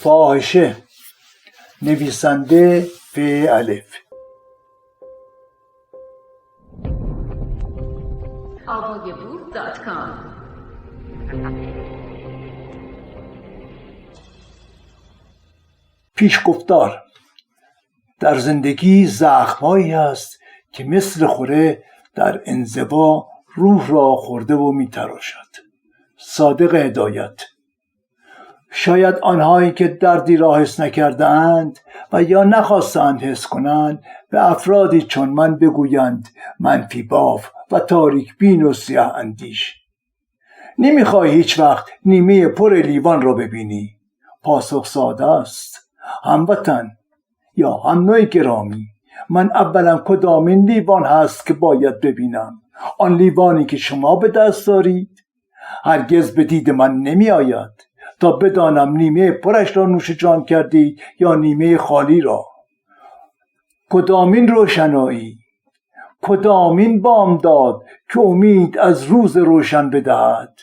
فاحشه. نویسنده ف الف. پیشگفتار. در زندگی زخم‌هایی هست که مثل خوره در انزوا روح را خورده و می‌تراشد. صادق هدایت. شاید آنهایی که دردی را حس نکرده‌اند و یا نخواستند حس کنند به افرادی چون من بگویند منفی باف و تاریک بین و سیاه اندیش. نمیخوای هیچ وقت نیمه پر لیوان را ببینی. پاسخ ساده است. هموطن یا هم نوع گرامی، من اولا کدامین لیوان هست که باید ببینم؟ آن لیوانی که شما به دست دارید؟ هرگز به دید من نمی آید تا بدانم نیمه پرش را نوش جان کردید یا نیمه خالی را. کدامین روشنایی، کدامین بامداد که امید از روز روشن بدهد؟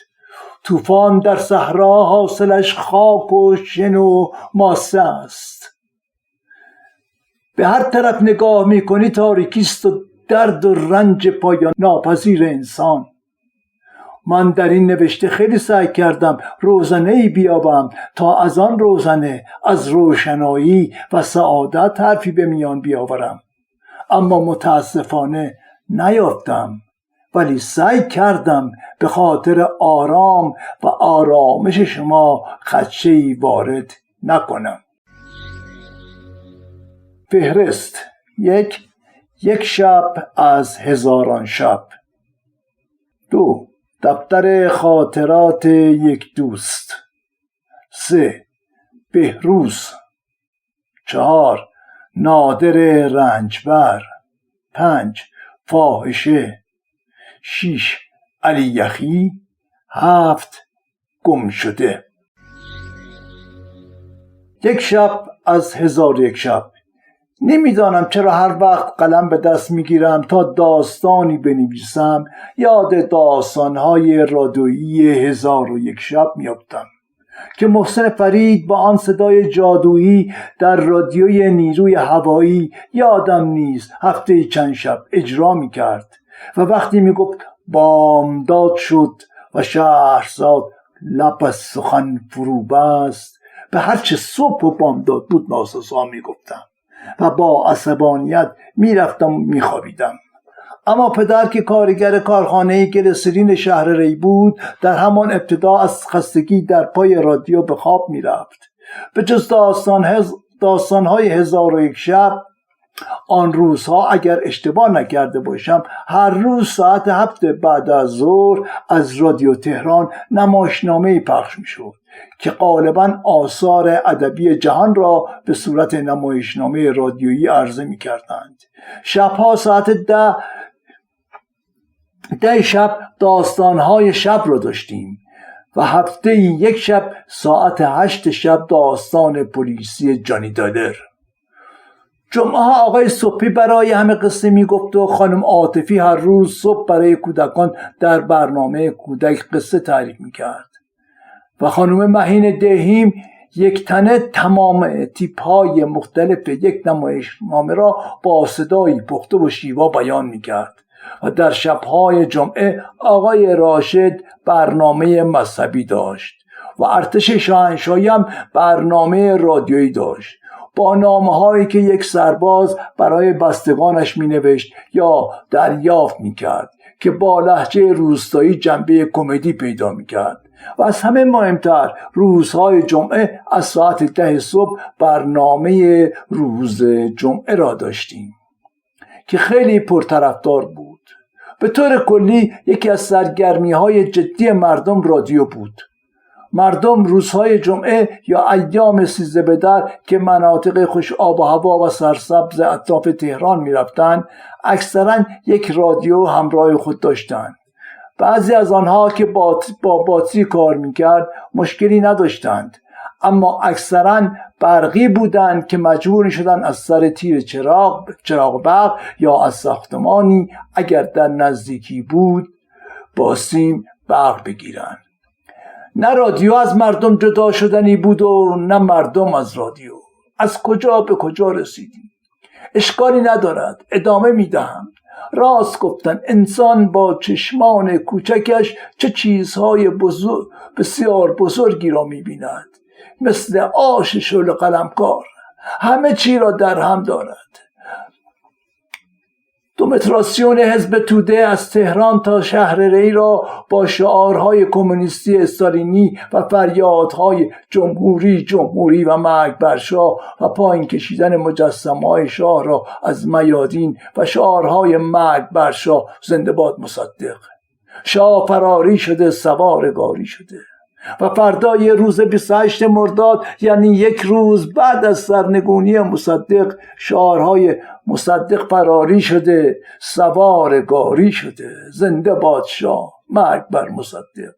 طوفان در صحرا حاصلش خاک و شن و ماسه است. به هر طرف نگاه میکنی تاریکیست و درد و رنج پایان ناپذیر انسان. من در این نوشته خیلی سعی کردم روزنه‌ای بیابم تا از آن روزنه، از روشنایی و سعادت حرفی به میان بیاورم، اما متاسفانه نیافتم. ولی سعی کردم به خاطر آرام و آرامش شما خدشه‌ای وارد نکنم. فهرست. یک شب از هزاران شب. 2. دفتر خاطرات یک دوست. 3. بهروز. 4. نادر رنجبر. 5. فاحشه. 6. علی یخی. 7. گم شده. یک شب از هزار یک شب. نمیدانم چرا هر وقت قلم به دست میگیرم تا داستانی بنویسم یاد داستانهای رادیویی 1001 شب میافتم که محسن فرید با آن صدای جادویی در رادیوی نیروی هوایی یادم نیست هفته چند شب اجرا میکرد و وقتی میگفت بامداد شد و شهرزاد لب از سخن فرو بست، به هرچه صبح و بامداد بود ناسزا میگفتم و با عصبانیت میرفتم و میخوابیدم. اما پدر که کارگر کارخانه گلسرین شهر ری بود در همان ابتدا از خستگی در پای رادیو به خواب میرفت. به جز داستانهای 1001 شب، آن روزها اگر اشتباه نکرده باشم هر روز ساعت 7 بعد از ظهر از رادیو تهران نمایشنامه‌ای پخش میشد که غالباً آثار ادبی جهان را به صورت نمایشنامه رادیویی عرضه می‌کردند. شبها ساعت 10 شب داستان‌های شب را داشتیم و هفته یک شب ساعت 8 شب داستان پلیسی جانی دالر. جمعه ها آقای صبحی برای همه قصه میگفت و خانم عاطفی هر روز صبح برای کودکان در برنامه کودک قصه تعریف میکرد و خانم مهین دهیم یک تنه تمام تیپ‌های مختلف یک نمایشنامه را با صدایی پخته و شیوا بیان میکرد و در شب‌های جمعه آقای راشد برنامه مذهبی داشت و ارتش شاهنشاهی هم برنامه رادیویی داشت با نامه‌هایی که یک سرباز برای بستگانش می‌نوشت یا دریافت می‌کرد که با لهجه روستایی جنبه کمدی پیدا می‌کرد. و از همه مهمتر روزهای جمعه از ساعت 10 صبح برنامه روز جمعه را داشتیم که خیلی پرطرفدار بود. به طور کلی یکی از سرگرمی‌های جدی مردم رادیو بود. مردم روزهای جمعه یا ایام 13 بدر که مناطق خوش آب و هوا و سرسبز اطراف تهران می رفتن اکثرا یک رادیو همراه خود داشتند. بعضی از آنها که با باتری کار می کرد مشکلی نداشتند، اما اکثرا برقی بودند که مجبور شدن از سر تیر چراغ برق یا از ساختمانی اگر در نزدیکی بود با سیم برق بگیرند. نه رادیو از مردم جدا شدنی بود و نه مردم از رادیو. از کجا به کجا رسیدیم؟ اشکالی ندارد، ادامه میدهم. راست گفتن انسان با چشمان کوچکش چه چیزهای بسیار بزرگی را می‌بیند. مثل آش شعله قلمکار همه چی را در هم دارد. دموکراسیون حزب توده از تهران تا شهر ری را با شعارهای کمونیستی استالینی و فریادهای جمهوری جمهوری و مرگ بر شاه و پایین کشیدن مجسمه‌های شاه را از میادین و شعارهای مرگ بر شاه زنده باد مصدق. شاه فراری شده، سوار گاری شده. و فردای روز 28 مرداد، یعنی یک روز بعد از سرنگونی مصدق، شعارهای مصدق فراری شده، سوار گاری شده، زنده باد شاه، مرگ بر مصدق.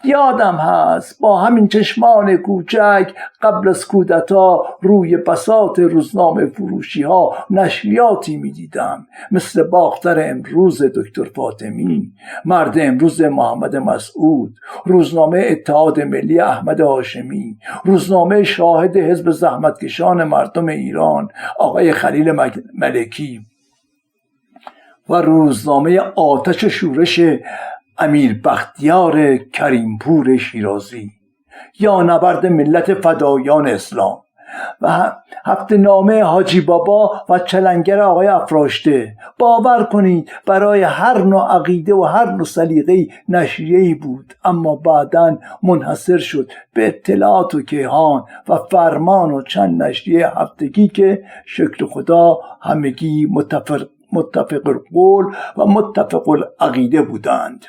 یادم هست با همین چشمان کوچک قبل از کودتا روی بساط روزنامه فروشی ها نشریاتی می دیدم، مثل باختر امروز دکتر فاطمی، مرد امروز محمد مسعود، روزنامه اتحاد ملی احمد هاشمی، روزنامه شاهد حزب زحمتکشان مردم ایران آقای خلیل ملکی و روزنامه آتش شورش امیر بختیار کریمپور شیرازی، یا نبرد ملت فدایان اسلام و هفته نامه حاجی بابا و چلنگر آقای افراشته. باور کنید برای هر نوع عقیده و هر نوع سلیقه‌ای نشریه‌ای بود، اما بعداً منحصر شد به اطلاعات و کیهان و فرمان و چند نشریه هفتگی که شکر خدا همگی متفق القول و متفق العقیده بودند.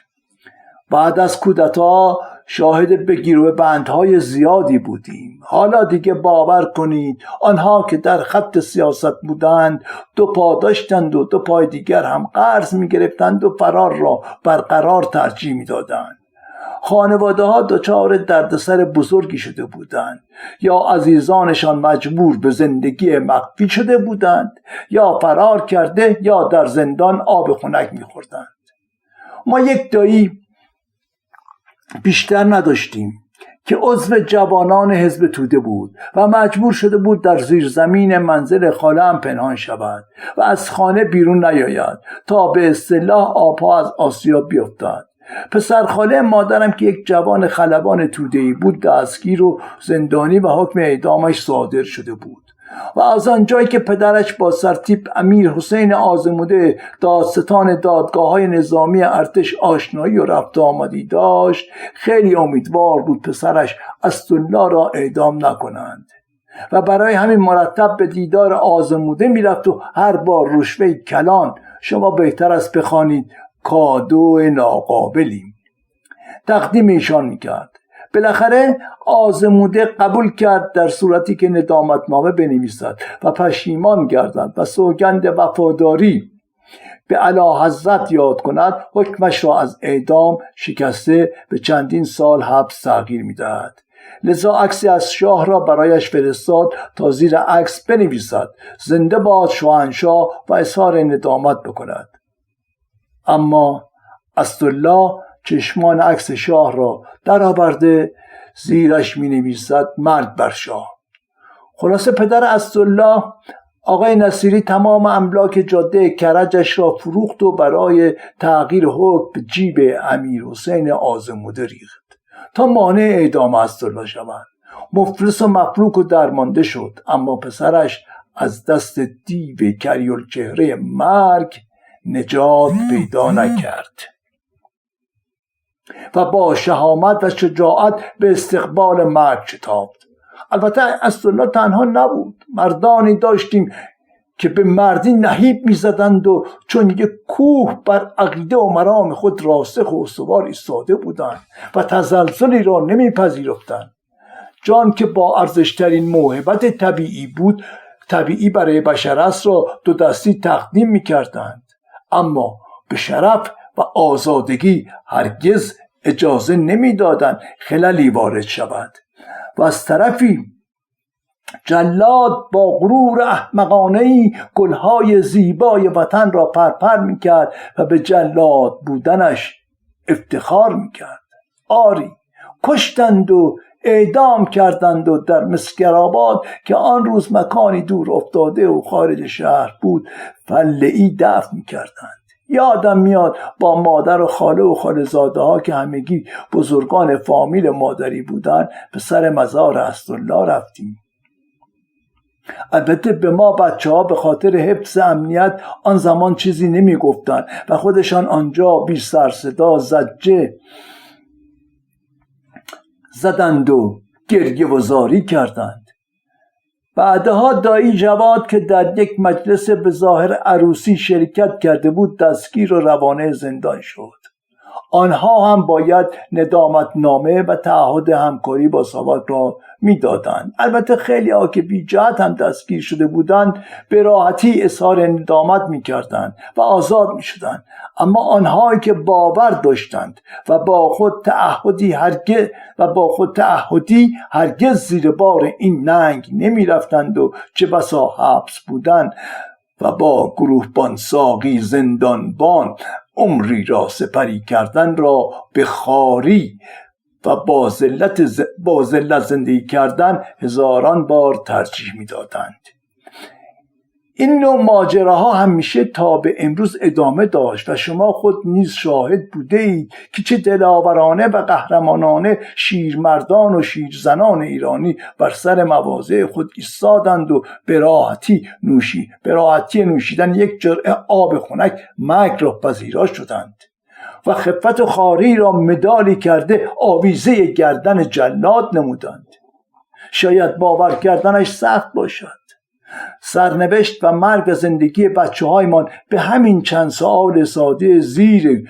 بعد از کودتا شاهد بگیر و بندهای زیادی بودیم. حالا دیگه باور کنید آنها که در خط سیاست بودند دو پا داشتند و دو پای دیگر هم قرض می گرفتند و فرار را برقرار ترجیح می دادند. خانواده ها دچار دردسر بزرگی شده بودند، یا عزیزانشان مجبور به زندگی مخفی شده بودند، یا فرار کرده یا در زندان آب خنک می خوردند. ما یک دایی بیشتر نداشتیم که عضو جوانان حزب توده بود و مجبور شده بود در زیرزمین منزل خاله‌ام پنهان شود و از خانه بیرون نیاید تا به اصطلاح آبها از آسیا بیفتد. پسرخاله مادرم که یک جوان خلبان توده‌ای بود دستگیر و زندانی و حکم اعدامش صادر شده بود و از آنجایی که پدرش با سرتیپ امیر حسین آزموده دادستان دادگاه‌های نظامی ارتش آشنایی و رفت آمدی داشت، خیلی امیدوار بود پسرش اسدالله را اعدام نکنند و برای همین مرتب به دیدار آزموده میرفت و هر بار رشوه کلان، شما بهتر است بخوانید کادو ناقابلی، تقدیم ایشان میکرد. بالاخره آزموده قبول کرد در صورتی که ندامتنامه بنویسد و پشیمان گردد و سوگند وفاداری به اعلیحضرت یاد کند. حکمش را از اعدام شکسته به چندین سال حبس تغییر میدهد. لذا عکسی از شاه را برایش فرستاد تا زیر عکس بنویسد زنده باد شاهنشاه و اظهار ندامت بکند. اما اسدالله چشمان عکس شاه را در آورده، زیرش می نویسد مرگ بر شاه. خلاصه پدر اسدالله آقای نصیری تمام املاک جاده کرجش را فروخت و برای تغییر حکم به جیب امیر حسین آزموده ریخت تا مانع اعدام اسدالله شود. مفلس و مفلوک و درمانده شد، اما پسرش از دست دیو کریل چهره مرگ نجات پیدا نکرد و با شهامت و شجاعت به استقبال مرگ شتافت. البته اسدالله تنها نبود، مردانی داشتیم که به مردی نهیب می‌زدند و چون یک کوه بر عقیده و مرام خود راسخ و استوار ایستاده بودند و تزلزلی را نمی‌پذیرفتند. جان که با ارزشترین موهبت طبیعی برای بشر است را دو دستی تقدیم می‌کردند، اما به شرف و آزادگی هرگز اجازه نمی‌دادند خللی وارد شود. و از طرفی جلاد با غرور احمقانه‌ای گلهای زیبای وطن را پرپر می‌کرد و به جلاد بودنش افتخار می‌کرد. آری، کشتند و اعدام کردند و در مسگرآباد که آن روز مکانی دور افتاده و خارج شهر بود فله‌ای دفن کردند. یادم میاد با مادر و خاله و خاله‌زاده ها که همگی بزرگان فامیل مادری بودن به سر مزار اسدالله رفتیم. البته به ما بچه ها به خاطر حفظ امنیت آن زمان چیزی نمی گفتن و خودشان آنجا بی سر صدا زجه زدند و گریه و زاری کردند. بعدها دایی جواد که در یک مجلس به ظاهر عروسی شرکت کرده بود دستگیر و روانه زندان شد. آنها هم باید ندامتنامه و تعهد همکاری با ساواک را میدادند. البته خیلی ها که بی جهت هم دستگیر شده بودند به راحتی اظهار ندامت میکردند و آزاد میشدند، اما آنهایی که باور داشتند و با خود تعهدی هرگز زیر بار این ننگ نمی رفتند و چه بسا حبس بودند و با گروهبان ساقی زندانبان عمری را سپری کردن را به خواری و با ذلت زندگی کردن هزاران بار ترجیح می‌دادند. این نوع ماجراها همیشه تا به امروز ادامه داشت و شما خود نیز شاهد بوده اید که چه دلاورانه و قهرمانانه شیرمردان و شیرزنان ایرانی بر سر مواضع خود ایستادند و به راحتی نوشیدن یک جرعه آب خنک مرگ را پذیرا شدند و خفت و خواری را مدالی کرده آویزه گردن جلاد نمودند. شاید باور کردنش سخت باشد. سرنوشت و مرگ و زندگی بچه هایمان به همین چند سوال ساده زیر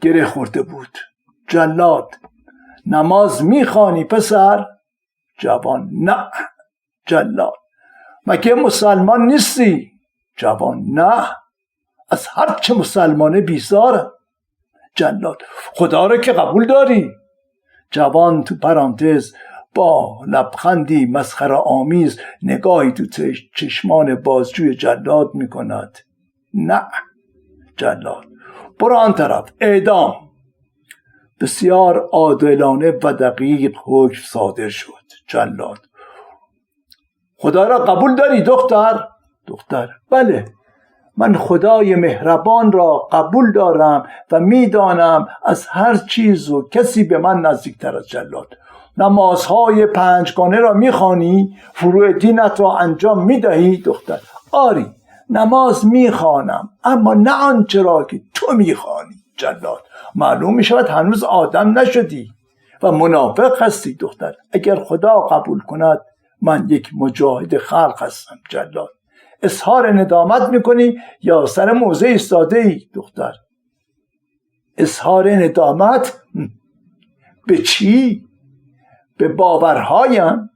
گره خورده بود. جلاد: نماز میخوانی پسر؟ جوان: نه. جلاد: مگه مسلمان نیستی؟ جوان: نه، از هر چه مسلمانه بیزارم. جلاد: خدا را که قبول داری؟ جوان تو پرانتز با لبخندی مسخره آمیز نگاهی تو چشمان بازجوی جلاد میکند. نه. جلاد: برو آن طرف، اعدام. بسیار عادلانه و دقیق حکم صادر شد. جلاد: خدا را قبول داری دختر؟ دختر: بله، من خدای مهربان را قبول دارم و میدانم از هر چیز و کسی به من نزدیکتر از جلاد. نمازهای 5گانه را میخوانی؟ فروع دینت را انجام میدهی؟ دختر: آری، نماز میخوانم، اما نه آنچه را که تو میخوانی. جلاد: معلوم میشود هنوز آدم نشدی و منافق هستی. دختر: اگر خدا قبول کند من یک مجاهد خلق هستم. جلاد: اظهار ندامت میکنی یا سر موضع ایستاده ای؟ دختر: اظهار ندامت؟ به چی؟ به باورهایم.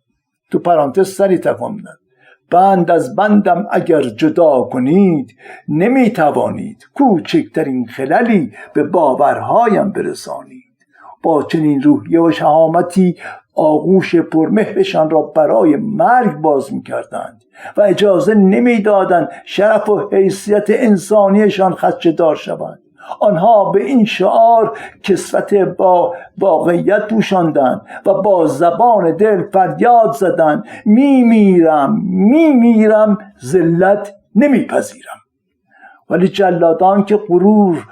تو پرانتز سری تکان داد. بند از بندم اگر جدا کنید نمیتوانید کوچکترین خللی به باورهایم برسانید. با چنین روحیه و شهامتی آغوش پرمهرشان را برای مرگ باز می‌کردند و اجازه نمی‌دادند شرف و حیثیت انسانیشان خدشه‌دار شوند. آنها به این شعار کسوت با واقعیت پوشاندند و با زبان دل فریاد زدند: میمیرم، ذلت نمیپذیرم. ولی جلادان که غرور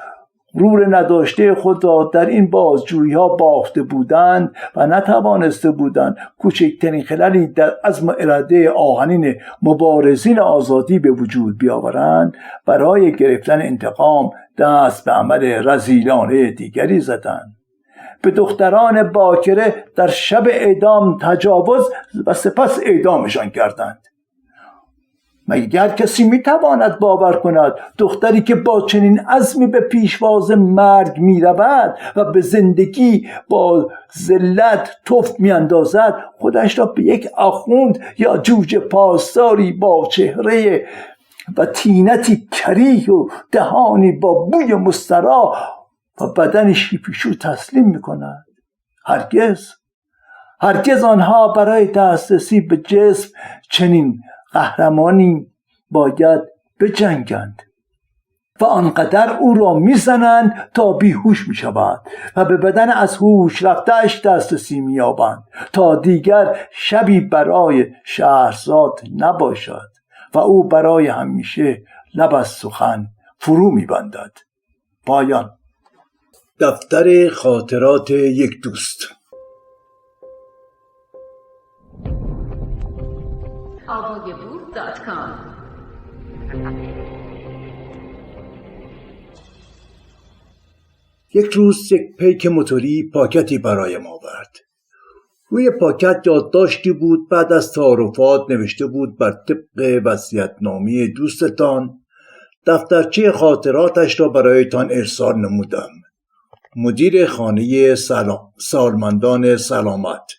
نداشته خود را در این بازجویی ها باخته بودند و نتوانسته بودند کوچکترین خللی در عزم و اراده آهنین مبارزین آزادی به وجود بیاورند، برای گرفتن انتقام دست به عمل رذیلانه دیگری زدند. به دختران باکره در شب اعدام تجاوز و سپس اعدامشان کردند. مگر کسی میتواند باور کند دختری که با چنین عزمی به پیشواز مرگ میرود و به زندگی با ذلت تف میاندازد خودش را به یک آخوند یا جوجه پاسداری با چهره و طینتی کریه و دهانی با بوی مستراح و بدن شیپیشو تسلیم میکند؟ هرگز آنها برای دسترسی به جسم چنین قهرمانی باید بجنگند و آنقدر او را میزنند تا بیهوش میشود و به بدن از هوش رفته‌اش دسترسی مییابند تا دیگر شبی برای شهرزاد نباشد و او برای همیشه لب از سخن فرو میبندد. پایان. دفتر خاطرات یک دوست. یک روز یک پیک موتوری پاکتی برایم آورد. روی پاکت یادداشتی بود بعد از تعارفات نوشته بود بر طبق وصیت‌نامه دوستتان دفترچه خاطراتش را برایتان ارسال نمودم. مدیر خانه سالمندان سلامت.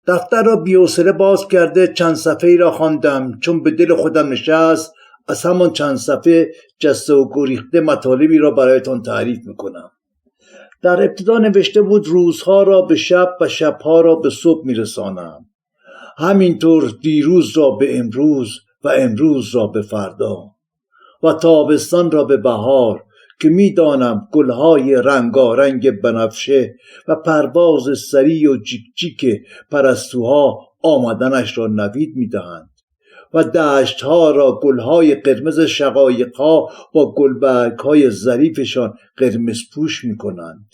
دفتر را بی‌حوصله باز کرده چند صفحه‌ای را خواندم. چون به دل خودم نشست از همان چند صفحه جسته و گریخته مطالبی را برایتان تعریف میکنم. در ابتدا نوشته بود روزها را به شب و شبها را به صبح میرسانم. همینطور دیروز را به امروز و امروز را به فردا و تابستان را به بهار که میدانم گلهای رنگارنگ بنفشه و پرواز سریع و جیک جیک پرستوها آمدنش را نوید میدهند و دشتها را گلهای قرمز شقایقها با گلبرگهای ظریفشان قرمز پوش میکنند.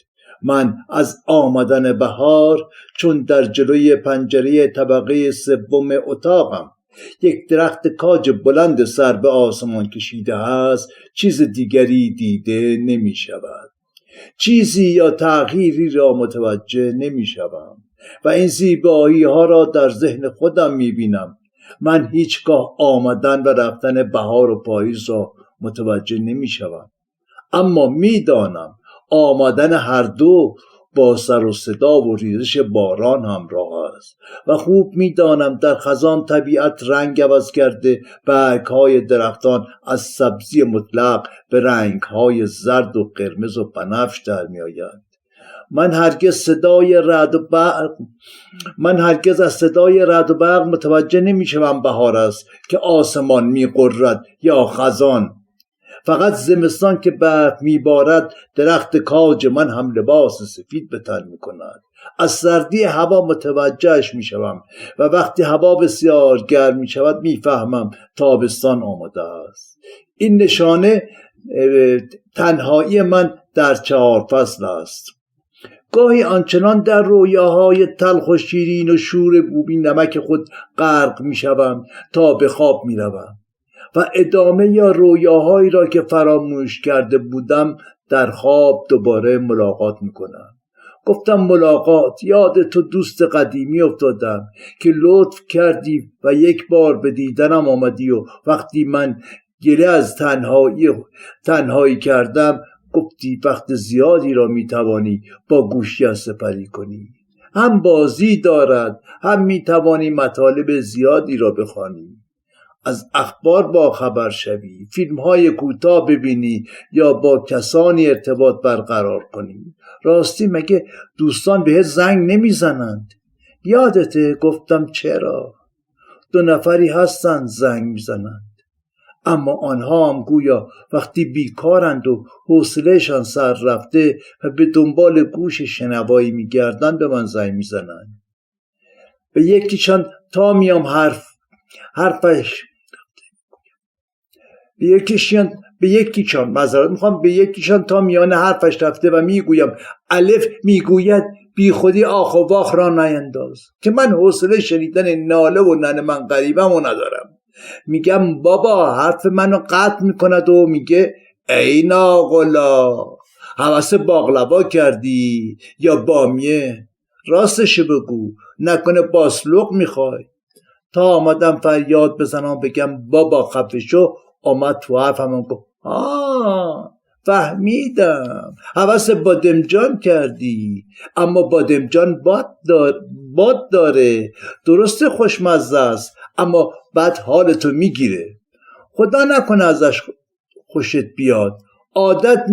من از آمدن بهار چون در جلوی پنجره طبقه سوم اتاقم یک درخت کاج بلند سر به آسمان کشیده است چیز دیگری دیده نمی شود. چیزی یا تغییری را متوجه نمی شوم و این زیبایی ها را در ذهن خودم می بینم. من هیچگاه آمدن و رفتن بهار و پاییز را متوجه نمی شوم، اما می دانم آمدن هر دو با سر و صدا و ریزش باران همراه است و خوب میدانم در خزان طبیعت رنگ عوض کرده، برگ‌های درختان از سبزی مطلق به رنگ‌های زرد و قرمز و بنفش در می‌آیند. من هرگز از صدای رعد و برق متوجه نمی‌شوم بهار است که آسمان می‌غرد یا خزان. فقط زمستان که برف میبارد درخت کاج من هم لباس سفید به تن میکند. از سردی هوا متوجهش میشوم و وقتی هوا بسیار گرم میشود میفهمم تابستان آمده است. این نشانه تنهایی من در 4 فصل است. گاهی آنچنان در رویاهای تلخ و شیرین و شور بوبی نمک خود غرق میشوم تا به خواب میروم و ادامه یا رویاهایی را که فراموش کرده بودم در خواب دوباره ملاقات میکنم. گفتم ملاقات، یاد تو دوست قدیمی افتادم که لطف کردی و یک بار به دیدنم آمدی و وقتی من گله از تنهایی کردم گفتی وقت زیادی را میتوانی با گوشی سپری کنی. هم بازی دارد هم میتوانی مطالب زیادی را بخوانی، از اخبار با خبر شوی، فیلم‌های کوتاه ببینی یا با کسانی ارتباط برقرار کنی. راستی مگه دوستان بهت زنگ نمیزنند؟ یادته؟ گفتم چرا؟ 2 نفری هستند زنگ میزنند، اما آنها هم گویا وقتی بیکارند و حوصله‌شان سر رفته و به دنبال گوش شنوایی میگردند به من زنگ میزنند. به یکیشان تا میام حرفش به یکیشان تا میانه حرفش رفته و میگویم الف میگوید بی خودی آخ و واخ را نینداز، که من حوصله شنیدن ناله و ننه من غریبم و ندارم. میگم بابا حرف منو قطع میکند و میگه ای ناقلا هوس باقلوا کردی یا بامیه؟ راستش بگو، نکنه باسلوق میخوای؟ تا آمدم فریاد بزنم بگم بابا خفه شو، آمد تو حرفم گفت فهمیدم هوس بادمجان کردی، اما بادمجان باد داره، درسته خوشمزه است اما بعد حالتو میگیره. خدا نکنه ازش خوشت بیاد. عادت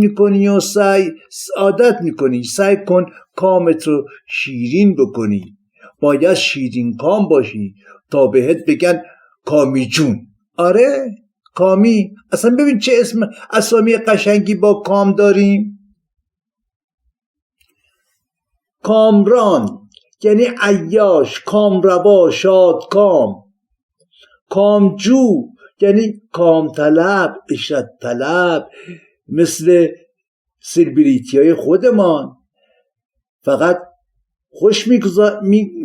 میکنی سعی کن کامت رو شیرین بکنی. باید شیرین کام باشی تا بهت بگن کامی جون. آره کامی. اصلا ببین چه اسامی قشنگی با کام داریم. کامران یعنی عیاش، کامروا، شادکام. کامجو یعنی کام طلب، عشرت طلب، مثل سلبریتی های خودمان، فقط خوش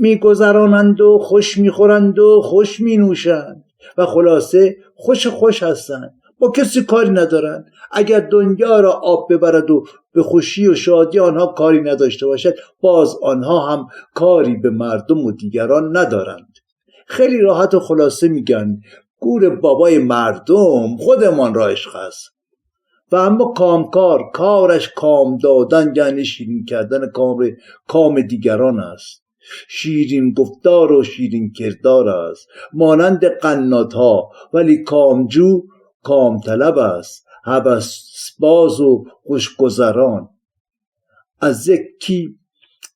میگذرانند و خوش میخورند و خوش مینوشند و خلاصه خوش هستند، با کسی کاری ندارند. اگر دنیا را آب ببرد و به خوشی و شادی آنها کاری نداشته باشد، باز آنها هم کاری به مردم و دیگران ندارند. خیلی راحت و خلاصه میگن گور بابای مردم خودمان را عشق است. و اما کامکار، کارش کام دادن یعنی شیرین کردن کام دیگران است. شیرین گفتار و شیرین کردار است، مانند قنات ها، ولی کامجو کام طلب است، هوس باز و خوشگذران. از یکی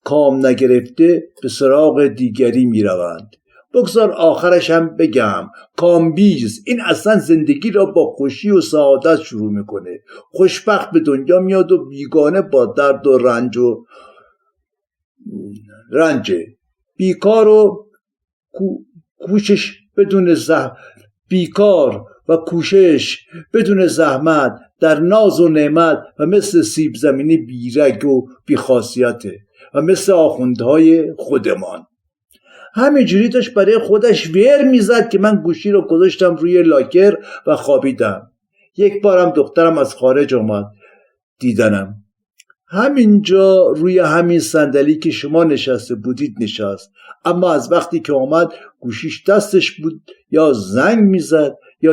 کام نگرفته به سراغ دیگری می روند. بگذار آخرش هم بگم، کامبیز این اصلا زندگی را با خوشی و سعادت شروع میکنه. خوشبخت به دنیا میاد و بیگانه با درد و رنج. بیکار و کوشش بدون زحمت در ناز و نعمت و مثل سیب زمینی بیرگ و بیخاصیته و مثل آخوندهای خودمان. همینجوری داشت برای خودش ویر میزد که من گوشی رو گذاشتم روی لاکر و خوابیدم. یک بارم دخترم از خارج آمد دیدنم. همینجا روی همین صندلی که شما نشسته بودید نشست، اما از وقتی که آمد گوشیش دستش بود، یا زنگ میزد یا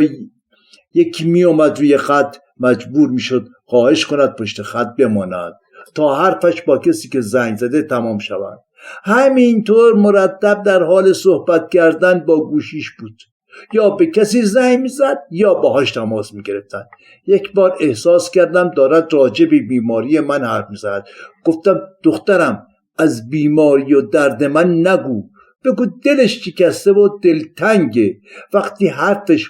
یکی می اومد روی خط، مجبور میشد خواهش کند پشت خط بماند تا حرفش با کسی که زنگ زده تمام شود. همینطور مرتب در حال صحبت کردن با گوشیش بود، یا به کسی زنگ میزد یا باهاش تماس میگرفتن. یک بار احساس کردم دارد راجع به بیماری من حرف میزد. گفتم دخترم از بیماری و درد من نگو، بگو دلش شکسته و دلتنگه. وقتی حرفش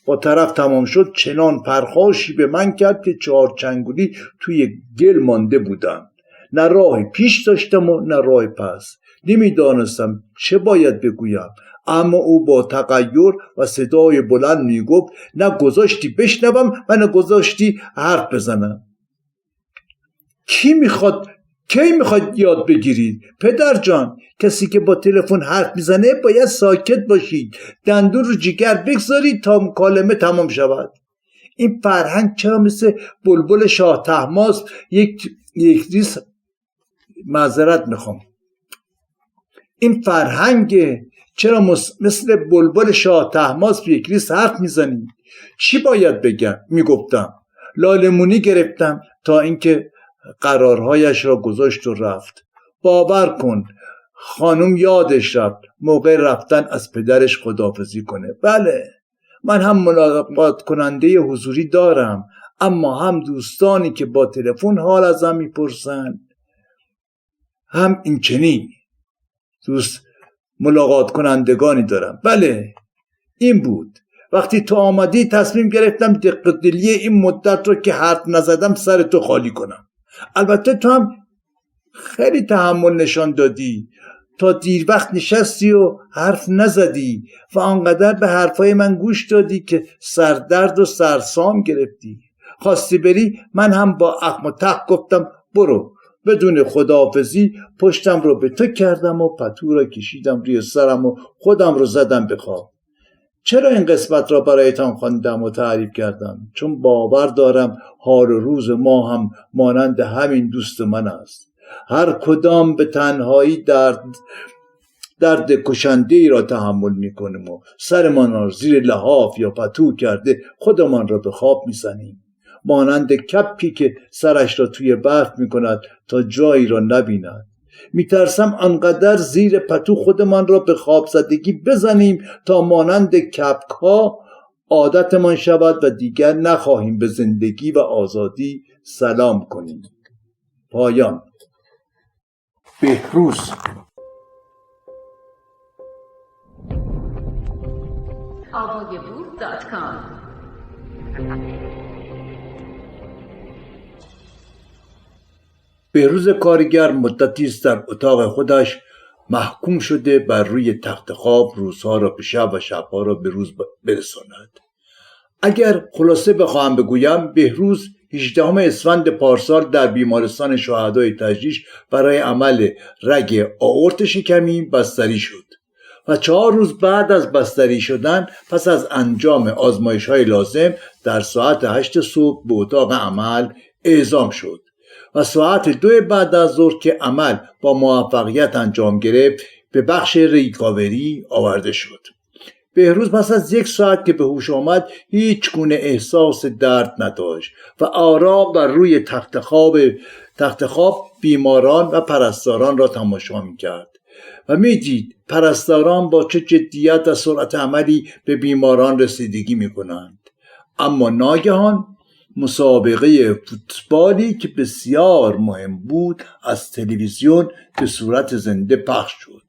با طرف تمام شد چنان پرخاشی به من کرد که 4 چنگولی توی گل مانده بودم. نه راه پیش داشتم و نه راه پس. نمیدانستم چه باید بگویم، اما او با تغییر و صدای بلند میگفت نه گذاشتی بشنوم و نه گذاشتی حرف بزنم. کی میخواد یاد بگیرید؟ پدر جان، کسی که با تلفن حرف میزنه باید ساکت باشید، دندون رو جگر بگذارید تا مکالمه تمام شود. این فرهنگ چرا مثل بلبل شاه طهماسب یک ریز معذرت میخوام این فرهنگ چرا مثل بلبل شاه طهماسب یک ریز حرف میزنید؟ چی باید بگم؟ میگفتم. لالمونی گرفتم تا اینکه قرارهایش را گذاشت و رفت. باور کن خانم یادش رفت موقع رفتن از پدرش خداحافظی کنه. بله، من هم ملاقات کننده حضوری دارم، اما هم دوستانی که با تلفن حال ازم میپرسن، هم این چنین ملاقات کنندگانی دارم. بله، این بود. وقتی تو آمدی تصمیم گرفتم دقیق‌دلی این مدت رو که حرف نزدم سر تو خالی کنم. البته تو هم خیلی تحمل نشان دادی، تا دیر وقت نشستی و حرف نزدی و آنقدر به حرفای من گوش دادی که سردرد و سرسام گرفتی. خواستی بری، من هم با اخم و تخم گفتم برو. بدون خداحافظی پشتم رو به تو کردم و پتو را کشیدم روی سرم و خودم رو زدم به خواب. چرا این قسمت را برایتان خواندم و تعریف کردم؟ چون باور دارم حال و روز ما هم مانند همین دوست من است. هر کدام به تنهایی درد کشنده ای را تحمل میکنیم و سرمان را زیر لحاف یا پتو کرده خودمان را به خواب میزنیم، مانند کپی که سرش را توی برف میکند تا جایی را نبیند. میترسم آنقدر زیر پتو خودمان را به خواب زدگی بزنیم تا مانند کپک ها عادتمان شود و دیگر نخواهیم به زندگی و آزادی سلام کنیم. پایان. بهروز. avayabur.com. بهروز کارگر مدتی است در اتاق خودش محکوم شده بر روی تخت خواب روزها را به شب و شبها را به روز برساند. اگر خلاصه بخواهم بگویم، بهروز 18 اسفند پارسال در بیمارستان شهدای تجریش برای عمل رگ آئورت شکمی بستری شد و 4 روز بعد از بستری شدن پس از انجام آزمایش‌های لازم در ساعت 8 صبح به اتاق عمل اعزام شد و ساعت 2 بعد از ظهر که عمل با موفقیت انجام گرفت به بخش ریکاوری آورده شد. بهروز پس از 1 ساعت که به هوش آمد هیچ گونه احساس درد نداشت و آرام بر روی تخت خواب بیماران و پرستاران را تماشا می‌کرد و می‌دید پرستاران با چه جدیت و سرعت عملی به بیماران رسیدگی می‌کنند. اما ناگهان مسابقه فوتبالی که بسیار مهم بود از تلویزیون به صورت زنده پخش شد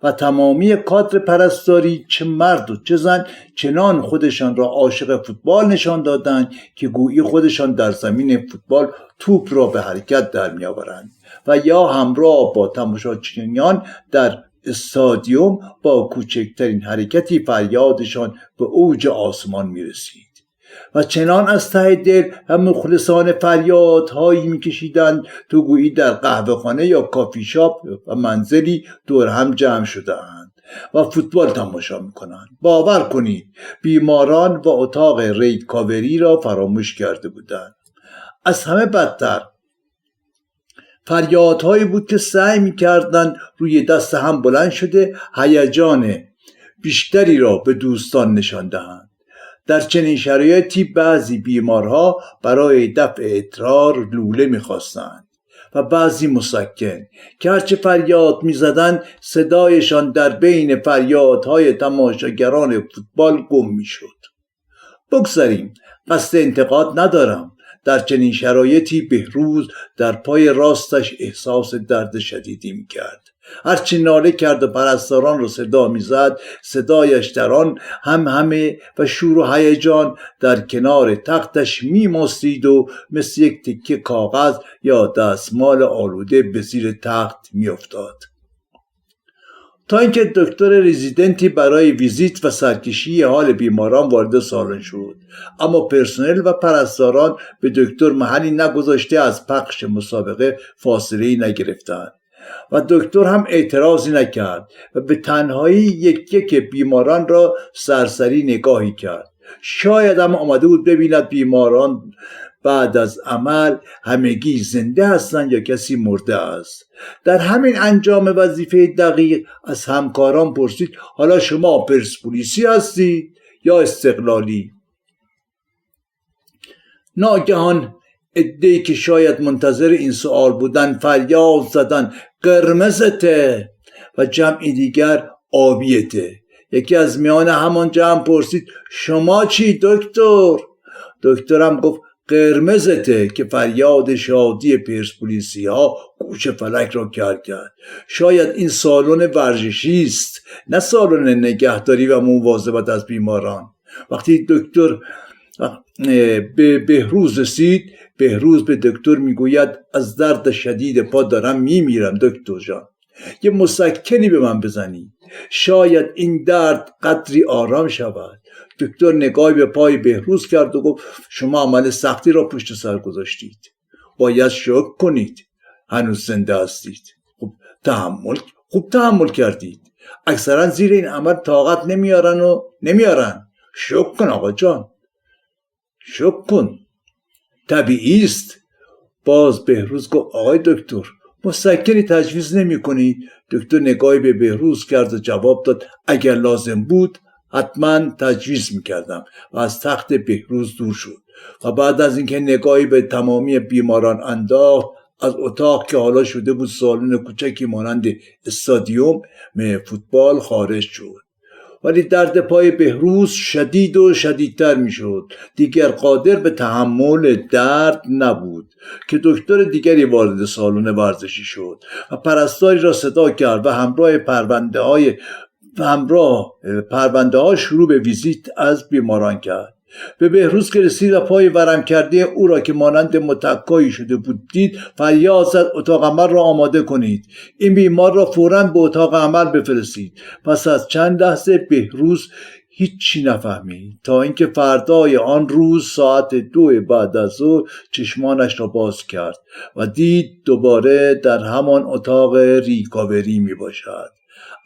و تمامی کادر پرستاری، چه مرد و چه زن، چنان خودشان را عاشق فوتبال نشان دادند که گویی خودشان در زمین فوتبال توپ را به حرکت در می آورند و یا همراه با تماشاچیان در استادیوم با کوچکترین حرکتی فریادشان به اوج آسمان می رسید و چنان از ته دل و مخلصانه فریادهایی میکشیدند تو گویی در قهوه‌خانه یا کافی شاپ و منزلی دور هم جمع شده‌اند و فوتبال تماشا میکنند. باور کنید بیماران و اتاق ریکاوری را فراموش کرده بودند. از همه بدتر فریادهایی بود که سعی میکردند روی دست هم بلند شده هیجان بیشتری را به دوستان نشان دهند. در چنین شرایطی بعضی بیمارها برای دفع ادرار لوله می‌خواستند و بعضی مسکن که هرچه فریاد می‌زدند صدایشان در بین فریادهای تماشاگران فوتبال گم می‌شد. بگذاریم، قصد انتقاد ندارم. در چنین شرایطی بهروز در پای راستش احساس درد شدیدی می‌کرد. هرچی ناله کرد و پرستاران را صدا میزد، صدایش در آن همه و شور و هیجان در کنار تختش میماستید و مثل یک تکه کاغذ یا دستمال آلوده به زیر تخت میافتاد. تا اینکه دکتر رزیدنتی برای ویزیت و سرکشی حال بیماران وارد سالن شد، اما پرسنل و پرستاران به دکتر محلی نگذاشته از پخش مسابقه فاصله‌ای نگرفتند و دکتر هم اعتراضی نکرد و به تنهایی یک بیماران را سرسری نگاهی کرد. شاید هم آمده بود ببیند بیماران بعد از عمل همگی زنده هستند یا کسی مرده است. در همین انجام وظیفه دقیق از همکاران پرسید حالا شما پرسپولیسی هستید یا استقلالی؟ ناگهان عده‌ای که شاید منتظر این سوال بودن فریاد زدن قرمزته و جمعی دیگر آبیته. یکی از میان همان جمع پرسید شما چی دکتر؟ دکترم گفت قرمزته، که فریاد شادی پرسپولیسی ها گوش فلک را کرد. شاید این سالن ورزشی است، نه سالن نگهداری و مواظبت از بیماران. وقتی دکتر به بهروز رسید، بهروز به دکتر میگوید از درد شدید پا دارم میمیرم دکتر جان، یه مسکنی به من بزنید، شاید این درد قدری آرام شود. دکتر نگاهی به پای بهروز کرد و گفت شما عمل سختی را پشت سر گذاشتید، باید شکر کنید هنوز زنده هستید. خوب تحمل کردید. اکثرا زیر این عمل طاقت نمیارن. شکر کن آقا جان، شکر کن، طبیعی است. باز بهروز گفت آقای دکتر مسکنی تجویز نمی کنید؟ دکتر نگاهی به بهروز کرد و جواب داد اگر لازم بود حتما تجویز میکردم و از تخت بهروز دور شد و بعد از اینکه نگاهی به تمامی بیماران انداخت از اتاق که حالا شده بود سالن کوچکی مانند استادیوم فوتبال خارج شد. ولی درد پای بهروز شدید و شدیدتر می شد. دیگر قادر به تحمل درد نبود که دکتر دیگری وارد سالن ورزشی شد و پرستاری را صدا کرد و همراه همراه پرونده ها شروع به ویزیت از بیماران کرد. به بهروز که رسید و پای ورم کرده او را که مانند متکایی شده بود دید، فریاد زد اتاق عمل را آماده کنید، این بیمار را فوراً به اتاق عمل بفرستید. پس از چند لحظه بهروز هیچی نفهمید تا اینکه فردای آن روز ساعت 2 بعد از ظهر چشمانش را باز کرد و دید دوباره در همان اتاق ریکاوری می باشد.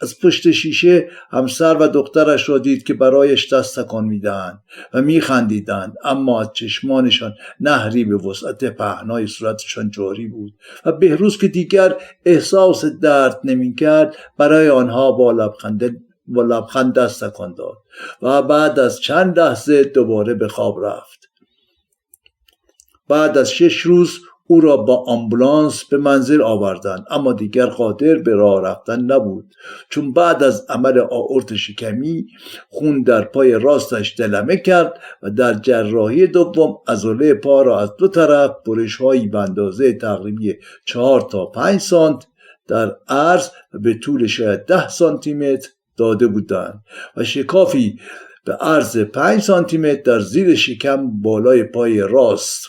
از پشت شیشه همسر و دخترش را دید که برایش دست تکان می‌دهند و می‌خندیدند، اما از چشمانشان نهری به وسعت پهنای صورتشان جاری بود و بهروز که دیگر احساس درد نمی‌کرد برای آنها با لبخند دست تکان داد و بعد از چند لحظه دوباره به خواب رفت. بعد از 6 روز او را با آمبولانس به منزل آوردند، اما دیگر قادر به راه رفتن نبود، چون بعد از عمل آئورت شکمی خون در پای راستش دلمه کرد و در جراحی دوم عضله پا را از 2 طرف برش‌هایی به اندازه تقریبی 4 تا 5 سانت در عرض و به طول شاید 10 سانتی متر داده بودند و شکافی به عرض 5 سانتی متر در زیر شکم بالای پای راست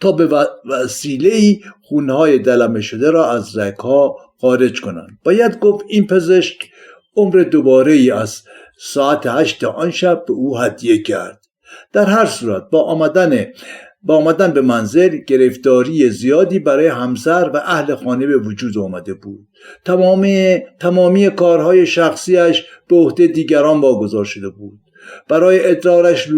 تا به وسیله‌ای خونهای دلمه شده را از رگ‌ها خارج کنند. باید گفت این پزشک عمر دوباره‌ای از ساعت 8 آن شب به او هدیه کرد. در هر صورت با آمدن به منزل گرفتاری زیادی برای همسر و اهل خانه به وجود آمده بود. تمامی کارهای شخصیش به عهده دیگران واگذار شده بود. برای ادرارش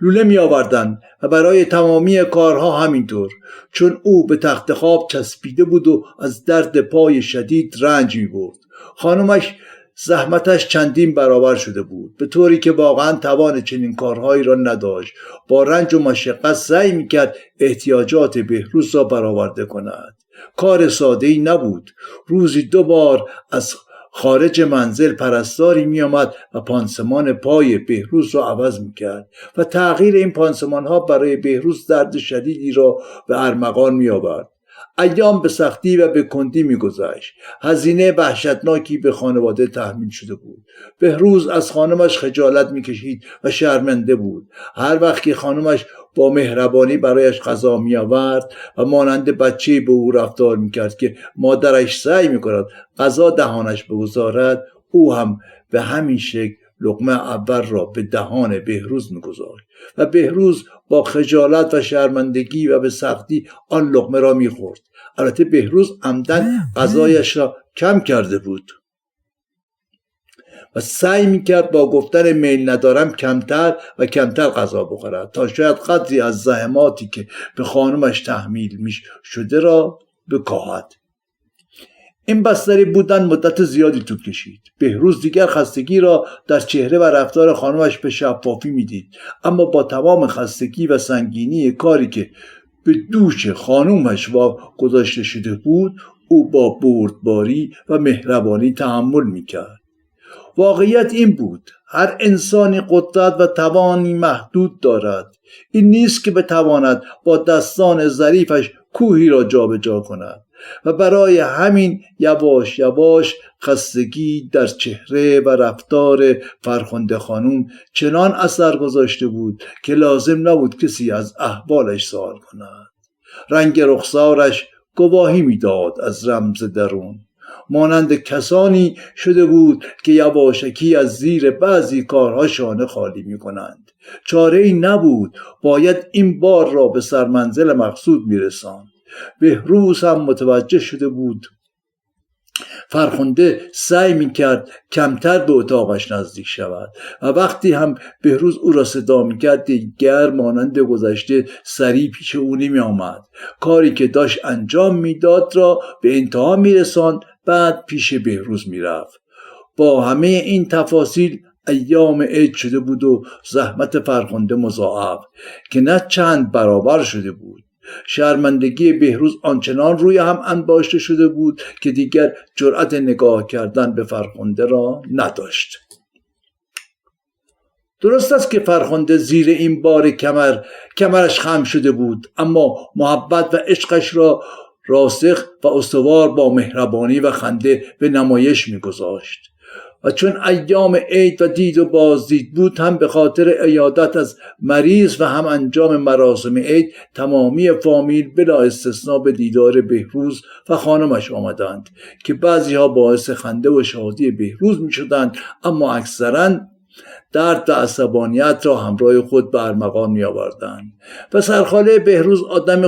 لوله می آوردن و برای تمامی کارها همینطور، چون او به تخت خواب چسبیده بود و از درد پای شدید رنج می برد. خانمش زحمتش چندین برابر شده بود، به طوری که واقعا توان چنین کارهایی را نداشت. با رنج و مشقت سعی می کرد احتیاجات بهروز را برآورده کند. کار ساده‌ای نبود. روزی 2 بار از خارج منزل پرستاری می آمد و پانسمان پای بهروز را عوض می کرد و تغییر این پانسمان ها برای بهروز درد شدیدی را به ارمغان می آورد. ایام به سختی و به کندی می گذشت. هزینه وحشتناکی به خانواده تحمیل شده بود. بهروز از خانمش خجالت می کشید و شرمنده بود. هر وقت که خانمش با مهربانی برایش غذا می آورد و مانند بچه به او رفتار می کرد که مادرش سعی می کند غذا دهانش بگذارد، او هم به همین شکل لقمه اول را به دهان بهروز می گذاشت و بهروز با خجالت و شرمندگی و به سختی آن لقمه را می خورد. البته بهروز عمدن غذایش را کم کرده بود و سعی میکرد با گفتن میل ندارم کمتر و کمتر غذا بخورد تا شاید قدری از زحماتی که به خانمش تحمیل می شده را بکاهد. این بستری بودن مدت زیادی طول کشید. بهروز دیگر خستگی را در چهره و رفتار خانمش به شفافی میدید، اما با تمام خستگی و سنگینی کاری که به دوش خانمش گذاشته شده بود، او با بردباری و مهربانی تحمل میکرد. واقعیت این بود هر انسانی قدرت و توانی محدود دارد. این نیست که بتواند با دستان ظریفش کوهی را جابجا کند و برای همین یواش یواش خستگی در چهره و رفتار فرخنده خانم چنان اثر گذاشته بود که لازم نبود کسی از احوالش سوال کند. رنگ رخسارش گواهی میداد از رمز درون. مانند کسانی شده بود که یواشکی از زیر بعضی کارها شانه خالی می کنند. چاره ای نبود، باید این بار را به سرمنزل مقصود می رساند. بهروز هم متوجه شده بود. فرخنده سعی می کرد کمتر به اتاقش نزدیک شود و وقتی هم بهروز او را صدا می کرد دیگر مانند گذشته سریع پیش او نمی آمد. کاری که داشت انجام می داد را به انتها می رساند، بعد پیش بهروز می رفت. با همه این تفاصیل ایام عید شده بود و زحمت فرخنده مضاعف که نه چند برابر شده بود. شرمندگی بهروز آنچنان روی هم انباشته شده بود که دیگر جرأت نگاه کردن به فرخنده را نداشت. درست است که فرخنده زیر این بار کمرش خم شده بود، اما محبت و عشقش را راسخ و استوار با مهربانی و خنده به نمایش می‌گذاشت. و چون ایام عید و دید و بازدید بود، هم به خاطر عیادت از مریض و هم انجام مراسم عید، تمامی فامیل بلا استثناء به دیدار بهروز و خانمش آمدند که بعضی ها باعث خنده و شادی بهروز می شدند، اما اکثرا درد و عصبانیت را همراه خود به ارمغان می آوردند. و سرخاله بهروز آدم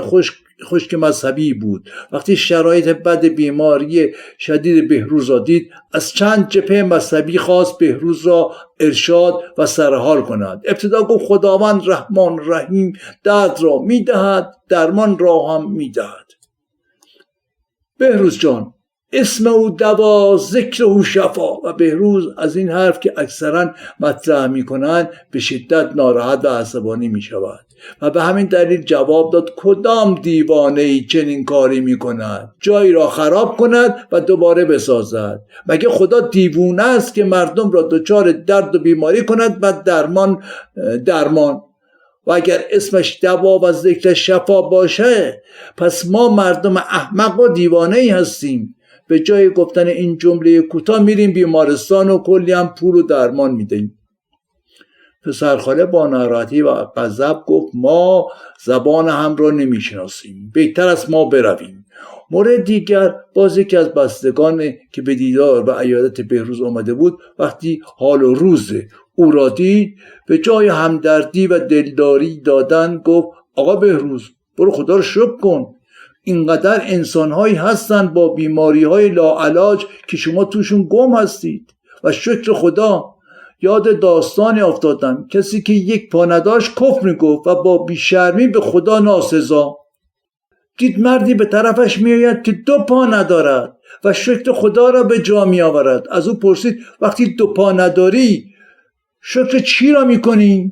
خشک مذهبی بود. وقتی شرایط بد بیماری شدید بهروز را دید، از چند جبهه مذهبی خواست بهروز را ارشاد و سرحال کند. ابتدا گفت خداوند رحمان رحیم درد را می دهد، درمان را هم می دهد. بهروز جان، اسم او دوا، ذکر او شفا. و بهروز از این حرف که اکثرا مطرح می کنند به شدت ناراحت و عصبانی می شود و به همین دلیل جواب داد کدام دیوانه ای چنین کاری می کند؟ جایی را خراب کند و دوباره بسازد. مگه خدا دیوانه است که مردم را دچار درد و بیماری کند و درمان و اگر اسمش دوا و ذکر شفا باشه، پس ما مردم احمق و دیوانه ای هستیم. به جای گفتن این جمله کوتاه میریم بیمارستان و کلی هم پول و درمان میدیم. پسرخاله با ناراحتی و غضب گفت ما زبان هم را نمیشناسیم، بهتر است ما برویم. مورد دیگر، باز یکی از بستگان که به دیدار و عیادت بهروز آمده بود، وقتی حال و روز او را دید، به جای همدردی و دلداری دادن گفت آقا بهروز، برو خدا رو شکر کن. اینقدر انسانهایی هستن با بیماریهای لاعلاج که شما توشون گم هستید و شکر خدا. یاد داستانی افتادم، کسی که یک پا نداشت کفر میگفت و با بیشرمی به خدا ناسزا. دید مردی به طرفش میآید که 2 پا ندارد و شکر خدا را به جا می آورد. از او پرسید وقتی 2 پا نداری شکر چی را میکنی؟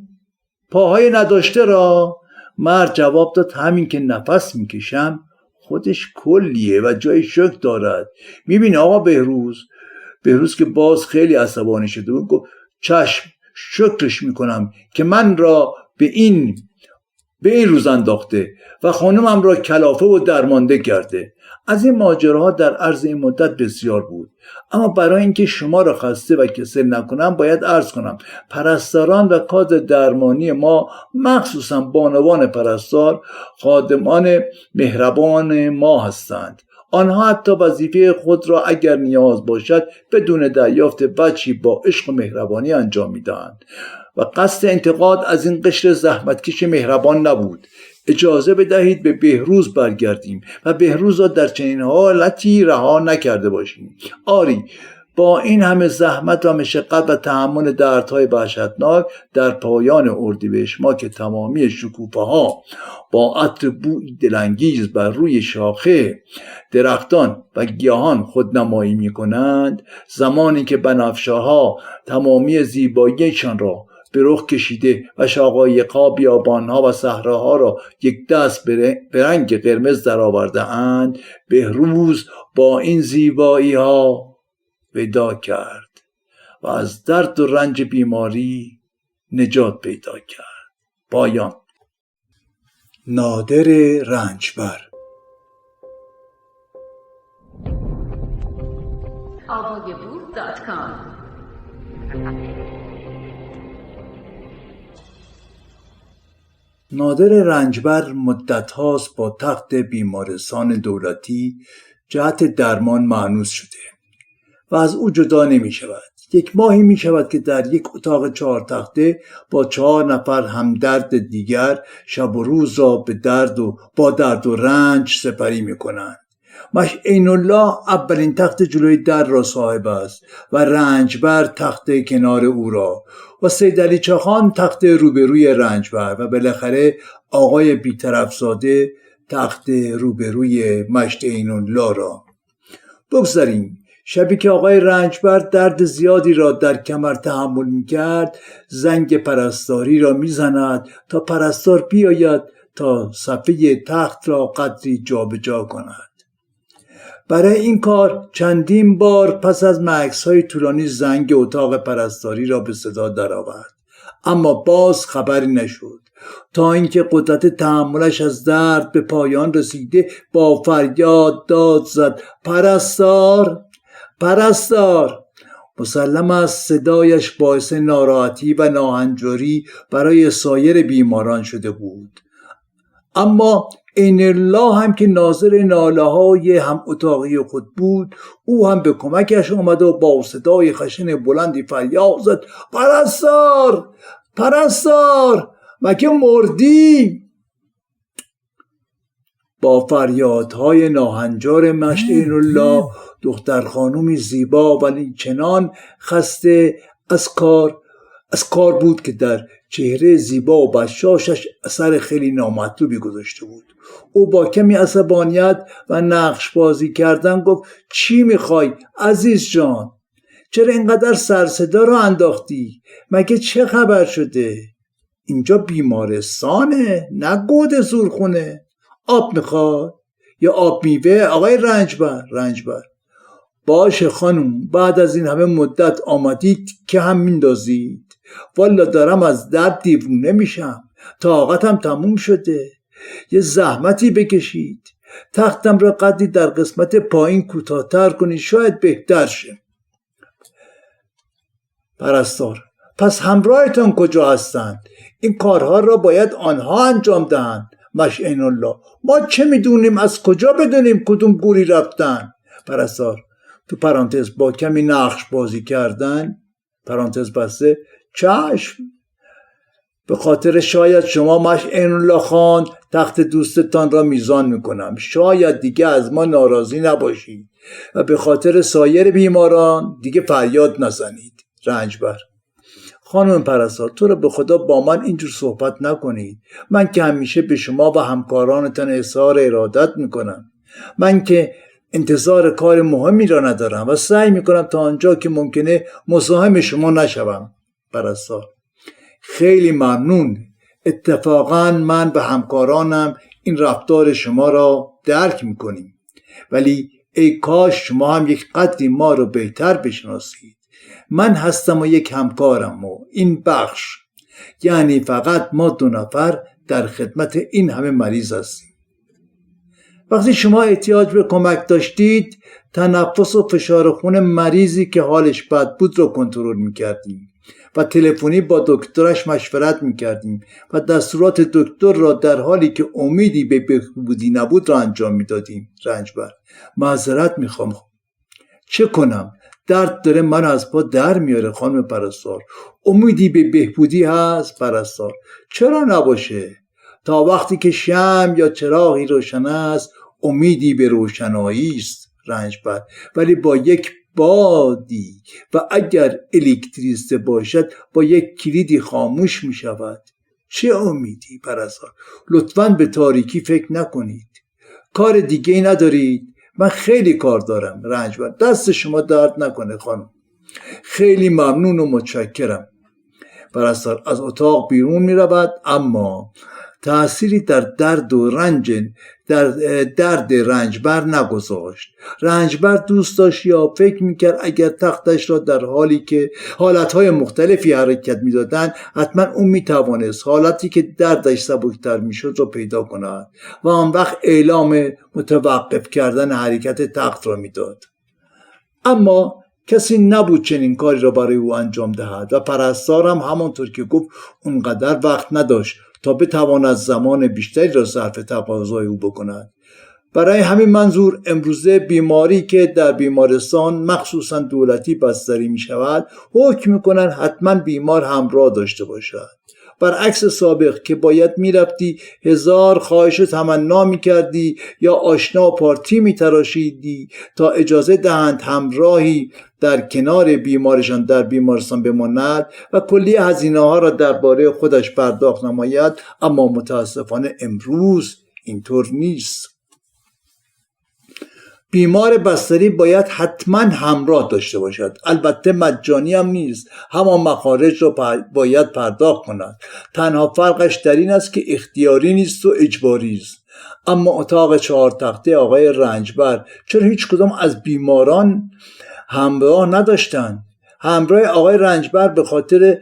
پاهای نداشته را؟ مرد جواب داد همین که نفس میکشم خودش کلیه و جای شکر دارد. میبینی آقا بهروز که باز خیلی عصبانی شده بود گفت چشم، شکرش میکنم که من را به این روز انداخته و خانمم را کلافه و درمانده کرده. از این ماجراها در عرض این مدت بسیار بود، اما برای اینکه شما را خسته و کسل نکنم باید عرض کنم پرستاران و کادر درمانی ما، مخصوصا بانوان پرستار، خادمان مهربان ما هستند. آنها حتی وظیفه خود را اگر نیاز باشد بدون دریافت وجهی با عشق و مهربانی انجام میدهند و قصد انتقاد از این قشر زحمتکش مهربان نبود. اجازه بدهید به بهروز برگردیم و بهروز را در چنین حالتی رها نکرده باشیم. آری، با این همه زحمت و مشقت و تحمل دردهای وحشتناک در پایان اردیبهشت ما که تمامی شکوفه‌ها با عطر بوی دلانگیز بر روی شاخه درختان و گیاهان خودنمایی می‌کنند، زمانی که بنفشه‌ها تمامی زیباییشان را به رخ کشیده و شقایق‌ها، بیابان‌ها و صحراها را یک دست به رنگ قرمز درآورده اند، بهروز با این زیبایی‌ها ودا کرد و از درد و رنج بیماری نجات پیدا کرد. پایان. نادر رنجبر. نادر رنجبر مدت هاست با تخت بیمارستان دولتی جهت درمان مانوس شده و از او جدا نمی شود. 1 ماهی می شود که در یک اتاق 4 تخته با 4 نفر همدرد دیگر شب و روز را با درد و رنج سپری می کنند. مشعین الله اولین تخت جلوی در را صاحب است و رنجبر تخت کنار او را و سید علی چاخان تخت روبروی رنجبر و بالاخره آقای بی‌طرف‌زاده تخت روبروی مشعین الله را. بگذاریم. شبی که آقای رنجبر درد زیادی را در کمر تحمل می‌کرد، زنگ پرستاری را می‌زند تا پرستار بیاید تا صفحه تخت را قدری جابجا کند. برای این کار چندین بار پس از مکث‌های طولانی زنگ اتاق پرستاری را به صدا درآورد، اما باز خبری نشد تا اینکه قدرت تحملش از درد به پایان رسیده با فریاد داد زد: پرستار، پرستار. مسلم است صدایش باعث ناراحتی و ناهنجاری برای سایر بیماران شده بود، اما عین الله هم که ناظر ناله های هم اتاقی خود بود، او هم به کمکش آمد و با صدای خشن بلندی فریاد زد: پرستار، پرستار، مگه مردی؟ با فریادهای ناهنجار مشت عین الله، دختر خانومی زیبا ولی چنان خسته از کار بود که در چهره زیبا و بشاشش اثر خیلی نامطلوبی گذاشته بود. او با کمی عصبانیت و نقش بازی کردن گفت: چی میخوای عزیز جان؟ چرا اینقدر سرصدا رو انداختی؟ مگه چه خبر شده؟ اینجا بیمارستانه، نه گود زورخونه. آب میخواد یا آب میوه آقای رنجبر؟ باشه خانم، بعد از این همه مدت آمدید که هم میندازید. والا دارم از درد دیوونه میشم، طاقتم تموم شده. یه زحمتی بکشید، تختم را قدری در قسمت پایین کوتاه‌تر کنید، شاید بهتر شه. پرستار: پس همراهتان کجا هستند؟ این کارها را باید آنها انجام دهند. مشت عین الله: ما چه میدونیم، از کجا بدونیم کدوم گوری رفتن؟ پرستار تو پرانتز با کمی نقش بازی کردن پرانتز بسته: چشم، به خاطر شاید شما مشت عین الله خان تخت دوستتان را میزان میکنم، شاید دیگه از ما ناراضی نباشید و به خاطر سایر بیماران دیگه فریاد نزنید. رنجبر: خانم پرستار، تو رو به خدا با من اینجور صحبت نکنید. من که همیشه به شما و همکارانتان اظهار ارادت میکنم. من که انتظار کار مهمی را ندارم و سعی میکنم تا آنجا که ممکنه مساهم شما نشوم. پرستار: خیلی ممنون. اتفاقا من و همکارانم این رفتار شما را درک میکنیم، ولی ای کاش شما هم یک قدری ما رو بهتر بشناسید. من هستم و یک همکارم و این بخش، یعنی فقط ما 2 نفر در خدمت این همه مریض هستیم. وقتی شما احتیاج به کمک داشتید، تنفس و فشار خون مریضی که حالش بد بود رو کنترل میکردیم و تلفنی با دکترش مشورت میکردیم و دستورات دکتر را در حالی که امیدی به بهبودی نبود را انجام میدادیم. رنجبر: معذرت میخوام، چه کنم؟ درد داره من از پا در میاره. خانم پرستار: امیدی به بهبودی هست؟ پرستار: چرا نباشه؟ تا وقتی که شمع یا چراغی روشن است، امیدی به روشنایی است. رنجبر: ولی با یک بادی و اگر الکتریسته باشد با یک کلیدی خاموش می شود. چه امیدی؟ پرستار: لطفاً به تاریکی فکر نکنید. کار دیگه ای ندارید؟ من خیلی کار دارم. رنجبر: دست شما درد نکنه خانم. خیلی ممنون و متشکرم. پرستار از اتاق بیرون می رود، اما تأثیری در درد رنجبر نگذاشت. رنجبر دوست داشت یا فکر میکرد اگر تختش را در حالی که حالتهای مختلفی حرکت میدادند، حتما اون میتوانست حالتی که دردش سبکتر میشد را پیدا کند و آن وقت اعلام متوقف کردن حرکت تخت را میداد. اما کسی نبود چنین کاری را برای او انجام دهد و پرستار هم همانطور که گفت اونقدر وقت نداشت تا بتواند زمان بیشتری را صرف تقاضای او بکند. برای همین منظور امروزه بیماری که در بیمارستان مخصوصا دولتی بستری می شود، حکم می کنند حتما بیمار همراه داشته باشد. برعکس سابق که باید می رفتی 1000 خواهش و تمنا می کردی یا آشنا پارتی می تراشیدی تا اجازه دهند همراهی در کنار بیمارشان در بیمارستان بماند و کلی هزینه ها را درباره خودش پرداخت نماید. اما متاسفانه امروز اینطور نیست. بیمار بستری باید حتما همراه داشته باشد. البته مجانی هم نیست، همان مخارج را باید پرداخت کند. تنها فرقش در این است که اختیاری نیست و اجباری است. اما اتاق 4 تخته آقای رنجبر چرا هیچ کدام از بیماران همراه نداشتند؟ همراه آقای رنجبر به خاطر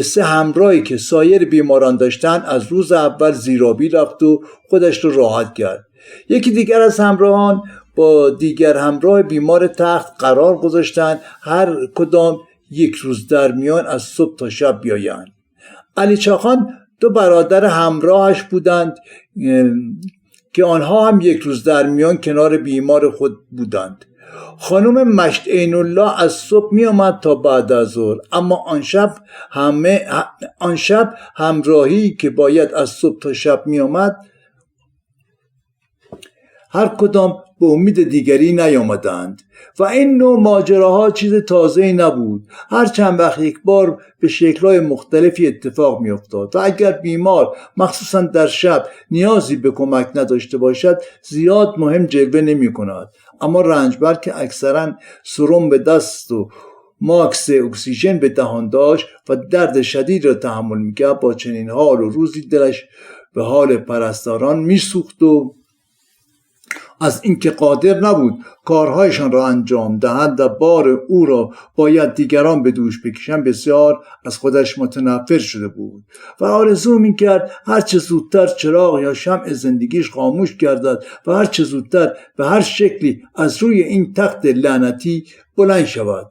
3 همراهی که سایر بیماران داشتن از روز اول زیرابی رفت و خودش رو راحت کرد. یکی دیگر از همراهان با دیگر همراه بیمار تخت قرار گذاشتند هر کدام 1 روز در میان از صبح تا شب بیایند. علی چاخان 2 برادر همراهش بودند که آنها هم 1 روز در میان کنار بیمار خود بودند. خانم مشت عین الله از صبح می آمد تا بعد از ظهر، اما آن شب همراهی که باید از صبح تا شب می آمد هر کدام به امید دیگری نیامدند و این نوع ماجراها چیز تازه‌ای نبود. هر چند وقت یک بار به شکل‌های مختلفی اتفاق می‌افتاد و اگر بیمار مخصوصا در شب نیازی به کمک نداشته باشد زیاد مهم جلوه نمی‌کند. اما رنجبر که اکثرا سرم به دست و ماکس اکسیژن به دهان داشت و درد شدید را تحمل می‌کرد، با چنین حال و روزی دلش به حال پرستاران می‌سوخت و از اینکه قادر نبود کارهایشان را انجام دهند و بار او را باید دیگران به دوش بکشند بسیار از خودش متنفر شده بود و آرزو می‌کرد هر چه زودتر چراغ یا شمع زندگیش خاموش گردد و هر چه زودتر به هر شکلی از روی این تخت لعنتی بلند شود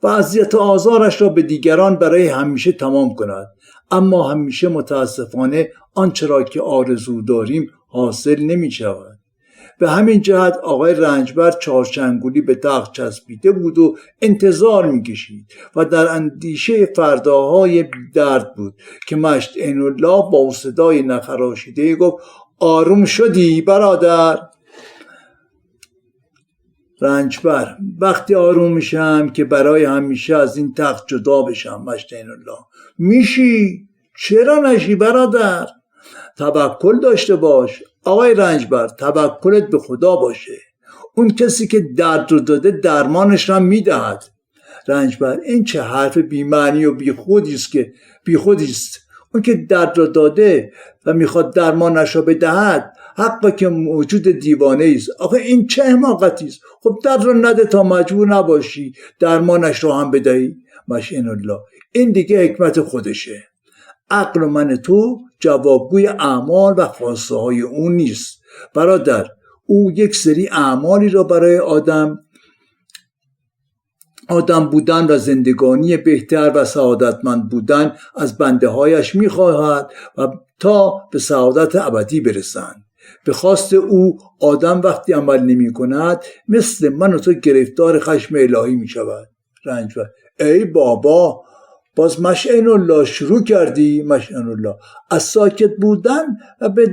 و اذیت و آزارش را به دیگران برای همیشه تمام کند. اما همیشه متاسفانه آنچه را که آرزو داریم حاصل نمی شود. به همین جهت آقای رنجبر 4 چنگولی به تخت چسبیده بود و انتظار می کشید و در اندیشه فرداهای درد بود که مشت عین الله با صدای نخراشیده گفت آروم شدی برادر؟ رنجبر: وقتی آروم میشم که برای همیشه از این تخت جدا بشم. مشت عین الله: میشی؟ چرا نشی برادر؟ توکل داشته باش. آقای رنجبر، توکلت به خدا باشه. اون کسی که درد رو داده درمانش را میدهد. رنجبر: این چه حرف بی‌معنی و بیخودی است. اون که درد را داده و میخواد درمانش را بدهد حقا که موجود دیوانه است. آخه این چه حماقتی است؟ خب درد را نده تا مجبور نباشی درمانش را هم بدهی. مشت عین الله: این دیگه حکمت خودشه. عقل من تو جوابگوی اعمال و خواسته های اون نیست برادر. او یک سری اعمالی را برای آدم بودن و زندگانی بهتر و سعادتمند بودن از بنده هایش میخواهد و تا به سعادت ابدی برسند. به خواست او آدم وقتی عمل نمی کند مثل من و تو گرفتار خشم الهی می شود. رنجبر: ای بابا، باز مشت عین الله شروع کردی؟ مشت عین الله: از ساکت بودن و به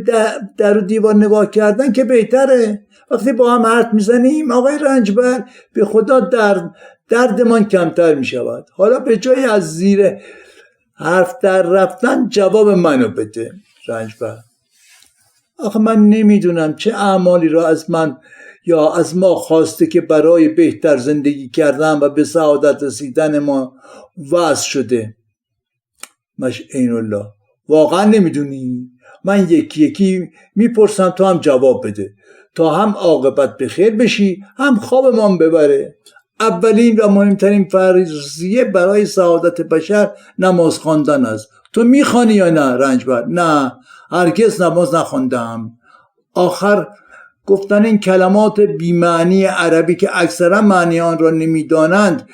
در و دیوار نگاه کردن که بهتره. وقتی با هم حرف میزنیم آقای رنجبر به خدا دردمان کمتر میشود. حالا به جای از زیر حرف در رفتن جواب منو بده. رنجبر: آخه من نمیدونم چه اعمالی را از من یا از ما خواسته که برای بهتر زندگی کردن و به سعادت رسیدن ما وضع شده. مشت عین الله: واقعا نمیدونی؟ من یکی یکی میپرسم تو هم جواب بده تا هم عاقبت به خیر بشی هم خوابمان ببره. اولین و مهمترین فرضیه برای سعادت بشر نماز خواندن است. تو میخوانی یا نه؟ رنجبر: نه، هرگز نماز نخواندم. آخر گفتن این کلمات بی‌معنی عربی که اکثرا معنی آن را نمیدانند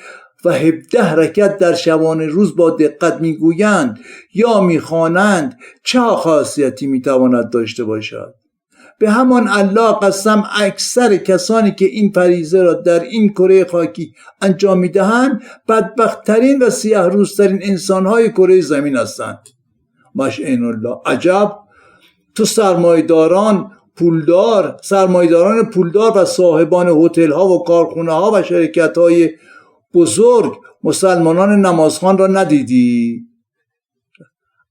و 17 رکعت در شبانه روز با دقت میگویند یا میخوانند چه خاصیتی میتواند داشته باشد؟ به همان الله قسم اکثر کسانی که این فریضه را در این کره خاکی انجام میدهند بدبخت‌ترین و سیاه روزترین انسان‌های کره زمین هستند. مشت عین الله: عجب، تو سرمایه‌داران پولدار و صاحبان هتل‌ها و کارخانه‌ها و شرکت‌های بزرگ مسلمانان نمازخوان را ندیدی؟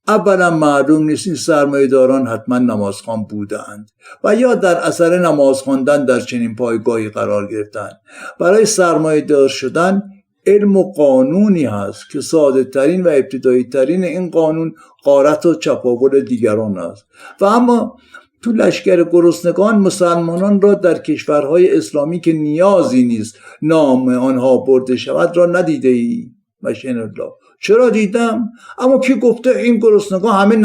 اولا معلوم نیست این سرمایه‌داران حتما نمازخوان بودند و یا در اثر نماز خواندن در چنین پایگاهی قرار گرفتند. برای سرمایه‌دار شدن علم و قانونی هست که ساده ترین و ابتدایی ترین این قانون غارت و چپاول دیگران است. و اما تو لشکر گرسنگان مسلمانان را در کشورهای اسلامی که نیازی نیست نام آنها برده شود را ندیده ای؟ مشین الله. چرا دیدم؟ اما کی گفته این گرسنگان همه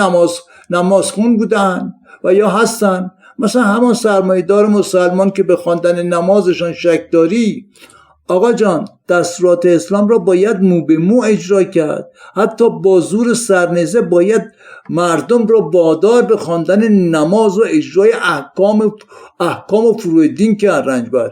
نمازخون بودن و یا هستن؟ مثلا همان سرمایه‌دار مسلمان که به خواندن نمازشان شک داری. آقا جان، دستورات اسلام را باید مو به مو اجرا کرد. حتی با زور سرنیزه باید مردم را وادار به خواندن نماز و اجرای احکام و فروع دین کرد. رنجبر،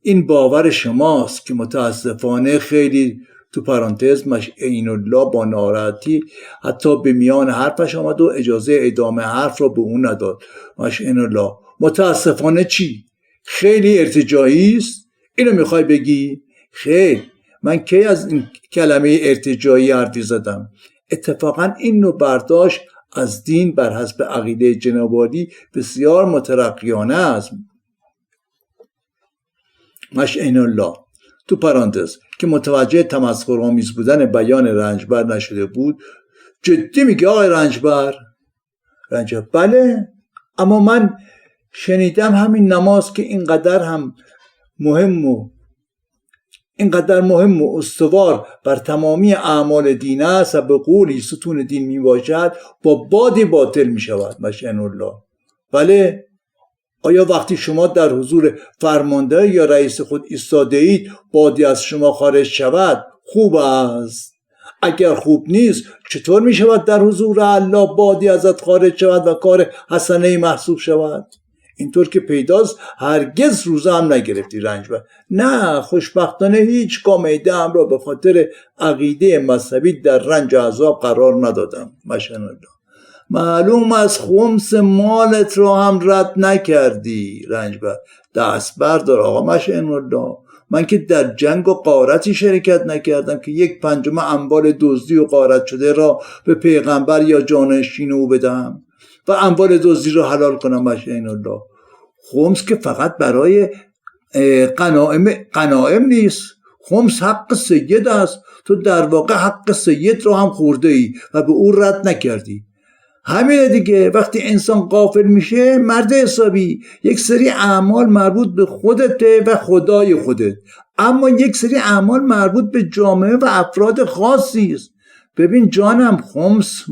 این باور شماست که متاسفانه خیلی تو پرانتز مشعین الله با ناراحتی حتی به میان حرفش آمد و اجازه ادامه حرف را به اون نداد. مشعین الله، متاسفانه چی؟ خیلی ارتجاعی است؟ اینو میخوای بگی؟ خیر، من کی از این کلمه ارتجاعی حرفی زدم؟ اتفاقا این نوع برداشت از دین بر حسب عقیده جناب عالی بسیار مترقیانه است. مشعین الله تو پرانتز که متوجه تمسخرآمیز بودن بیان رنجبر نشده بود، جدی میگه آقای رنجبر؟ بله، اما من شنیدم همین نماز که اینقدر مهم و استوار بر تمامی اعمال دین است و به قولی ستون دین می باشد، با بادی باطل می شود. مشعین الله، بله. آیا وقتی شما در حضور فرمانده یا رئیس خود ایستاده اید بادی از شما خارج شود خوب است؟ اگر خوب نیست چطور می شود در حضور الله بادی ازت خارج شود و کار حسنه محسوب شود؟ اینطور که پیداست هرگز روزه هم نگرفتی رنجبر. نه، خوشبختانه هیچ معده هم را به خاطر عقیده مذهبی در رنج عذاب قرار ندادم. مشعین الله، معلوم از خمس مالت را هم رد نکردی. رنجبر، دست بردار آقا مشعین الله، من که در جنگ و غارتی شرکت نکردم که 1/5 اموال دزدی و غارت شده را به پیغمبر یا جانشین او بدم و اموال دزدی را حلال کنم. مشعین الله، خمس که فقط برای غنایم نیست، خمس حق سید است. تو در واقع حق سید را هم خورده ای و به او رد نکردی. همینه دیگه. وقتی انسان غافل میشه مرد حسابی، یک سری اعمال مربوط به خودته و خدای خودت، اما یک سری اعمال مربوط به جامعه و افراد خاصی است. ببین جانم، خمس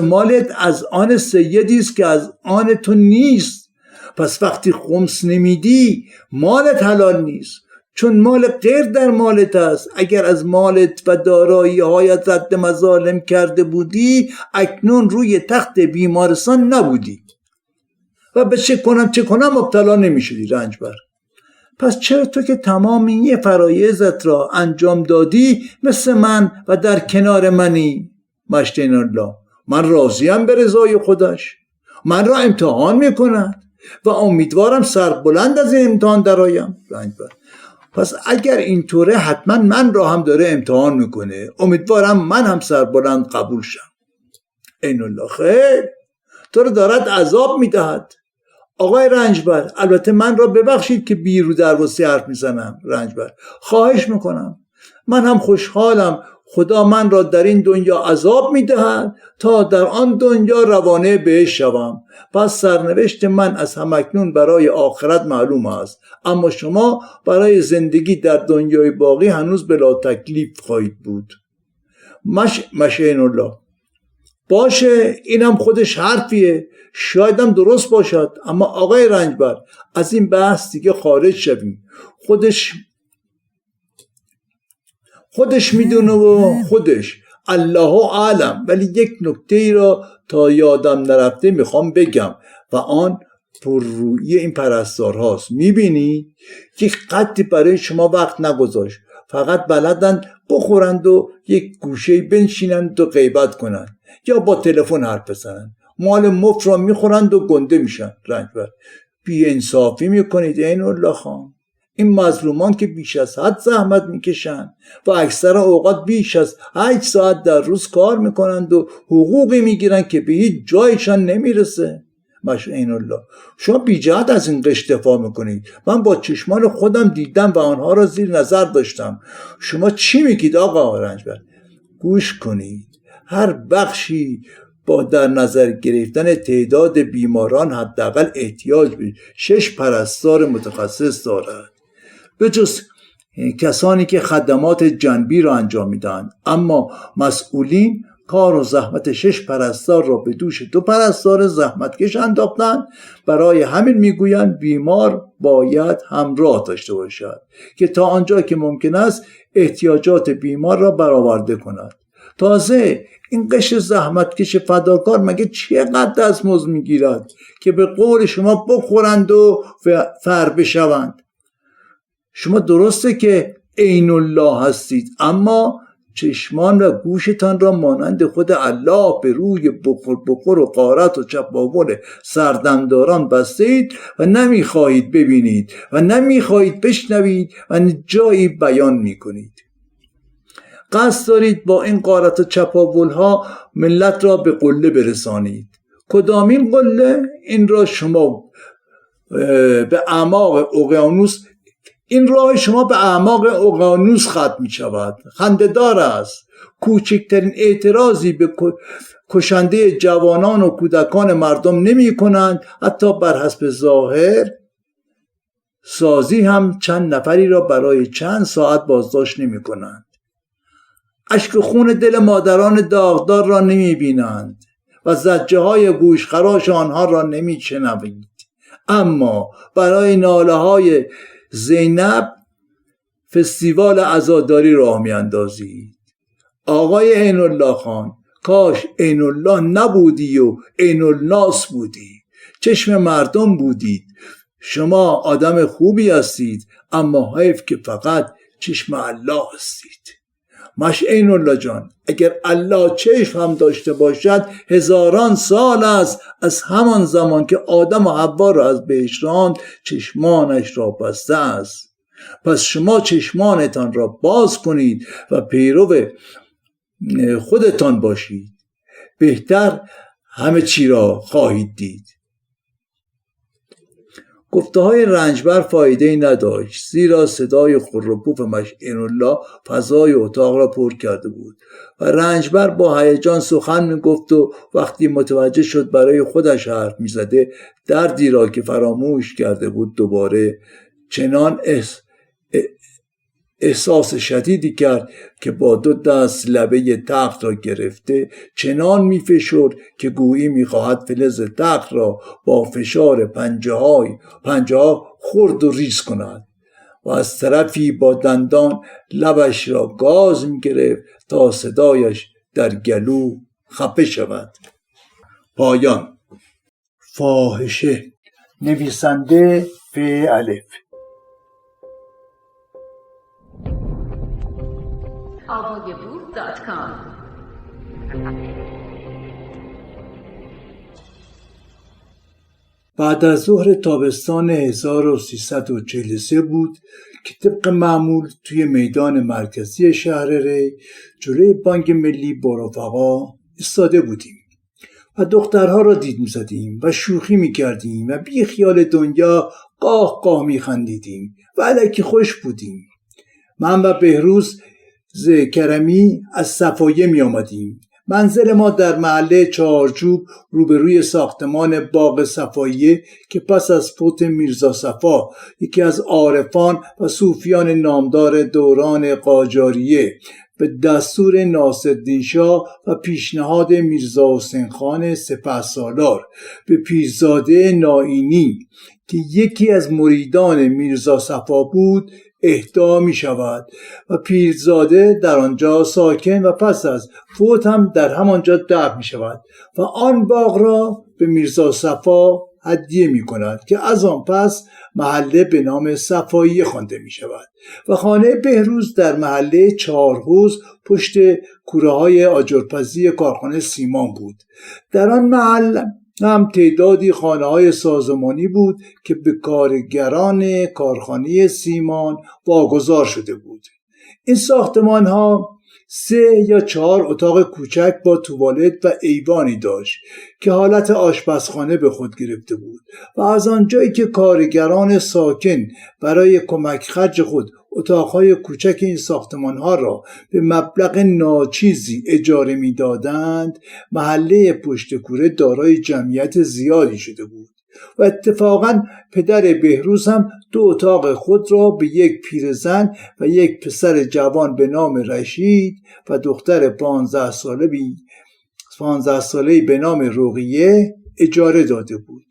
مالت از آن سیدی است که از آن تو نیست. پس وقتی خمس نمیدی مالت حلال نیست، چون مال غیر در مالت است. اگر از مالت و دارایی هایت رد مظالم کرده بودی اکنون روی تخت بیمارستان نبودی و به چه کنم مبتلا نمی شدی. رنجبر، پس چرا تو که تمام این فرایضت را انجام دادی مثل من و در کنار منی؟ مشعین الله، من راضیم به رضای خودش، من را امتحان میکند و امیدوارم سربلند از این امتحان درآیم. رنجبر، پس اگر اینطوره حتما من را هم داره امتحان میکنه، امیدوارم من هم سربلند قبول شم. این الله، خیر، تو رو دارد عذاب میدهد. آقای رنجبر، البته من را ببخشید که بیرو در وسی حرف میزنم. رنجبر، خواهش میکنم، من هم خوشحالم خدا من را در این دنیا عذاب میدهد تا در آن دنیا روانه بهش شوم. پس سرنوشت من از همکنون برای آخرت معلوم است، اما شما برای زندگی در دنیای باقی هنوز بلا تکلیف خواهید بود. مشعین الله، باشه، اینم خودش حرفیه، شایدم درست باشد، اما آقای رنجبر از این بحث دیگه خارج شویم. خودش میدونه و خودش الله اعلم. ولی یک نکته ای را تا یادم نرفته میخوام بگم و آن پررویی این پرستار هاست. میبینی که قطعی برای شما وقت نگذاشت، فقط بلدن بخورند و یک گوشه بنشینند و غیبت کنند یا با تلفن حرف بزنند، مال مفت را میخورند و گنده میشن. رنجبر، بی انصافی میکنید این الله خان. این مظلومان که بیش از حد زحمت میکشند و اکثر اوقات بیش از 8 ساعت در روز کار میکنند و حقوقی میگیرند که به هیچ جایشان نمیرسه. مشعین الله، شما بی جهت از این قشر دفاع میکنید. من با چشمان خودم دیدم و آنها را زیر نظر داشتم. شما چی میگید آقا رنجبر؟ گوش کنید، هر بخشی با در نظر گرفتن تعداد بیماران حداقل احتیاج به 6 پرستار متخصص دارد. به جز کسانی که خدمات جنبی را انجام میدن، اما مسئولین کار و زحمت 6 پرستار را به دوش 2 پرستار زحمتکش انداختند. برای همین میگویند بیمار باید همراه داشته باشد که تا آنجا که ممکن است احتیاجات بیمار را برآورده کند. تازه این قشر زحمتکش فداکار مگه چقدر دستمزد میگیرد که به قول شما بخورند و فر بشوند؟ شما درسته که عین الله هستید، اما چشمان و گوشتان را مانند خود الله به روی بخور و غارت و چپاول سردمداران بستید و نمیخواهید ببینید و نمیخواهید بشنوید و جایی بیان میکنید. قصد دارید با این غارت و چپاول ها ملت را به قله برسانید. کدامین قله؟ این را شما به اعماق اقیانوس این راه شما به اعماق اقیانوس ختم می شود. خنده‌دار است. کوچکترین اعتراضی به کشنده جوانان و کودکان مردم نمی کنند. حتی بر حسب ظاهر سازی هم چند نفری را برای چند ساعت بازداشت نمی کنند. اشک خون دل مادران داغدار را نمی بینند و زجه های گوشخراش آنها را نمی شنوید. اما برای ناله های زینب فستیوال عزاداری راه می اندازید. آقای عین الله خان، کاش عین الله نبودی و عین الناس بودی، چشم مردم بودید. شما آدم خوبی هستید، اما حیف که فقط چشم الله هستید. مش عین الله جان، اگر الله چشم هم داشته باشد 1000 سال است از همان زمان که آدم و حوا را از بهشت راند چشمانش را بسته است. پس شما چشمانتان را باز کنید و پیرو خودتان باشید. بهتر همه چی را خواهید دید. گفته های رنجبر فایده‌ای نداشت، زیرا صدای خروپوف مشعین الله فضای اتاق را پر کرده بود و رنجبر با هیجان سخن میگفت و وقتی متوجه شد برای خودش حرف میزده دردی را که فراموش کرده بود دوباره چنان احساس شدیدی کرد که با 2 دست لبه تخت را گرفته چنان میفشرد که گویی میخواهد فلز تخت را با فشار پنجه ها خرد و ریز کند و از طرفی با دندان لبش را گاز میگرفت تا صدایش در گلو خفه شود. پایان. فاحشه. نویسنده ف الف. audiobook.com بعد از ظهر تابستان 1343 بود که طبق معمول توی میدان مرکزی شهر ری جلوی بانک ملی با رفقا ایستاده بودیم و دخترها را دید می‌زدیم و شوخی می‌کردیم و بی خیال دنیا قاه قاه می‌خندیدیم و الکی خوش بودیم. من و بهروز کرمی از صفایه می آمدیم. منزل ما در محله چهارچوب روبروی ساختمان باغ صفایه که پس از فوت میرزا صفا یکی از عارفان و صوفیان نامدار دوران قاجاریه به دستور ناصرالدین شاه و پیشنهاد میرزا حسین خان سپهسالار به پیرزاده نائینی که یکی از مریدان میرزا صفا بود اهدا می شود و پیرزاده در آنجا ساکن و پس از فوت هم در همانجا دفن می شود و آن باغ را به میرزا صفا هدیه می کند که از آن پس محله به نام صفاییه خوانده می شود و خانه بهروز در محله 4 حوض پشت کوره های آجرپزی کارخانه سیمان بود. در آن محل هم تعدادی خانه‌های سازمانی بود که به کارگران کارخانه سیمان واگذار شده بود. این ساختمان‌ها 3 یا 4 اتاق کوچک با توالت و ایوانی داشت که حالت آشپزخانه به خود گرفته بود و از آنجایی که کارگران ساکن برای کمک خرج خود اتاقهای کوچک این ساختمانها را به مبلغ ناچیزی اجاره می‌دادند، محله پشت کوره دارای جمعیت زیادی شده بود و اتفاقا پدر بهروز هم 2 اتاق خود را به یک پیرزن و یک پسر جوان به نام رشید و دختر 15 ساله‌ای به نام رقیه اجاره داده بود.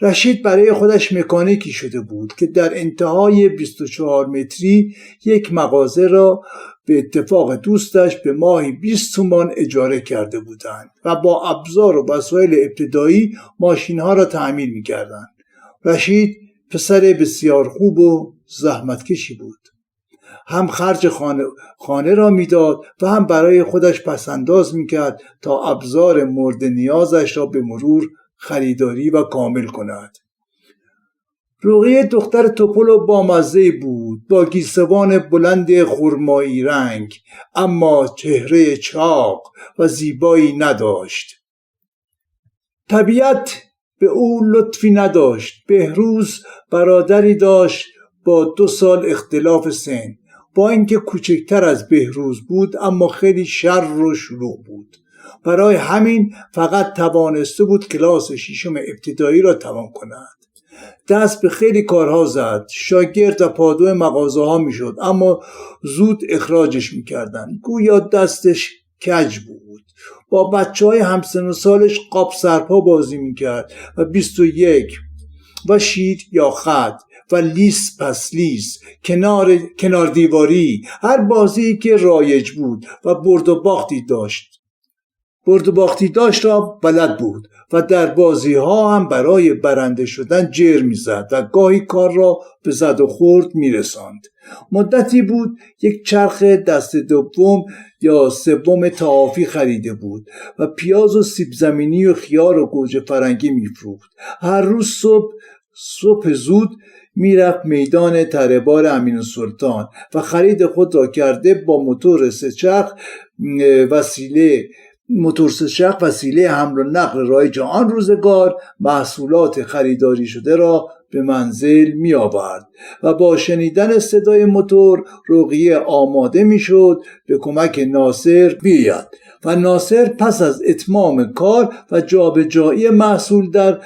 رشید برای خودش مکانیکی شده بود که در انتهای 24 متری یک مغازه را به اتفاق دوستش به ماهی 20 تومان اجاره کرده بودند و با ابزار و وسایل ابتدایی ماشین‌ها را تعمیر می‌کردند. رشید پسر بسیار خوب و زحمتکشی بود. هم خرج خانه را میداد و هم برای خودش پسنداز می‌کرد تا ابزار مورد نیازش را به مرور خریداری و کامل کند. رقیه دختر توپل و بامزه بود، با گیسوان بلند خرمایی رنگ، اما چهره چاق و زیبایی نداشت. طبیعت به او لطفی نداشت. بهروز برادری داشت با 2 سال اختلاف سن. با اینکه کوچکتر از بهروز بود اما خیلی شر و شلوغ بود. برای همین فقط توانسته بود کلاس 6 ابتدایی را تمام کند. دست به خیلی کارها زد. شاگرد و پادو مغازه ها می شد اما زود اخراجش می کردن. گویا دستش کج بود. با بچه های همسن و سالش قاب سرپا بازی می کرد و 21 و شیر یا خط و لیس پس لیس، کنار دیواری، هر بازی که رایج بود و برد و باختی داشت را بلد بود و در بازی ها هم برای برنده شدن جر می زد و گاهی کار را به زد و خورد می رساند. مدتی بود یک چرخ دست دوم یا سوم تافی خریده بود و پیاز و سیب زمینی و خیار و گوجه فرنگی می فروخت. هر روز صبح زود میرفت میدان تره‌بار امین‌السلطان و خرید خود را کرده با موتور سه‌چرخ وسیله حمل و نقل رایج آن روزگار محصولات خریداری شده را به منزل می آورد و با شنیدن صدای موتور رقیه آماده می شد به کمک ناصر بیاید و ناصر پس از اتمام کار و جابجایی محصول در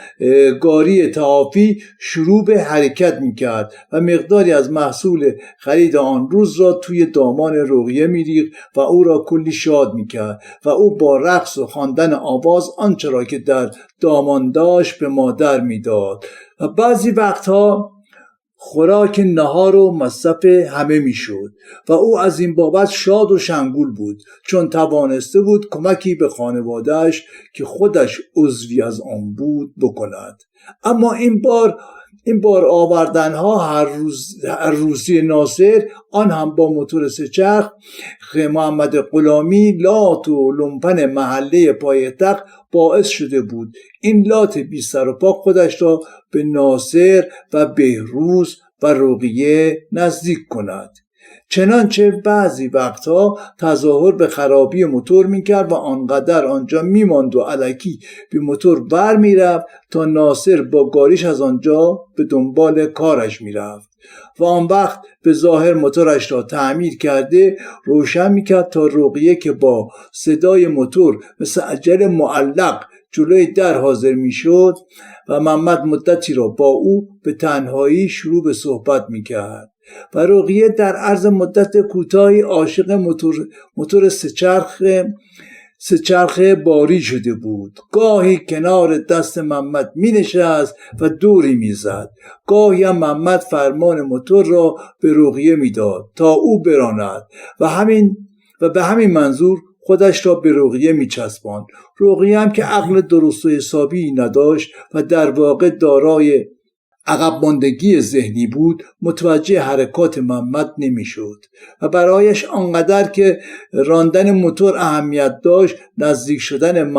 گاری تحافی شروع به حرکت می کرد و مقداری از محصول خرید آن روز را توی دامان رقیه می ریخت و او را کلی شاد می کرد و او با رقص و خواندن آواز آنچه را که در دامان داشت به مادر می داد و بعضی وقتها خوراک نهار و مصرف همه می شد و او از این بابت شاد و شنگول بود چون توانسته بود کمکی به خانوادهش که خودش عضوی از آن بود بکند. اما این بار آوردنها هر روزی ناصر، آن هم با موتور سه‌چرخ محمد غلامی، لات و لومپن محله پایتخت باعث شده بود این لات بی سر و پا خودش را به ناصر و بهروز و رقیه نزدیک کند. چنانچه بعضی وقتها تظاهر به خرابی موتور میکرد و آنقدر آنجا میماند و الکی به موتور بر میرفت تا ناصر با گاریش از آنجا به دنبال کارش میرفت و آن وقت به ظاهر موتورش را تعمیر کرده روشن میکرد تا رقیه که با صدای موتور مثل عجل معلق جلوی در حاضر میشد و محمد مدتی را با او به تنهایی شروع به صحبت میکرد و رقیه در عرض مدت کوتاهی عاشق موتور سه‌چرخ باری شده بود. گاهی کنار دست محمد می نشست و دوری می زد. گاهی هم محمد فرمان موتور را به رقیه می داد تا او براند و به همین منظور خودش را به رقیه می چسباند. رقیه هم که عقل درست و حسابی نداشت و در واقع دارای عقب ماندگی ذهنی بود، متوجه حرکات محمد نمیشد و برایش آنقدر که راندن موتور اهمیت داشت، نزدیک شدن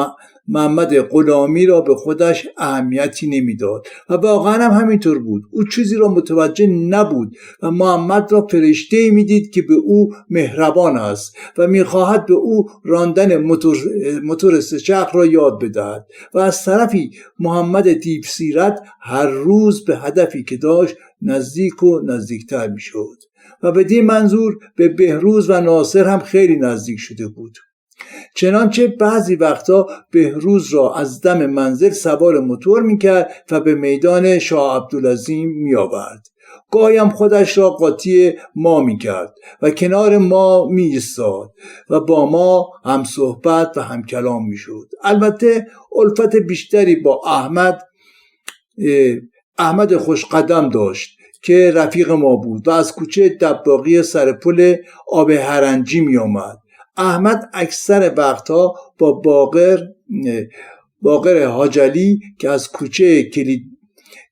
محمد غلامی را به خودش اهمیتی نمیداد و واقعا هم همینطور بود. او چیزی را متوجه نبود و محمد را فرشته‌ای میدید که به او مهربان است و میخواهد به او راندن موتور سه‌چرخ را یاد بدهد و از طرفی محمد دیوسیرت هر روز به هدفی که داشت نزدیک و نزدیکتر میشد و بدین منظور به بهروز و ناصر هم خیلی نزدیک شده بود. چنانچه بعضی وقتا بهروز را از دم منزل سوار موتور میکرد و به میدان شاه عبدالعظیم میآورد. گاهی هم خودش را قاطی ما میکرد و کنار ما میایستاد و با ما هم صحبت و هم کلام میشد. البته الفت بیشتری با احمد خوشقدم داشت که رفیق ما بود و از کوچه دباغی سر پل آب هرنجی می آمد. احمد اکثر وقتها با باقر حاجلی که از کوچه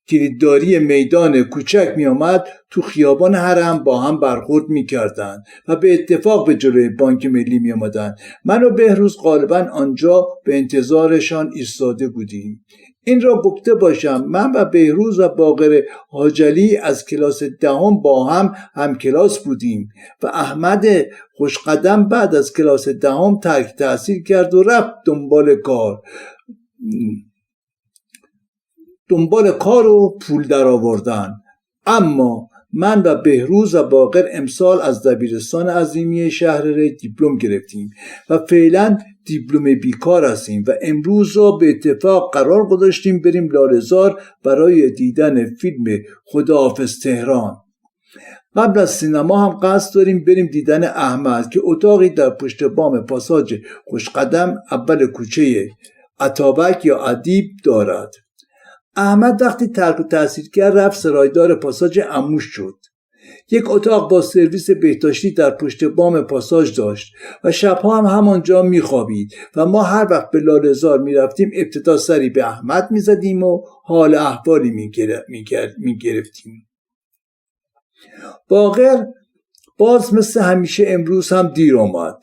کلیدداری میدان کوچک می آمد تو خیابان حرم با هم برخورد می کردن و به اتفاق به جلوی بانک ملی می آمدن. من و بهروز غالبا آنجا به انتظارشان ایستاده بودیم. این را گفته باشم من و بهروز و باقر حاجلی از کلاس دهم با هم کلاس بودیم و احمد خوشقدم بعد از کلاس دهم ترک تحصیل کرد و رفت دنبال کار و پول در آوردن. اما من و بهروز و باقر امسال از دبیرستان عظیمی شهر ری دیپلم گرفتیم و فعلا دیپلم بیکار هستیم و امروز را به اتفاق قرار گذاشتیم بریم لاله‌زار برای دیدن فیلم خداحافظ تهران. قبل از سینما هم قصد داریم بریم دیدن احمد که اتاقی در پشت بام پاساژ خوشقدم اول کوچه اتابک یا ادیب دارد. احمد وقتی ترک التحصیل کرد رفت سرایدار پاساژ عموش شد. یک اتاق با سرویس بهداشتی در پشت بام پاساژ داشت و شبها هم همانجا میخوابید و ما هر وقت به لاله‌زار میرفتیم ابتدا سری به احمد میزدیم و حال احوالی میگرفتیم. باقر باز مثل همیشه امروز هم دیر آمد.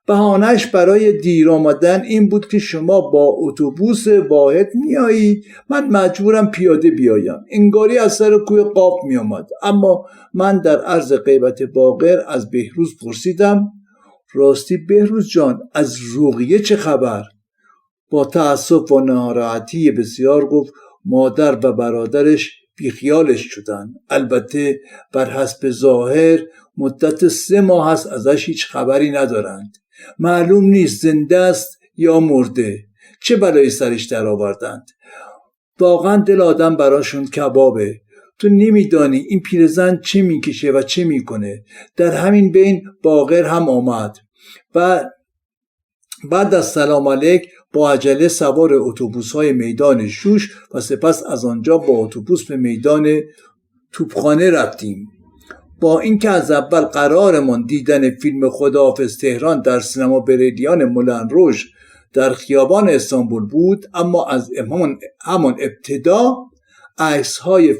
بهانه‌اش برای دیر آمدن این بود که شما با اتوبوس واحد میایید، من مجبورم پیاده بیایم. انگاری از سر کوه قاف می آمد. اما من در عرض غیبت باقر از بهروز پرسیدم راستی بهروز جان از رقیه چه خبر؟ با تأسف و ناراحتی بسیار گفت مادر و برادرش بیخیالش شدن. البته بر حسب ظاهر مدت 3 ماه هست ازش هیچ خبری ندارند. معلوم نیست زنده است یا مرده. چه بلایی سرش در آوردند. واقعا دل آدم براشون کبابه. تو نمیدانی این پیرزن چه میکشه و چه میکنه. در همین بین باقر هم آمد و بعد از سلام علیک با عجله سوار اتوبوس‌های میدان شوش و سپس از آنجا با اتوبوس به میدان توپخانه رفتیم. با اینکه از اول قرارمان دیدن فیلم خداحافظ تهران در سینما بریلیان مولن روژ در خیابان استانبول بود، اما از همان ابتدا عکس‌های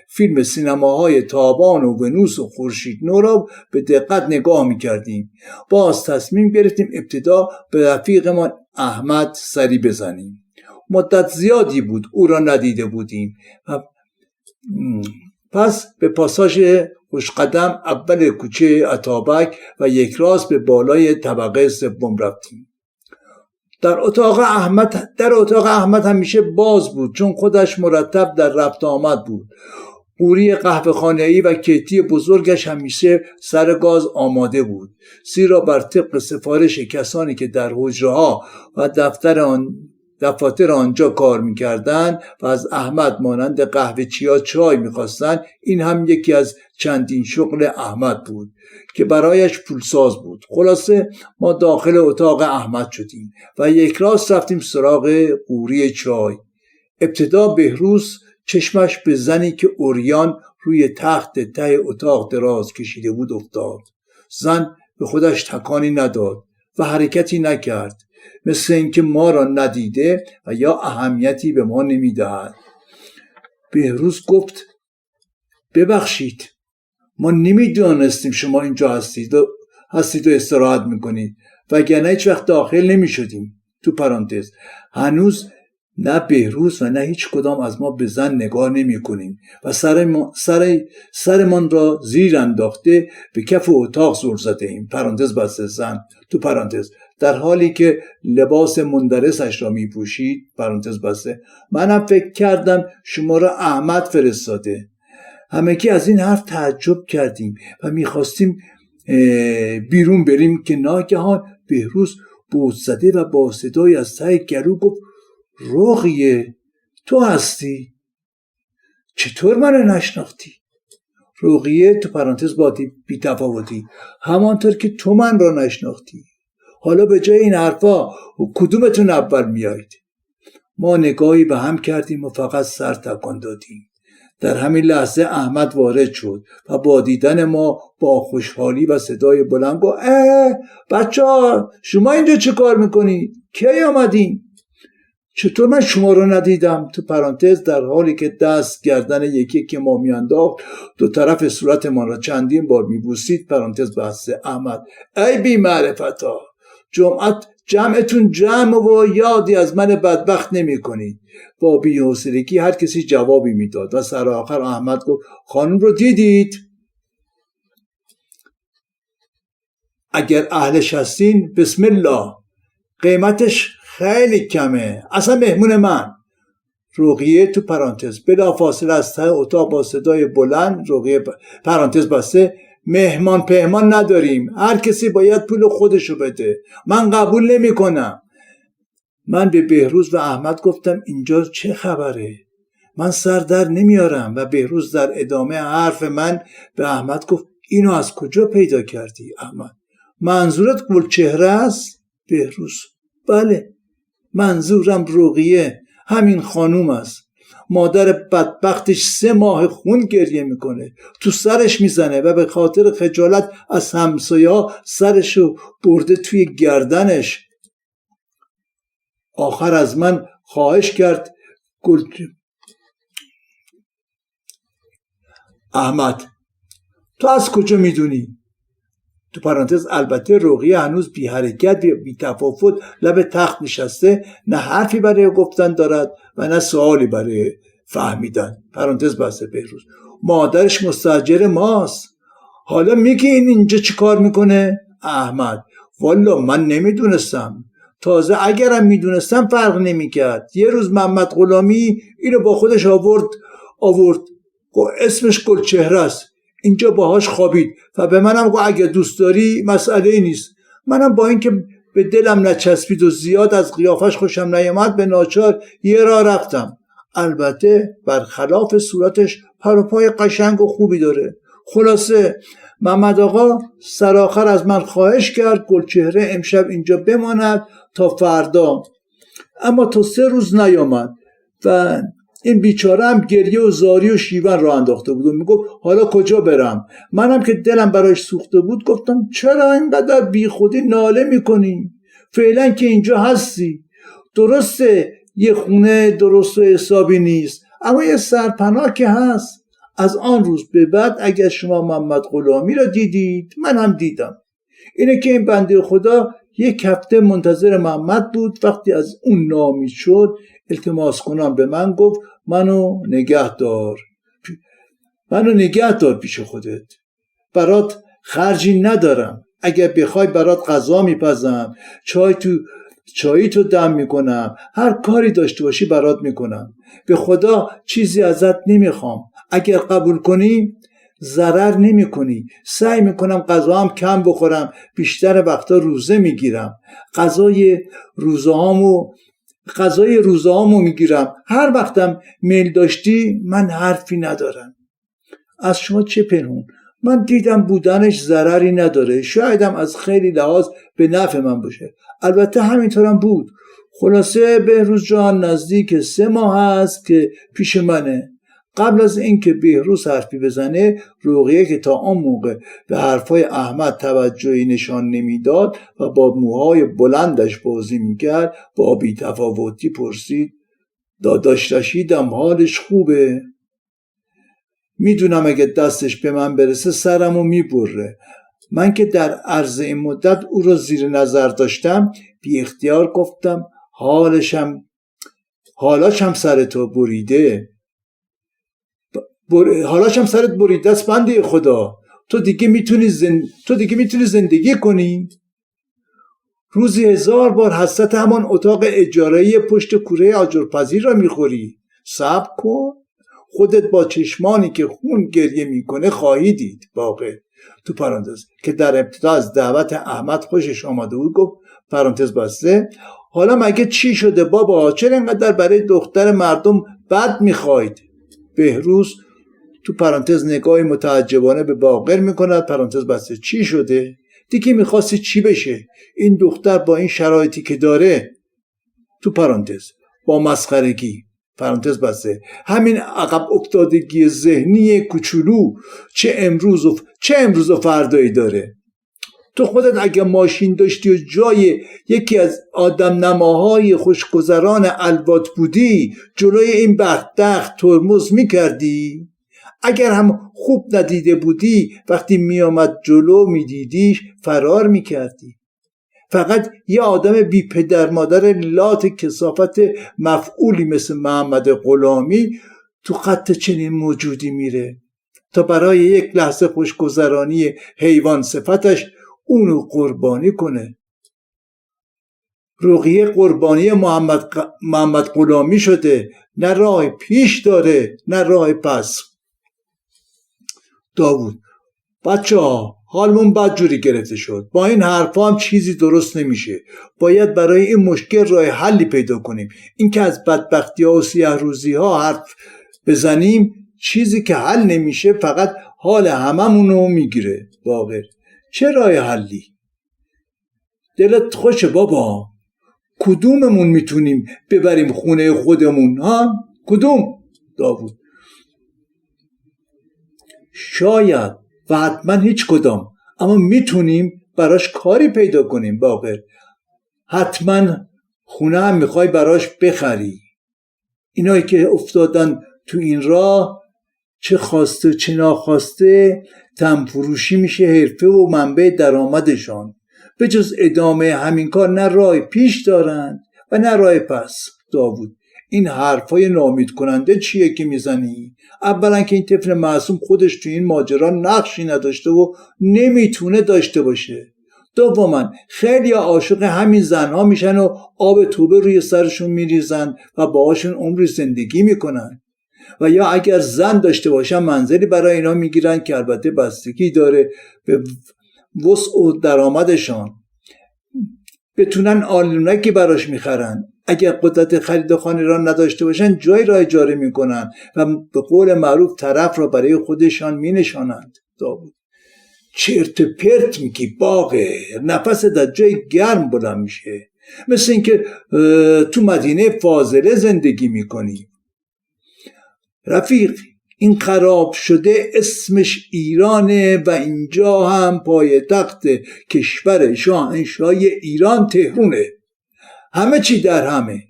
فیلم سینماهای تابان و ونوس و خورشید نو را به دقت نگاه می‌کردیم. باز تصمیم گرفتیم ابتدا به رفیقمان احمد سری بزنیم. مدت زیادی بود او را ندیده بودیم. پس به پاساژ خوشقدم اول کوچه اتابک و یک راست به بالای طبقه 3 رفتیم. در اتاق احمد همیشه باز بود چون خودش مرتب در رفت آمد بود. قوری قهوه خانه‌ای و کیتی بزرگش همیشه سر گاز آماده بود، زیرا بر طبق سفارش کسانی که در حجره‌ها و دفاتر آنجا کار می‌کردند و از احمد مانند قهوه چیا چای می‌خواستند. این هم یکی از چندین شغل احمد بود که برایش پولساز بود. خلاصه ما داخل اتاق احمد شدیم و یک راست رفتیم سراغ قوری چای. ابتدا بهروز چشمش به زنی که عریان روی تخت ته اتاق دراز کشیده بود افتاد. زن به خودش تکانی نداد و حرکتی نکرد، مثل اینکه ما را ندیده و یا اهمیتی به ما نمیدهد. بهروز گفت ببخشید ما نمیدانستیم شما اینجا هستید و استراحت میکنید وگرنه هیچ وقت داخل نمیشدیم. تو پرانتز هنوز نه بهروز و نه هیچ کدام از ما به زن نگاه نمی کنیم و سرمان را زیر انداخته به کف اتاق زل زده ایم. پرانتز بسته زن تو پرانتز در حالی که لباس مندرسش را می پوشید. پرانتز بسته. منم فکر کردم شما را احمد فرستاده. همگی از این حرف تعجب کردیم و می خواستیم بیرون بریم که ناگهان بهروز بود زده و با صدای از ته گلو گفت رقیه تو هستی؟ چطور منو نشناختی؟ رقیه تو پرانتز با بی تفاوتی همانطور که تو من را نشناختی. حالا به جای این حرفا کدومتون اول میایید؟ ما نگاهی به هم کردیم و فقط سر تکان دادیم. در همین لحظه احمد وارد شد و با دیدن ما با خوشحالی و صدای بلند گفت بچه‌ها شما اینجا چه کار میکنید؟ کی آمدین؟ چطور من شما رو ندیدم؟ تو پرانتز در حالی که دست گردن یکی که ما میانداخت دو طرف صورت ما را چندین بار میبوسید پرانتز بسته احمد ای بی معرفتا جمعتون جمع و یادی از من بدبخت نمی کنید. با بی‌حوصلگی هر کسی جوابی میداد و سر آخر احمد گفت خانم رو دیدید؟ اگر اهلش هستین بسم الله، قیمتش خیلی کمه، اصلا مهمون من. رقیه تو پرانتز بلا فاصله از ته اتاق با صدای بلند رقیه پرانتز بسته مهمان پهمان نداریم، هر کسی باید پول خودشو بده، من قبول نمی کنم. من به بهروز و احمد گفتم اینجا چه خبره؟ من سر در نمیارم و بهروز در ادامه حرف من به احمد گفت اینو از کجا پیدا کردی؟ احمد منظورت گلچهره است؟ بهروز بله، منظورم رقیه، همین خانوم است. مادر بدبختش 3 ماه خون گریه میکنه، تو سرش میزنه و به خاطر خجالت از همسایه‌ها سرشو برده توی گردنش. آخر از من خواهش کرد احمد تو از کجا میدونی؟ تو پرانتز البته رقیه هنوز بی حرکت بی تفاوت لب تخت نشسته، نه حرفی برای گفتن دارد و نه سوالی برای فهمیدن. پرانتز بسته بهروز مادرش مستاجر ماست. حالا میگی این اینجا چی کار میکنه؟ احمد والا من نمیدونستم، تازه اگرم میدونستم فرق نمیکرد. یه روز محمد غلامی اینو با خودش آورد اسمش گلچهره است، اینجا باهاش خوابید و به منم گفت اگه دوست داری مسئله نیست. منم با اینکه به دلم نچسبید و زیاد از قیافش خوشم نیامد به ناچار یه راه رفتم. البته برخلاف صورتش پر و پای قشنگ و خوبی داره. خلاصه محمد آقا سرآخر از من خواهش کرد گلچهره امشب اینجا بماند تا فردا، اما تا 3 روز نیامد و این بیچاره هم گریه و زاری و شیون را انداخته بود و میگفت حالا کجا برم؟ منم که دلم برایش سوخته بود گفتم چرا اینقدر بی خودی ناله میکنی؟ فعلا که اینجا هستی، درسته یه خونه درست و حسابی نیست اما یه سرپناه که هست. از آن روز به بعد اگر شما محمد غلامی را دیدید من هم دیدم. اینه که این بنده خدا 1 هفته منتظر محمد بود. وقتی از اون ناامید شد التماس کنم به من گفت منو نگه دار پیش خودت، برات خرجی ندارم، اگر بخوای برات غذا میپزم، چایی تو دم میکنم، هر کاری داشته باشی برات میکنم، به خدا چیزی ازت نمیخوام، اگر قبول کنی ضرر نمی کنی. سعی میکنم غذا هم کم بخورم، بیشتر وقتا روزه میگیرم، غذای روزه هامو میگیرم، هر وقتم میل داشتی من حرفی ندارم. از شما چه پنهون؟ من دیدم بودنش ضرری نداره، شایدم از خیلی لحاظ به نفع من باشه. البته همینطورم بود. خلاصه بهروز جان نزدیک 3 ماه هست که پیش منه. قبل از اینکه بهروز حرفی بزنه رقیه که تا آن موقع به حرفای احمد توجهی نشان نمیداد و با موهای بلندش بازی میکرد با بی‌تفاوتی پرسید داداش رشیدم حالش خوبه؟ میدونم اگه دستش به من برسه سرمو میبره. من که در عرض این مدت او را زیر نظر داشتم بی اختیار گفتم حالاشم سر تو بریده. حالاشم سرت بریده است بنده خدا، تو دیگه میتونی زندگی کنی؟ روزی 1000 بار حسرت همان اتاق اجاره‌ای پشت کوره آجرپذیر را میخوری. صبر کن، خودت با چشمانی که خون گریه میکنه خواهی دید. باقر تو پرانتز که در ابتدا از دعوت احمد خوشش آمده بود گفت پرانتز بسته حالا مگه چی شده بابا؟ چرا اینقدر برای دختر مردم بد میخواید؟ بهروز تو پرانتز نگاهی متعجبانه به باقر میکند. پرانتز بسته چی شده؟ دیگه میخواستی چی بشه؟ این دختر با این شرایطی که داره، تو پرانتز با مسخرگی، پرانتز بسته همین عقب افتادگی ذهنی کوچولو چه امروز و فردایی داره. تو خودت اگه ماشین داشتی و جای یکی از آدم نماهای خوشگذران الوات بودی جلوی این بدبخت ترمز میکردی؟ اگر هم خوب ندیده بودی وقتی میامد جلو میدیدیش فرار میکردی. فقط یه آدم بی پدر مادر لات کثافت مفعولی مثل محمد غلامی تو خط چنین موجودی میره تا برای یک لحظه خوشگذرانی حیوان صفتش اونو قربانی کنه. رقیه قربانی محمد غلامی شده، نه راه پیش داره نه راه پس. داوود بچه ها حالمون بدجوری گرفته شد، با این حرفا هم چیزی درست نمیشه، باید برای این مشکل راه حلی پیدا کنیم. این که از بدبختی ها و سیاه روزی ها حرف بزنیم چیزی که حل نمیشه، فقط حال هممونو میگیره. باقر چه راه حلی؟ دلت خوشه بابا؟ کدوممون میتونیم ببریم خونه خودمون ها؟ کدوم؟ داوود شاید و حتما هیچ کدام، اما میتونیم براش کاری پیدا کنیم. باقر حتما خونه هم میخوای براش بخری. اینایی که افتادن تو این راه چه خواسته چه ناخواسته تنفروشی میشه حرفه و منبع درآمدشان. به جز ادامه همین کار نه راه پیش دارند و نه راه پس. داوود این حرفای ناامید کننده چیه که میزنی؟ اولا که این طفل معصوم خودش تو این ماجرا نقشی نداشته و نمیتونه داشته باشه. دوما خیلی عاشق همین زنها میشن و آب توبه روی سرشون میریزن و باهاشون عمری زندگی میکنن، و یا اگر زن داشته باشن منزلی برای اینا میگیرن که البته بستگی داره به وسع و درآمدشان، بتونن آلونکی براش میخرن. اگر قدرت خرید خانه را نداشته باشن جای را اجاره میکنن و به قول معروف طرف را برای خودشان مینشانند. داوود چرت پرت میگی باقر، نفس در جای گرم بلند میشه، مثل اینکه تو مدینه فاضله زندگی میکنی. رفیق این خراب شده اسمش ایرانه و اینجا هم پایتخت کشور شاهنشاهی ایران تهرونه. همه چی در همه،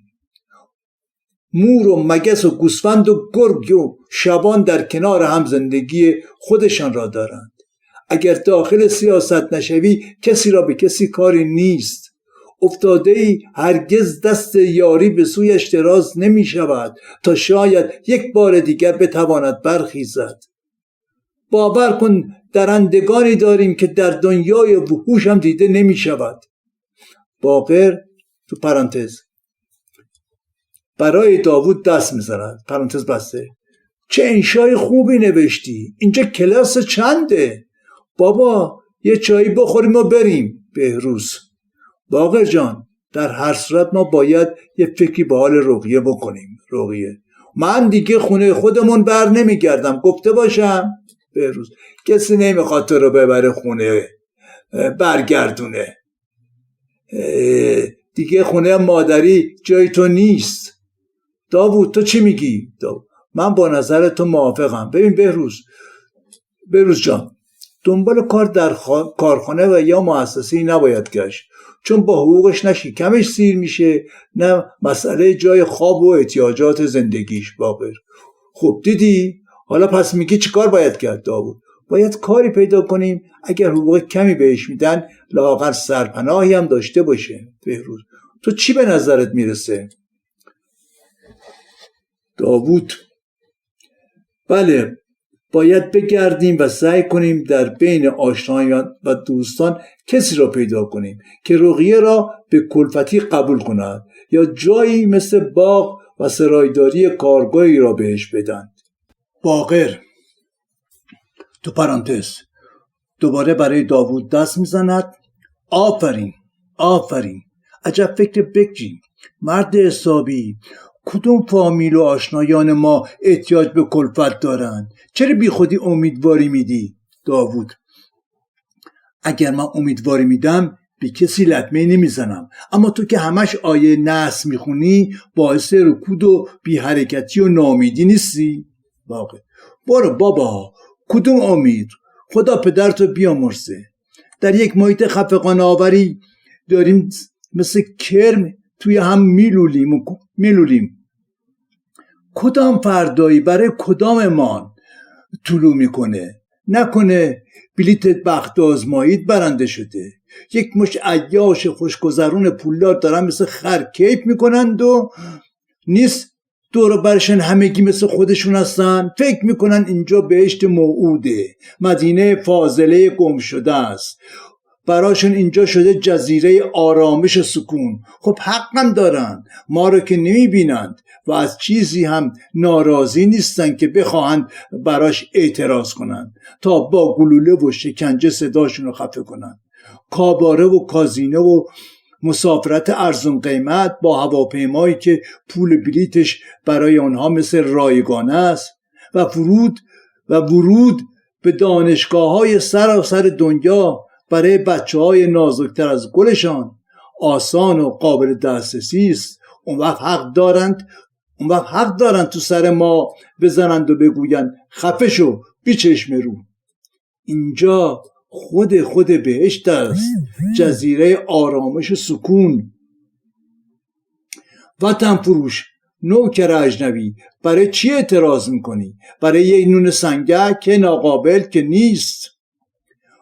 مور و مگس و گوسفند و گرگ و شبان در کنار هم زندگی خودشان را دارند. اگر داخل سیاست نشوی کسی را به کسی کاری نیست. افتاده ای هرگز دست یاری به سویش دراز نمی شود تا شاید یک بار دیگر بتواند برخیزد. باور کن درندگانی داریم که در دنیای وحوش هم دیده نمی شود. باقر تو پرانتز برای داوود دست می زند. پرانتز بسته چه انشای خوبی نوشتی، اینجا کلاس چنده؟ بابا یه چایی بخوریم و بریم. بهروز باقر جان در هر صورت ما باید یه فکری به حال رقیه بکنیم. رقیه من دیگه خونه خودمون بر نمیگردم، گفته باشم. بهروز کسی نمیخواد تو رو ببره خونه برگردونه، دیگه خونه مادری جای تو نیست. داوود تو چی میگی؟ من با نظر تو موافقم. ببین بهروز جان دنبال کار در کارخانه و یا مؤسسه‌ای نباید گشت، چون با حقوقش نه شکمش سیر میشه نه مسئله جای خواب و احتیاجات زندگیش. باقر خب دیدی؟ حالا پس میگی چی کار باید کرد؟ داوود باید کاری پیدا کنیم، اگر حقوق کمی بهش میدن لااقل سرپناهی هم داشته باشه. بهروز تو چی به نظرت میرسه؟ داوود بله باید بگردیم و سعی کنیم در بین آشنایان و دوستان کسی را پیدا کنیم که رقیه را به کلفتی قبول کند یا جایی مثل باغ و سرایداری کارگاهی را بهش بدن. باقر تو پرانتز دوباره برای داوود دست میزند. آفرین آفرین، عجب فکر بکری مرد حسابی. کدوم فامیل و آشنایان ما احتیاج به کلفت دارن؟ چرا بی خودی امیدواری میدی؟ داوود: اگر من امیدواری میدم به کسی لطمه نمیزنم، اما تو که همش آیه نحس میخونی باعث رکود و بی حرکتی و ناامیدی نیستی؟ واقع برو بابا، کدوم امید؟ خدا پدرتو بیامرزه. در یک محیط خفقان آوری داریم مثل کرم توی هم میلولیم. کدام فردایی برای کداممان طلوع میکنه؟ نکنه بلیت بخت آزمایید برنده شده، یک مش عیاش خوشگذرون پولدار دارن مثل خر کیف میکنند و نیست دور برشن همگی مثل خودشون هستن، فکر میکنن اینجا بهشت موعوده، مدینه فاضله گم شده است، براشون اینجا شده جزیره آرامش و سکون. خب حقم دارن، ما رو که نمیبینند و از چیزی هم ناراضی نیستن که بخواهند براش اعتراض کنند تا با گلوله و شکنجه صداشون رو خفه کنند. کاباره و کازینه و مسافرت ارزون قیمت با هواپیمایی که پول بلیتش برای آنها مثل رایگانه است و ورود به دانشگاه‌های سراسر دنیا برای بچه‌های نازکتر از گلشان آسان و قابل دسترسی است. اون وقت حق دارند تو سر ما بزنند و بگویند خفه شو بی چشم رو. اینجا خود بهشت است، جزیره آرامش و سکون. وطن فروش، نوکر اجنبی، برای چی اعتراض میکنی؟ برای یه نون سنگک که ناقابل که نیست.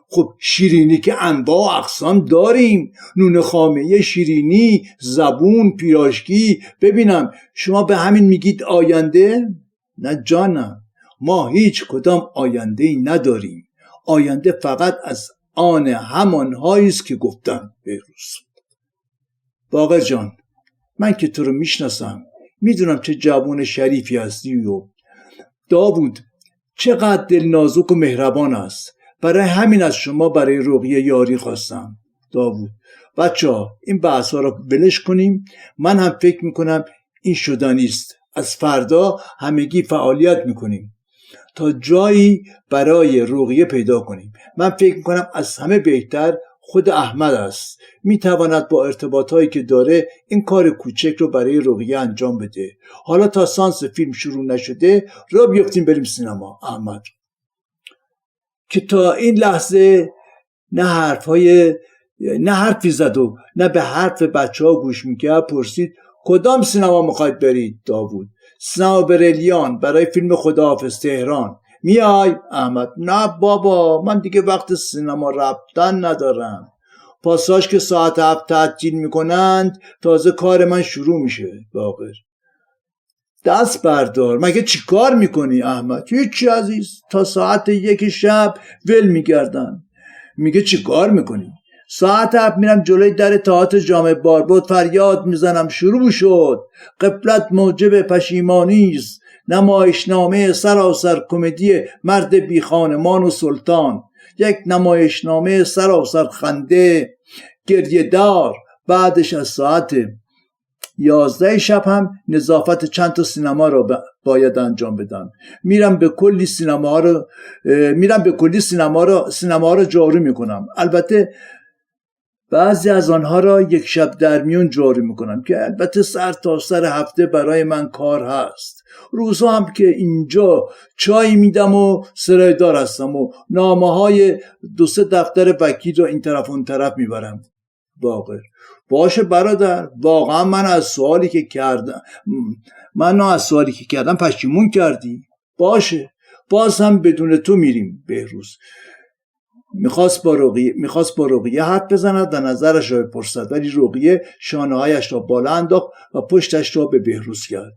خب شیرینی که انواع و اقسام داریم، نون خامه شیرینی، زبون، پیراشکی. ببینم شما به همین میگید آینده؟ نه جانم، ما هیچ کدام آینده‌ای نداریم. آینده فقط از آن همانهایی است که گفتم بهروز. باقر جان، من که تو رو میشناسم، میدونم چه جوان شریفی هستی و داوود چقدر دل نازک و مهربان است. برای همین از شما برای رقیه یاری خواستم. داوود: بچه‌ها این بحثا رو ولش کنیم، من هم فکر میکنم این شدنی است. از فردا همگی فعالیت میکنیم تا جایی برای رقیه پیدا کنیم. من فکر میکنم از همه بهتر خود احمد است، میتواند با ارتباطایی که داره این کار کوچک رو برای رقیه انجام بده. حالا تا سانس فیلم شروع نشده را بیفتیم بریم سینما. احمد که تا این لحظه نه حرفی زد و نه به حرف بچه‌ها گوش میکرد پرسید کدام سینما میخواید برید؟ داوود: سینما برلیان برای فیلم خداحافظ تهران. میای؟ احمد: نه بابا، من دیگه وقت سینما رفتن ندارم. پاساژ که ساعت 7 تعطیل میکنند تازه کار من شروع میشه. باقر: دست بردار، مگه چی کار میکنی؟ احمد: هیچی عزیز، تا ساعت 1 شب ول میگردن. میگه چی کار میکنی؟ ساعت 7 میرم جلوی در تئاتر جامع باربود فریاد میزنم شروع شد، غفلت موجب پشیمانی است، نمایشنامه سراسر کمدی مرد بی خانمان و سلطان، یک نمایشنامه سراسر خنده گریه دار. بعدش از ساعت 11 شب هم نظافت چند تا سینما رو باید انجام بدم. میرم به کلی سینما رو جارو میکنم. البته بعضی از آنها را یک شب در میون جارو میکنم که البته سر تا سر هفته برای من کار هست. روزها هم که اینجا چای میدم و سرایدار هستم و نامه های 2-3 دفتر وکیل را این طرف اون طرف میبرم. باقر: باشه برادر، واقعا من از سوالی که کردم پشیمون کردی. باشه، باز هم بدون تو میریم. بهروز میخواست با رقیه حرف بزند و نظرش را بپرسد، ولی رقیه شانه‌هایش را بالا انداخت و پشتش را به بهروز کرد.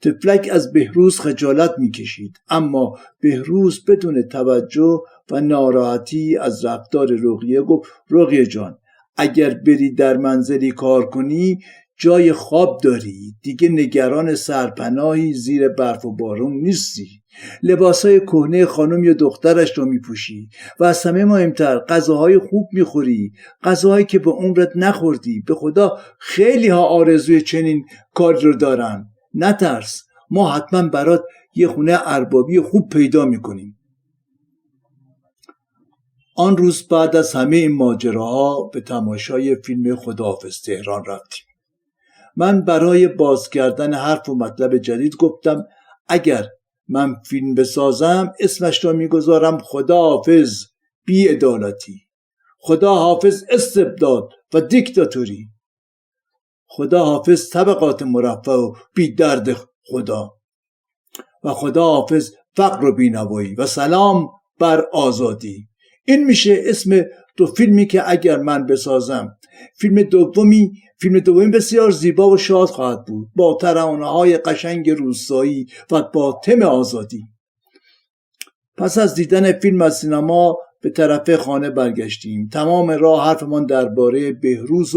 تفلک از بهروز خجالت میکشید، اما بهروز بدون توجه و ناراحتی از رفتار رقیه گفت: رقیه جان، اگر بری در منزلی کار کنی جای خواب داری، دیگه نگران سرپناهی زیر برف و بارون نیستی. لباسای کهنه خانم یا دخترش رو میپوشی و از همه مهمتر غذاهای خوب میخوری، غذاهایی که به عمرت نخوردی. به خدا خیلی ها آرزوی چنین کار رو دارن. نترس، ما حتما برات یه خونه اربابی خوب پیدا میکنیم. آن روز بعد از همه این ماجراها به تماشای فیلم خداحافظ تهران رفتیم. من برای باز کردن حرف و مطلب جدید گفتم اگر من فیلم بسازم اسمش را میگذارم خداحافظ بی‌عدالتی، خداحافظ استبداد و دیکتاتوری، خداحافظ طبقات مرفه و بی درد خدا، و خداحافظ فقر و بینوایی و سلام بر آزادی. این میشه اسم دو فیلمی که اگر من بسازم. فیلم دومی بسیار زیبا و شاد خواهد بود، با ترانه‌های قشنگ روستایی و با تم آزادی. پس از دیدن فیلم از سینما به طرف خانه برگشتیم. تمام راه حرفمان درباره بهروز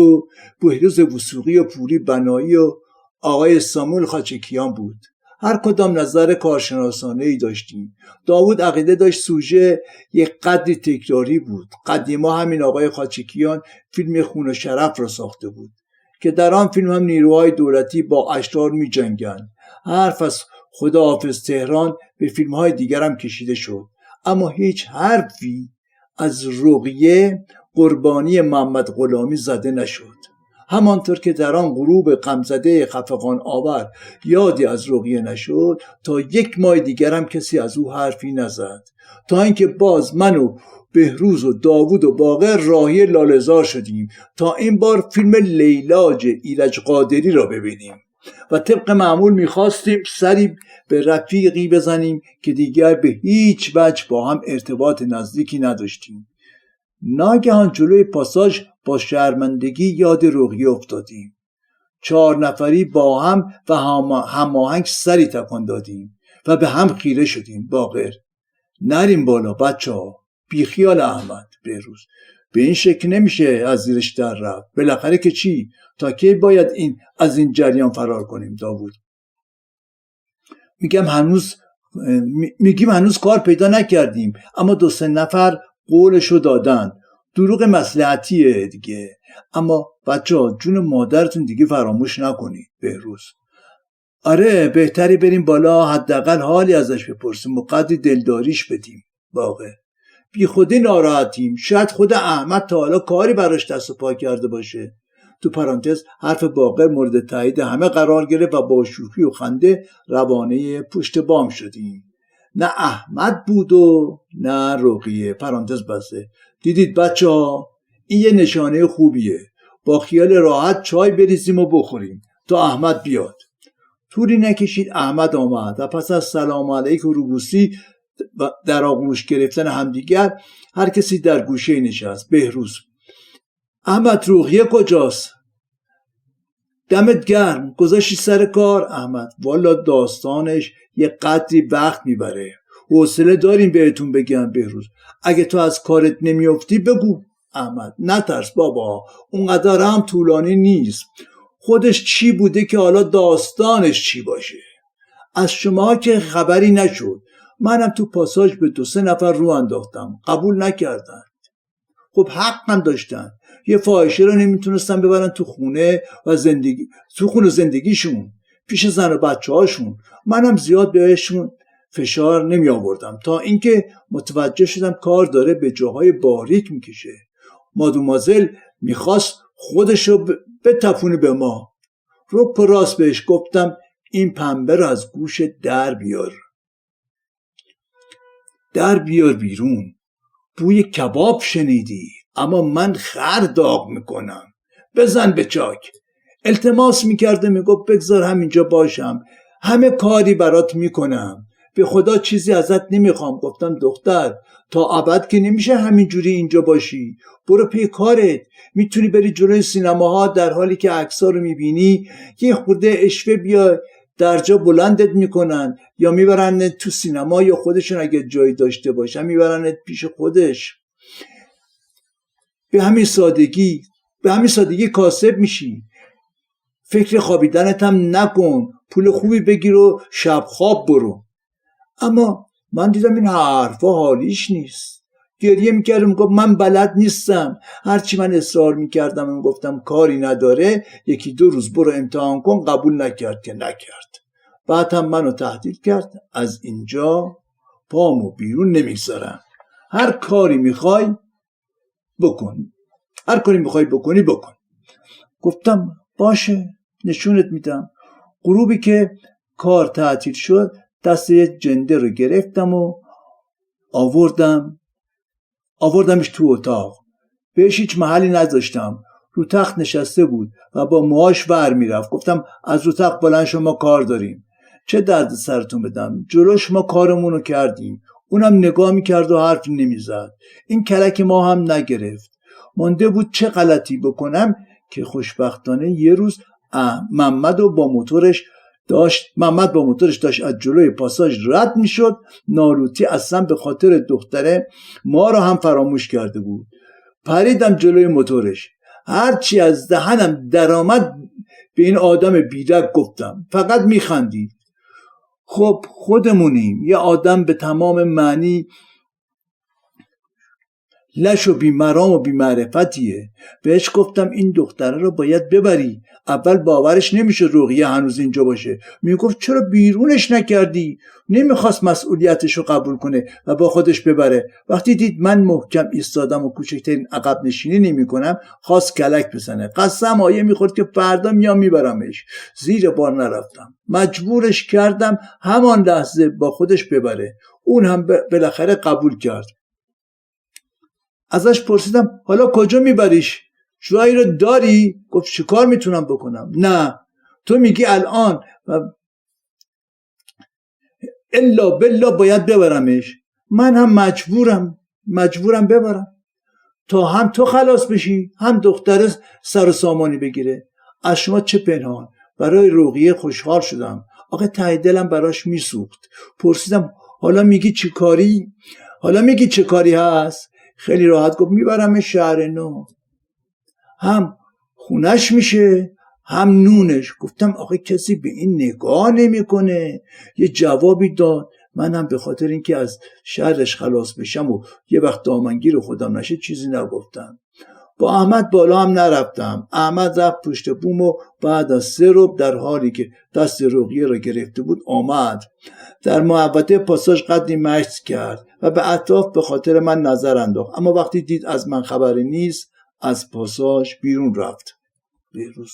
وثوقی و پوری بنایی و آقای ساموئل خاچکیان بود. هر کدام نظر کارشناسانه‌ای داشتیم. داوود عقیده داشت سوژه یک قدری تکراری بود. قدیما همین آقای خاچکیان فیلم خون و شرف را ساخته بود که در آن فیلم هم نیروهای دولتی با اشرار می جنگند. حرف از خداحافظ تهران به فیلم‌های دیگر هم کشیده شد، اما هیچ حرفی از رقیه قربانی محمد غلامی زده نشد. همانطور که در آن غروب غمزده خفقان آور یادی از رقیه نشد، تا یک ماه دیگر هم کسی از او حرفی نزد، تا اینکه باز من و بهروز و داوود و باقر راهی لاله‌زار شدیم تا این بار فیلم لیلاج ایرج قادری را ببینیم و طبق معمول میخواستیم سری به رفیقی بزنیم که دیگر به هیچ وجه با هم ارتباط نزدیکی نداشتیم. ناگهان جلوی پاساژ با شرمندگی یاد رقیه افتادیم. 4 نفری با هم و هماهنگ سری تکان دادیم و به هم خیره شدیم. باقر: نریم بالا بچه‌ها. بیخیال احمد. بهروز: به این شکل نمیشه از زیرش در رفت. بالاخره که چی؟ تا کی باید از این جریان فرار کنیم؟ داوود: میگیم هنوز کار پیدا نکردیم، اما 2-3 نفر قولشو دادن. دروغ مصلحتیه دیگه. اما بچه‌ها جون مادرتون دیگه فراموش نکنید. بهروز: آره بهتری بریم بالا، حداقل حالی ازش بپرسیم و قدری دلداریش بدیم. باقر: بی خودی ناراحتیم، شاید خود احمد تا حالا کاری براش دست و پا کرده باشه. تو پرانتز حرف باقر مورد تایید همه قرار گرفت و با شوخی و خنده روانه پشت بام شدیم. نه احمد بود و نه رقیه. پرانتز بسته. دیدید بچه ها، این یه نشانه خوبیه. با خیال راحت چای بریزیم و بخوریم تا احمد بیاد. طولی نکشید احمد آمد و پس از سلام علیک و روبوسی در آغوش گرفتن همدیگر هر کسی در گوشه نشست. بهروز: احمد رقیه کجاست؟ دمت گرم، گذاشتی سر کار؟ احمد: والا داستانش یه قدری وقت میبره، حوصله داریم بهتون بگم. بهروز: اگه تو از کارت نمیافتی بگو. احمد: نترس بابا، اونقدر هم طولانی نیست. خودش چی بوده که حالا داستانش چی باشه؟ از شما که خبری نشد. منم تو پاساژ به 2-3 نفر رو انداختم، قبول نکردن. خب حقم داشتن، یه فاحشه رو نمیتونستن ببرن تو خونه زندگیشون پیش زن و بچه هاشون. منم زیاد بهشون فشار نمی آوردم تا اینکه متوجه شدم کار داره به جاهای باریک میکشه. مادومازل میخواست خودشو بتپونه به ما. رو پر راست بهش گفتم این پنبه رو از گوش در بیار بیرون. بوی کباب شنیدی؟ اما من خر داغ میکنم، بزن به چاک. التماس میکرده، میگفت بگذار همینجا باشم، همه کاری برات میکنم، به خدا چیزی ازت نمیخوام. گفتم دختر تا ابد که نمیشه همینجوری اینجا باشی، برو پی کارت. میتونی بری جلوی سینماها در حالی که عکس‌ها رو میبینی یه خورده اشوه بیا درجا بلندت میکنن، یا میبرنت تو سینما، یا خودشون اگه جایی داشته باشن میبرنت پیش خودش. به همین سادگی کاسب میشی. فکر خوابیدنت هم نکن، پول خوبی بگیر و شب خواب برو. اما من دیدم این حرفا حالیش نیست. گریه میکردم، گفت من بلد نیستم. هرچی من اصرار میکردم گفتم کاری نداره، 1-2 روز برو امتحان کن، قبول نکرد که نکرد. بعد هم منو تهدید کرد از اینجا پامو بیرون نمیگذارم، هر کاری میخوای بکن، هر کاری میخوای بکنی بکن. گفتم باشه نشونت میدم. غروبی که کار تعطیل شد دست یه جنده رو گرفتم و آوردمش تو اتاق. بهش هیچ محلی نذاشتم، رو تخت نشسته بود و با موهاش ور میرفت. گفتم از رو تخت بلند شو، ما کار داریم. چه درد سرتون بدم، جلوش ما کارمونو کردیم. اونم نگاه میکرد و حرف نمیزد. این کلک ما هم نگرفت. مانده بود چه غلطی بکنم که خوشبختانه یه روز محمد با موتورش داشت از جلوی پاساژ رد میشد. ناروتی اصلا به خاطر دختره ما رو هم فراموش کرده بود. پریدم جلوی موتورش، هرچی از دهنم درآمد به این آدم بیرق گفتم، فقط میخندید. خب خودمونیم، یه آدم به تمام معنی لش و بیمرام و بیمعرفتیه. بهش گفتم این دختره رو باید ببری. اول باورش نمیشه رقیه هنوز اینجا باشه. میگفت چرا بیرونش نکردی؟ نمیخواست مسئولیتش رو قبول کنه و با خودش ببره. وقتی دید من محکم ایستادم و کوچکترین عقب نشینی نمی کنم، خواست کلک بزنه. قسم آیه میخورد که فردا میام میبرمش. زیر بار نرفتم، مجبورش کردم همان لحظه با خودش ببره. اون هم بالاخره قبول کرد. ازش پرسیدم حالا کجا میبریش؟ جایی رو داری؟ گفت چیکار میتونم بکنم؟ نه تو میگی الان الا بالله باید ببرمش. من هم مجبورم ببرم تا هم تو خلاص بشی هم دختر سر و سامانی بگیره. از شما چه پنهان. برای رقیه خوشحال شدم. آخه ته دلم براش میسوخت. پرسیدم حالا میگی چه کاری هست؟ خیلی راحت گفت میبرم شهر نو، هم خونش میشه هم نونش. گفتم آخه کسی به این نگاه نمیکنه. یه جوابی داد. منم به خاطر اینکه از شرش خلاص بشم و یه وقت دامنگیر خودم نشه چیزی نگفتم. با احمد بالا هم نرفتم. احمد رفت پشت بوم و بعد از 3 ربع در حالی که دست رقیه را گرفته بود آمد. در محوطه پاساژ قدری مشت کرد و به اطراف به خاطر من نظر انداخت. اما وقتی دید از من خبری نیست از پاساژ بیرون رفت. بهروز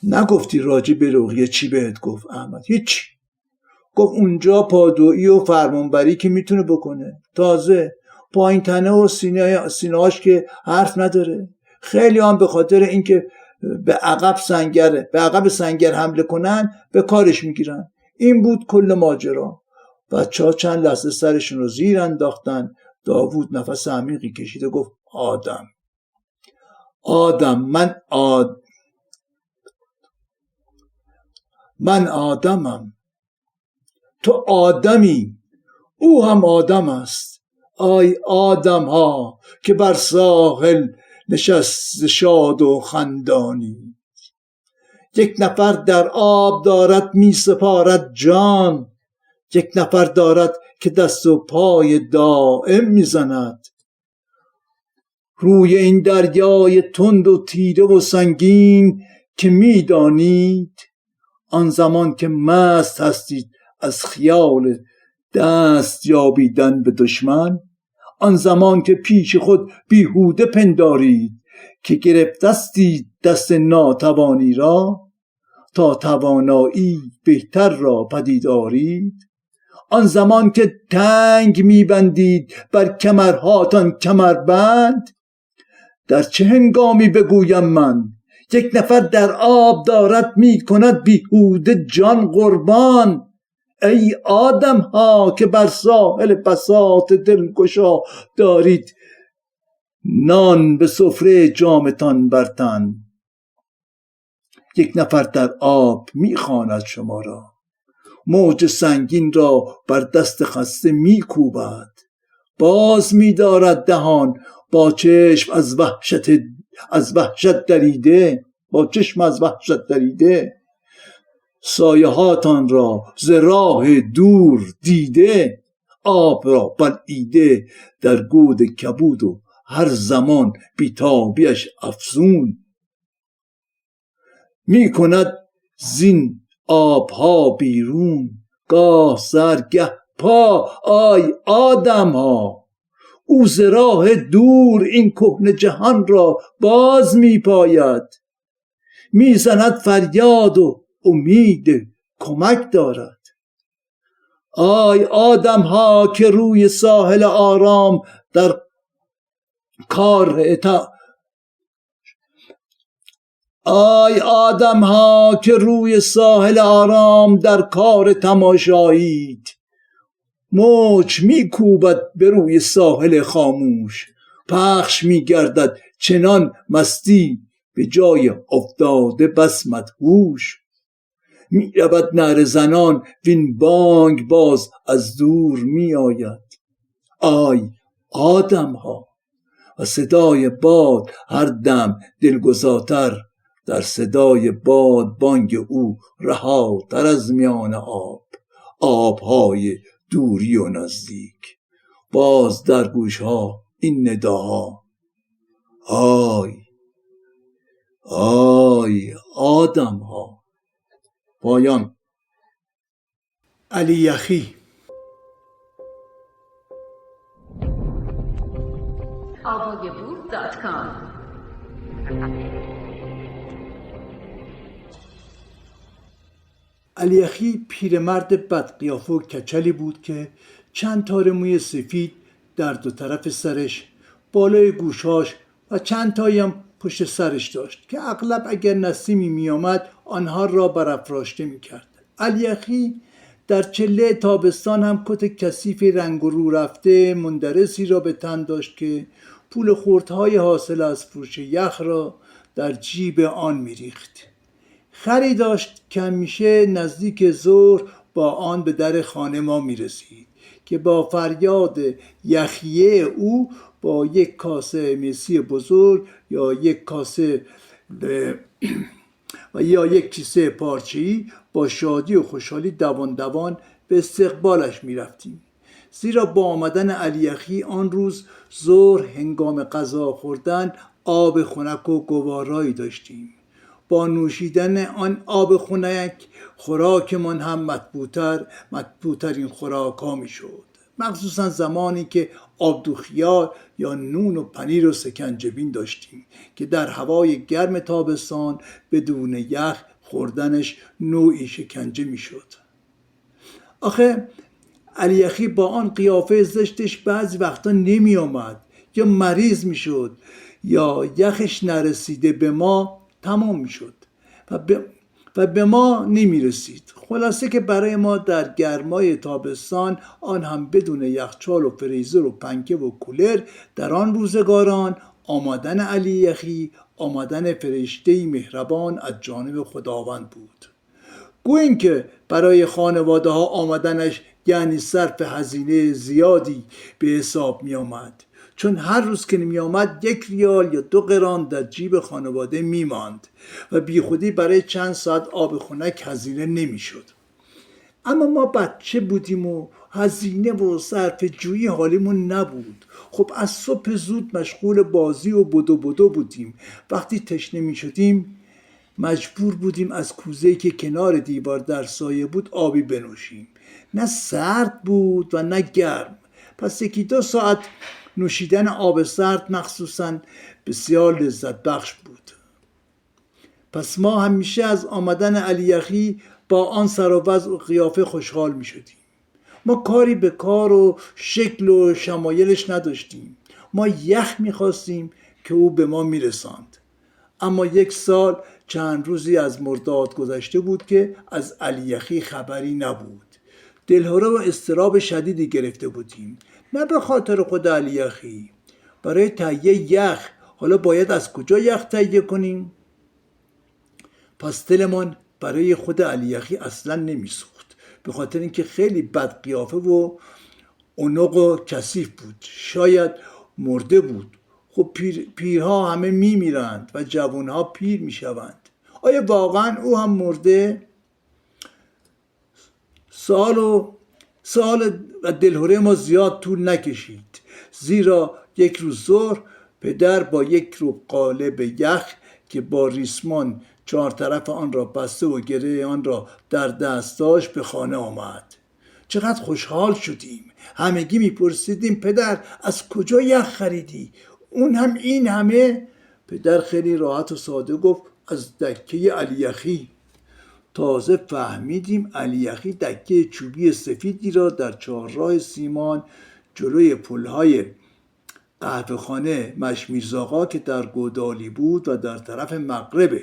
نگفتی راجع به رقیه چی بهت گفت؟ احمد هیچ. گفت اونجا پادویی و فرمانبری که میتونه بکنه، تازه پایین تنه و سینه‌اش که حرف نداره. خیلی هم به خاطر اینکه به عقب سنگر حمله کنن به کارش میگیرن. این بود کل ماجرا. بچه‌ها چند لحظه سرشون رو زیر انداختن. داوود نفس عمیقی کشید و گفت من آدمم، تو آدمی، او هم آدم است. آی آدم ها که بر ساحل نشست شاد و خندانی. یک نفر در آب دارد می سپارد جان، یک نفر دارد که دست و پای دائم می زند. روی این دریای تند و تیره و سنگین که می دانید، آن زمان که مست هستید از خیال دست یابیدن به دشمن، آن زمان که پیش خود بیهوده پندارید که گرفتستید دست ناتوانی را تا توانایی بهتر را پدید آرید، آن زمان که تنگ میبندید بر کمرهاتان کمربند، در چه هنگامی بگویم من یک نفر در آب دارد میکند بیهوده جان قربان. ای آدم ها که بر ساحل بساط دلگشا دارید نان به سفره جامتان برتن، یک نفر در آب میخواند شما را، موج سنگین را بر دست خسته میکوبد، باز میدارد دهان با چشم از وحشت دریده، سایهاتان را ز راه دور دیده، آب را بلعیده در گود کبود و هر زمان بیتابیش افزون. می کند زین آبها بیرون گاه سر گه پا. آی آدم ها، او ز راه دور این کهنه جهان را باز می پاید. می زند فریاد و امید کمک دارد. آی آدم ها که روی ساحل آرام در کار آی آدم ها که روی ساحل آرام در کار تماشایید. موج می کوبد به روی ساحل خاموش، پخش می گردد چنان مستی به جای افتاده بس مدهوش. می رود نعره زنان وین بانگ باز از دور می آید. آی آدم ها، و صدای باد هر دم دلگزاتر، در صدای باد بانگ او رهاتر از میان آبهای دوری و نزدیک. باز در گوشها این نداها، آی آی آدم ها. پایان. علی یخی. علی یخی پیرمرد بدقیافه و کچلی بود که چند تار موی سفید در دو طرف سرش، بالای گوشاش و چند تایی هم پشت سرش داشت که اغلب اگر نسیمی می آمد آنها را برافراشته می کرد. علی یخی در چله تابستان هم کت کثیف رنگ و رو رفته مندرسی را به تن داشت که پول خردهای حاصل از فروش یخ را در جیب آن می ریخت. خری داشت که همیشه نزدیک ظهر با آن به در خانه ما می رسید که با فریاد یخیه او با یک کاسه مسی بزرگ یا یک کاسه و یا یک کیسه پارچه‌ای با شادی و خوشحالی دوان دوان به استقبالش می رفتیم. زیرا با آمدن علی یخی آن روز ظهر هنگام غذا خوردن آب خنک و گوارایی داشتیم. با نوشیدن آن آب خنک خوراکمان هم مطبوع‌ترین خوراک ها می شد، مخصوصا زمانی که آبدوخیار یا نون و پنیر و سکنجبین داشتیم که در هوای گرم تابستان بدون یخ خوردنش نوعی شکنجه می شد. آخه علی یخی با آن قیافه زشتش بعضی وقتا نمی آمد، یا مریض می شد یا یخش نرسیده به ما تمام می شد و به ما نمی رسید. خلاصه که برای ما در گرمای تابستان، آن هم بدون یخچال و فریزر و پنکه و کولر، در آن روزگاران آمدن علی یخی آمدن فرشته‌ای مهربان از جانب خداوند بود. گوییم که برای خانواده ها آمدنش یعنی صرف هزینه زیادی به حساب می آمد، چون هر روز که نمی آمد 1 ریال یا 2 قران در جیب خانواده می ماند و بی خودی برای چند ساعت آب خنک هزینه نمی شد. اما ما بچه بودیم و هزینه و صرف جویی حالیمون نبود. خب از صبح زود مشغول بازی و بدو بودیم. وقتی تشنه می شدیم مجبور بودیم از کوزه‌ای که کنار دیوار در سایه بود آبی بنوشیم. نه سرد بود و نه گرم، پس 1-2 ساعت نوشیدن آب سرد مخصوصاً بسیار لذت بخش بود. پس ما همیشه از آمدن علی یخی با آن سر و وضع و قیافه خوشحال می شدیم. ما کاری به کار و شکل و شمایلش نداشتیم. ما یخ می خواستیم که او به ما می رساند. اما 1 سال چند روزی از مرداد گذشته بود که از علی یخی خبری نبود. دلهره و اضطراب شدیدی گرفته بودیم، نه به خاطر خود علی یخی. برای تهیه یخ حالا باید از کجا یخ تهیه کنیم؟ پس دلمان برای خود علی یخی اصلا نمیسوخت، به خاطر اینکه خیلی بد قیافه و اونق و کثیف بود. شاید مرده بود. خب پیرها همه میمیرند و جوانها پیر میشوند. آیا واقعا او هم مرده؟ سال و دلهوره ما زیاد طول نکشید، زیرا یک روز ظهر پدر با یک رو قالب یخ که با ریسمان 4 طرف آن را بسته و گره آن را در دست داشت به خانه آمد. چقدر خوشحال شدیم. همگی میپرسیدیم پدر از کجا یخ خریدی؟ اون هم این همه؟ پدر خیلی راحت و ساده گفت از دکه علی یخی. تازه فهمیدیم علی یخی دکه چوبی سفیدی را در چهارراه سیمان جلوی پلهای قهوه‌خانه مشمیرزاغا که در گودالی بود و در طرف مغرب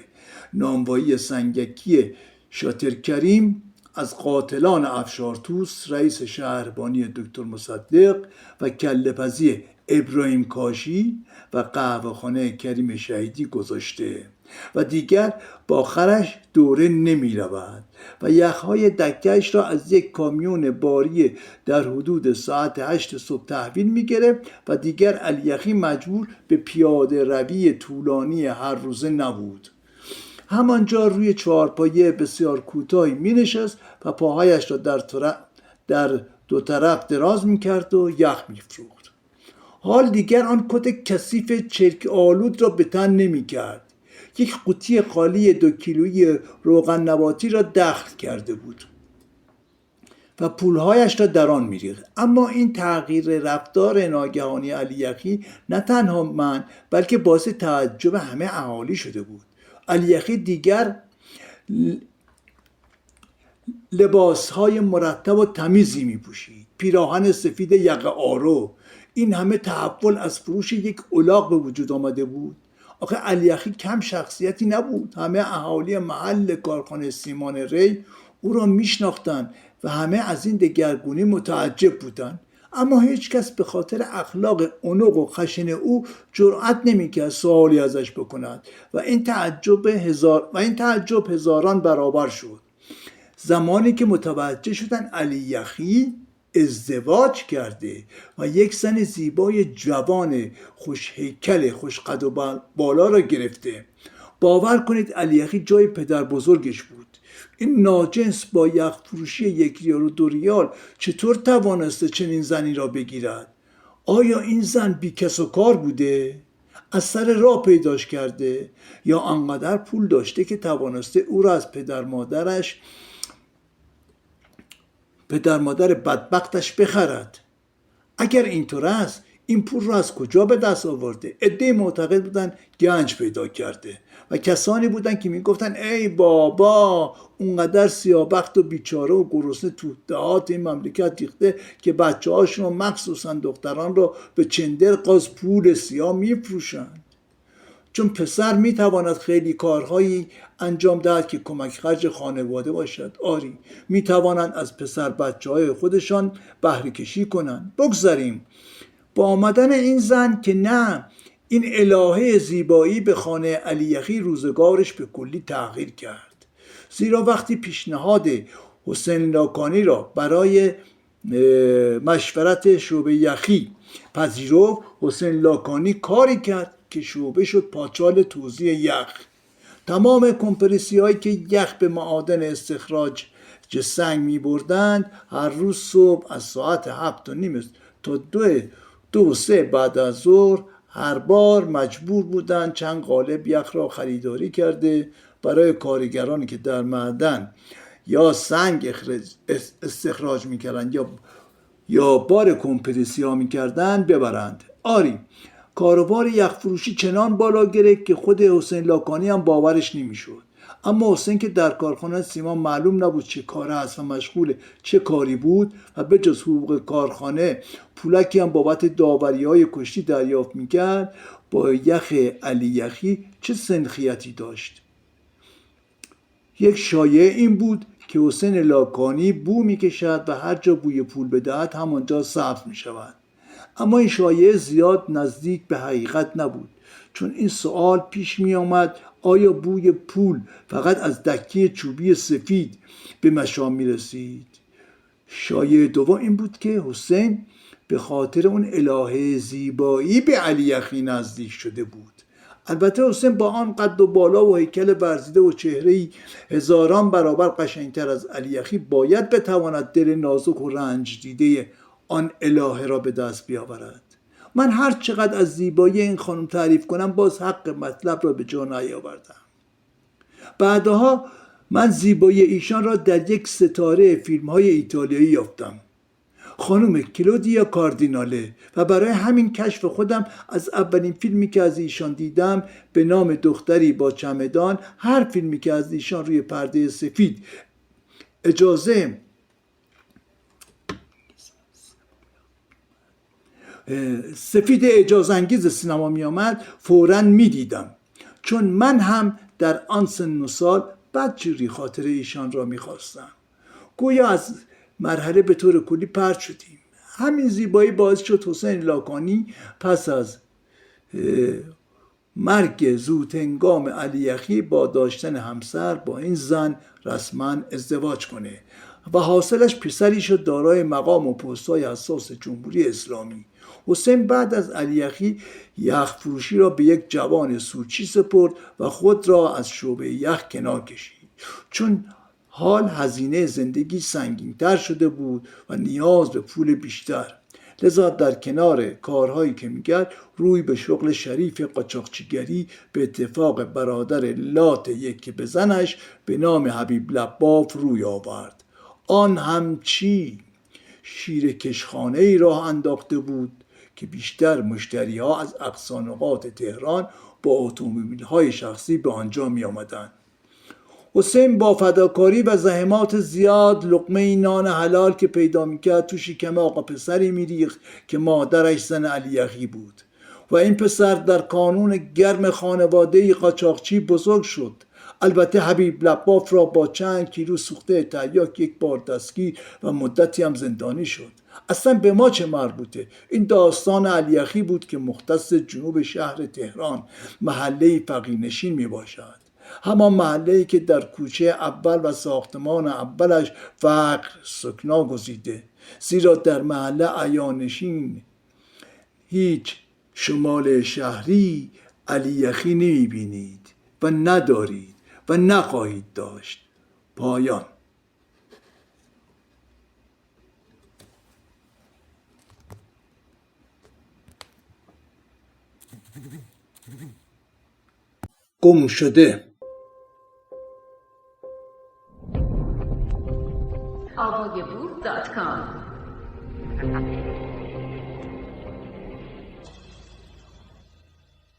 نانوایی سنگکی شاترکریم از قاتلان افشارتوس رئیس شهربانی دکتر مصدق و کله‌پزی ابراهیم کاشی و قهوه‌خانه کریم شهیدی گذاشته و دیگر با خرش دوره نمی رود و یخهای دکهش را از یک کامیون باری در حدود ساعت 8 صبح تحویل می گرفت و دیگر علی یخی مجبور به پیاده روی طولانی هر روزه نبود. همانجا روی چهارپایه بسیار کوتاهی می نشست و پاهایش را در دو طرف دراز می کرد و یخ می فروخت. حال دیگر آن کت کثیف چرک آلود را به تن نمی کرد. یک قوطی خالی 2 کیلویی روغن نباتی را دخل کرده بود و پولهایش را در آن می‌ریخت. اما این تغییر رفتار ناگهانی علی یخی نه تنها من بلکه باعث تعجب همه اهالی شده بود. علی یخی دیگر لباسهای مرتب و تمیزی می‌پوشید، پیراهن سفید یقه آرو. این همه تحول از فروش یک الاغ به وجود آمده بود. آخه علی یخی کم شخصیتی نبود. همه اهالی محل کارخانه سیمان ری او را میشناختند و همه از این دگرگونی متعجب بودند. اما هیچ کس به خاطر اخلاق اونق و خشن او جرأت نمیکرد سوالی ازش بکند و این تعجب هزاران برابر شد. زمانی که متوجه شدن علی یخی ازدواج کرده و یک زن زیبای جوان خوش هیکل خوش قد و بالا را گرفته. باور کنید علی یخی جای پدر بزرگش بود. این ناجنس با یخ فروشی 1 ریال و 2 ریال چطور توانسته چنین زنی را بگیرد؟ آیا این زن بی کس و کار بوده؟ از سر راه پیداش کرده؟ یا انقدر پول داشته که توانسته او را از پدر مادر بدبختش بخرد؟ اگر اینطور است این پول را از کجا به دست آورده؟ عده‌ای معتقد بودند گنج پیدا کرده و کسانی بودند که میگفتند ای بابا اونقدر سیاه‌بخت و بیچاره و گرسنه تو دهات این مملکت ریخته که بچه‌هاشون و مخصوصا دختران را به چندر قاز پول سیاه میفروشند. چون پسر میتواند خیلی کارهایی انجام دهد که کمک خرج خانواده باشد. آری میتوانند از پسر بچه‌های خودشان بهره کشی کنند. بگذاریم با آمدن این زن که نه، این الهه زیبایی به خانه علی یخی روزگارش به کلی تغییر کرد. زیرا وقتی پیشنهاد حسین لاکانی را برای مشورت شعبه یخی پذیرفت، حسین لاکانی کاری کرد که شعبه شد پاچال توزیع یخ. تمام کمپرسی هایی که یخ به معادن استخراج سنگ می بردند هر روز صبح از ساعت 7:30 تا 2-3 بعد از ظهر هر بار مجبور بودند چند قالب یخ را خریداری کرده برای کارگرانی که در معدن یا سنگ استخراج می کردند یا بار کمپرسی ها می کردند ببرند. آری کاروبار یخ فروشی چنان بالا گرفت که خود حسین لاکانی هم باورش نمیشد. اما حسین که در کارخانه سیمان معلوم نبود چه کاره است و مشغول چه کاری بود و به جز حقوق کارخانه پولکی هم بابت داوری‌های کشتی دریافت میکرد، با یخ علی یخی چه سنخیتی داشت. یک شایعه این بود که حسین لاکانی بو میکشد و هر جا بوی پول بدهد همانجا سبز میشود. اما این شایعه زیاد نزدیک به حقیقت نبود، چون این سوال پیش می آمد آیا بوی پول فقط از دکه چوبی سفید به مشام می رسید؟ شایعه دوم این بود که حسین به خاطر اون الهه زیبایی به علی یخی نزدیک شده بود. البته حسین با آن قد و بالا و هیکل ورزیده و چهره‌ای هزاران برابر قشنگتر از علی یخی باید بتواند دل نازک و رنج دیده آن الهه را به دست بیاورد. من هر چقدر از زیبایی این خانم تعریف کنم باز حق مطلب را به جا نیاوردم. بعدها من زیبایی ایشان را در یک ستاره فیلم‌های ایتالیایی یافتم، خانم کلودیا کاردیناله، و برای همین کشف خودم از اولین فیلمی که از ایشان دیدم به نام دختری با چمدان، هر فیلمی که از ایشان روی پرده سفید اعجازانگیز سینما می آمد فوراً می دیدم، چون من هم در آن سن و سال بدجوری خاطر ایشان را می خواستم. گویا از مرحله به طور کلی پرت شدیم. همین زیبایی باعث شد حسین لاکانی پس از مرگ زودهنگام علی یخی با داشتن همسر با این زن رسما ازدواج کنه و حاصلش پسری شد دارای مقام و پست‌های حساس جمهوری اسلامی. حسین بعد از علی یخی یخ فروشی را به یک جوان سوچی سپرد و خود را از شعبه یخ کنار کشید، چون حال هزینه زندگی سنگین‌تر شده بود و نیاز به پول بیشتر. لذا در کنار کارهایی که میکرد روی به شغل شریف قاچاقچیگری به اتفاق برادر لات یکی بزنش به نام حبیب لباف روی آورد. آن هم چی؟ شیر کشخانه ای راه انداخته بود که بیشتر مشتری ها از اقصا نقاط تهران با اتومبیل های شخصی به آنجا می آمدند. حسین با فداکاری و زحمات زیاد لقمه نان حلال که پیدا میکرد تو شکم آقا پسری میریخت که مادرش زن علی یخی بود و این پسر در کانون گرم خانواده قاچاقچی بزرگ شد. البته حبیب لباف را با چند کیلو سوخته تریاک یک بار دستگیر و مدتی هم زندانی شد. اصلا به ما چه مربوطه؟ این داستان علی یخی بود که مختص جنوب شهر تهران محله فقیرنشین می باشد، همان محله‌ای که در کوچه اول و ساختمان اولش فقر سکنا گزیده، زیرا در محله عیانشین هیچ شمال شهری علی یخی نمی‌بینید و ندارید و نخواهید داشت. پایان. گم شده. AvoyaBook.com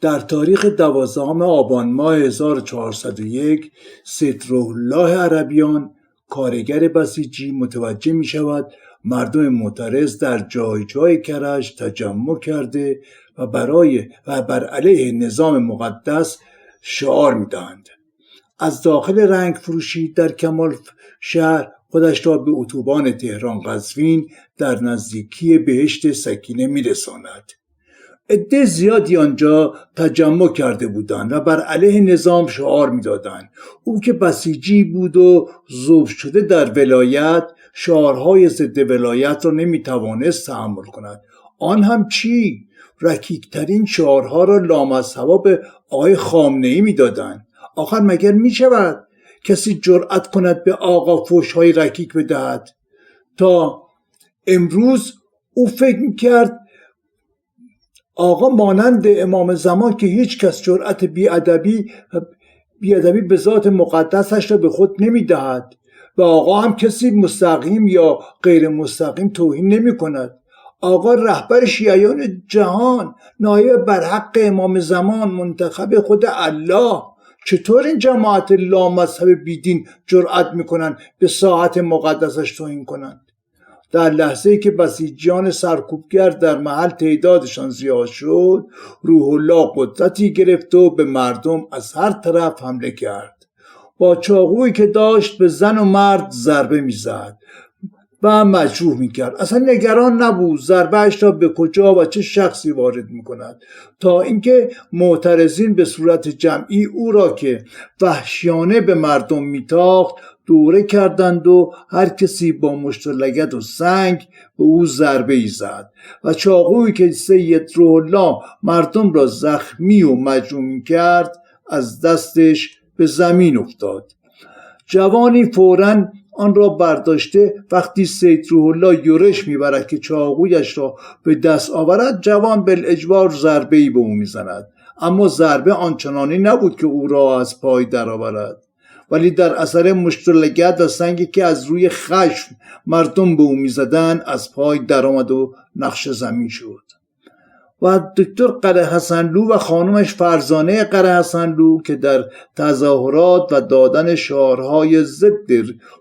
در تاریخ 12 آبان ماه 1401 سید روح الله عربیان کارگر بسیجی متوجه می شود مردم معترض در جای جای کرج تجمع کرده و بر علیه نظام مقدس شعار می دهند. از داخل رنگ فروشی در کمال شهر خودش را به اتوبان تهران قزوین در نزدیکی بهشت سکینه می رساند. عده زیادی آنجا تجمع کرده بودند و بر علیه نظام شعار می دادند. او که بسیجی بود و ذوب شده در ولایت شعارهای ضد ولایت را نمی توانست تحمل کند. آن هم چی؟ رکیکترین شعارها را لامصبا به آقای خامنه‌ای می دادند. آخر مگر می شود کسی جرأت کند به آقا فحش‌های رکیک بدهد؟ تا امروز او فکر می کرد آقا مانند امام زمان که هیچ کس جرأت بیادبی به ذات مقدسش را به خود نمی دهد و آقا هم کسی مستقیم یا غیر مستقیم توهین نمی کند. آقا رهبر شیعیان جهان، نایب برحق امام زمان، منتخب خود الله، چطور این جماعت لامذهب بیدین جرأت میکنن به ساحت مقدسش توهین کنند؟ در لحظه‌ای که بسیجیان سرکوبگر در محل تعدادشان زیاد شد، روح الله قدرتی گرفت و به مردم از هر طرف حمله کرد. با چاقویی که داشت به زن و مرد ضربه میزد و مجروح میکرد. اصلا نگران نبود ضربه‌اش را به کجا و چه شخصی وارد میکند، تا اینکه معترضین به صورت جمعی او را که وحشیانه به مردم میتاخت دوره کردند و هر کسی با مشت و لگد و سنگ به او ضربه ای زد و چاقویی که سید روح الله مردم را زخمی و مجروح کرد از دستش به زمین افتاد. جوانی فوراً آن را برداشته وقتی سید روح الله یورش میبرد که چاقویش را به دست آورد، جوان بالاجبار ضربه‌ای به او میزند، اما ضربه آنچنانی نبود که او را از پای درآورد، ولی در اثر مشت و لگد و سنگی که از روی خشم مردم به او میزدند از پای درآمد و نقش زمین شد. و دکتر قره حسنلو و خانمش فرزانه قره حسنلو که در تظاهرات و دادن شعارهای ضد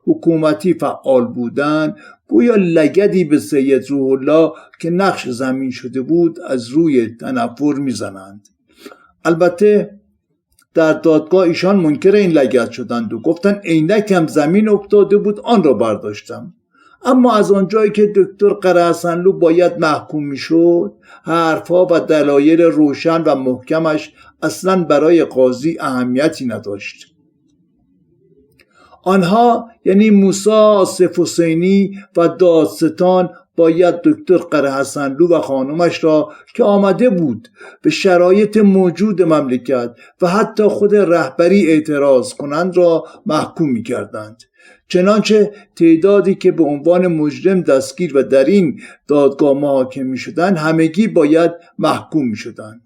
حکومتی فعال بودند، گویا لگدی به سید روح الله که نقش زمین شده بود از روی تنفر میزنند. البته در دادگاه ایشان منکر این لگد شدند و گفتند عینکم زمین افتاده بود، آن را برداشتم. اما از آنجایی که دکتر قره حسنلو باید محکوم میشد، حرفها و دلایل روشن و محکمش اصلا برای قاضی اهمیتی نداشت. آنها یعنی موسی آصف حسینی و دادستان باید دکتر قره حسنلو و خانمش را که آمده بود به شرایط موجود مملکت و حتی خود رهبری اعتراض کنند را محکوم می کردند. چنانچه تعدادی که به عنوان مجرم دستگیر و در این دادگاه محاکم می شدند همگی باید محکوم می شدند.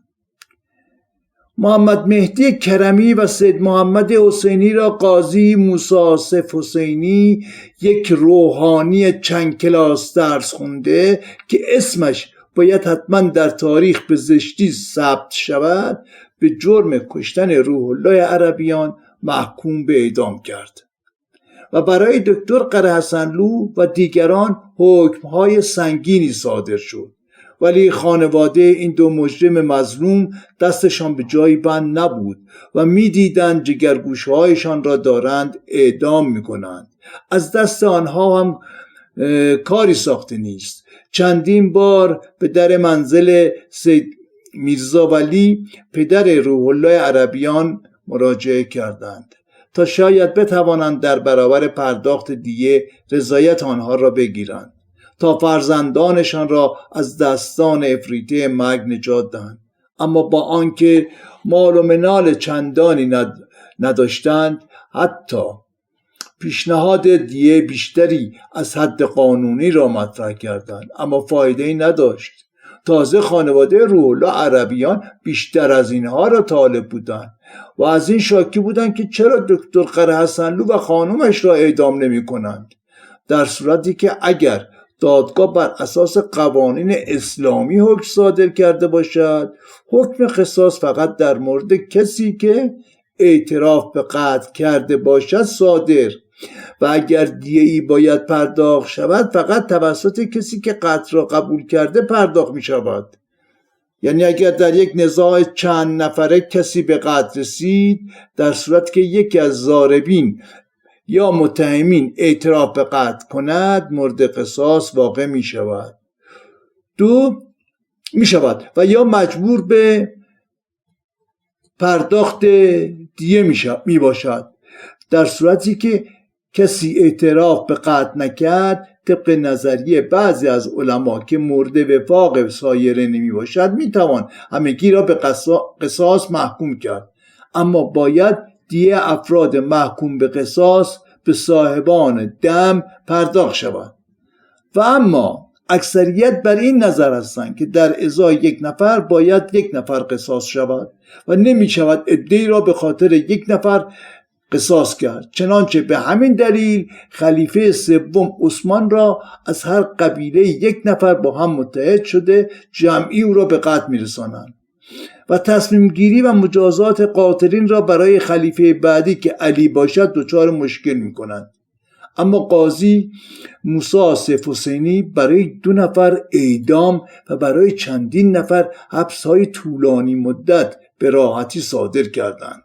محمد مهدی کرمی و سید محمد حسینی را قاضی موسی آصف حسینی، یک روحانی چند کلاس درس خونده که اسمش باید حتما در تاریخ به زشتی ثبت شود، به جرم کشتن روح الله عربیان محکوم به اعدام کرد و برای دکتر قره حسنلو و دیگران حکم‌های سنگینی صادر شد. ولی خانواده این دو مجرم مظلوم دستشان به جایی بند نبود و می‌دیدند جگرگوشه‌هایشان را دارند اعدام می‌کنند. از دست آنها هم کاری ساخته نیست. چندین بار به در منزل سید میرزا ولی پدر روح الله عربیان مراجعه کردند تا شاید بتوانند در برابر پرداخت دیه رضایت آنها را بگیرند تا فرزندانشان را از دستان افریطه مرگ نجات دهند. اما با آنکه مال و منال چندانی نداشتند، حتی پیشنهاد دیه بیشتری از حد قانونی را مطرح کردند، اما فایده‌ای نداشت. تازه خانواده روح الله عربیان بیشتر از اینها را طالب بودند و از این شاکی بودند که چرا دکتر قره حسنلو و خانمش را اعدام نمی کنند، در صورتی که اگر دادگاه بر اساس قوانین اسلامی حکم صادر کرده باشد، حکم قصاص فقط در مورد کسی که اعتراف به قتل کرده باشد صادر و اگر دیه‌ای باید پرداخت شود فقط توسط کسی که قتل را قبول کرده پرداخت می شود. یعنی اگر در یک نزاع چند نفره کسی به قتل رسید، در صورت که یکی از ضاربین یا متهمین اعتراف به قتل کند، مورد قصاص واقع می شود. و یا مجبور به پرداخت دیه می باشد. در صورتی که کسی اعتراف به قتل نکرد، طبق نظریه بعضی از علما که مورد وفاق سایره نمی باشد، می توان همگی را به قصاص محکوم کرد، اما باید دیه افراد محکوم به قصاص به صاحبان دم پرداخت شود. و اما اکثریت بر این نظر هستند که در ازای یک نفر باید یک نفر قصاص شود و نمی شود عده‌ای را به خاطر یک نفر قصاص کرد. چنانچه به همین دلیل خلیفه سوم عثمان را از هر قبیله یک نفر با هم متحد شده جمعی او را به قتل می‌رسانند و تصمیم گیری و مجازات قاتلین را برای خلیفه بعدی که علی باشد دچار مشکل می‌کنند. اما قاضی موسی آصف حسینی برای 2 نفر اعدام و برای چندین نفر حبس‌های طولانی مدت به راحتی صادر کردند.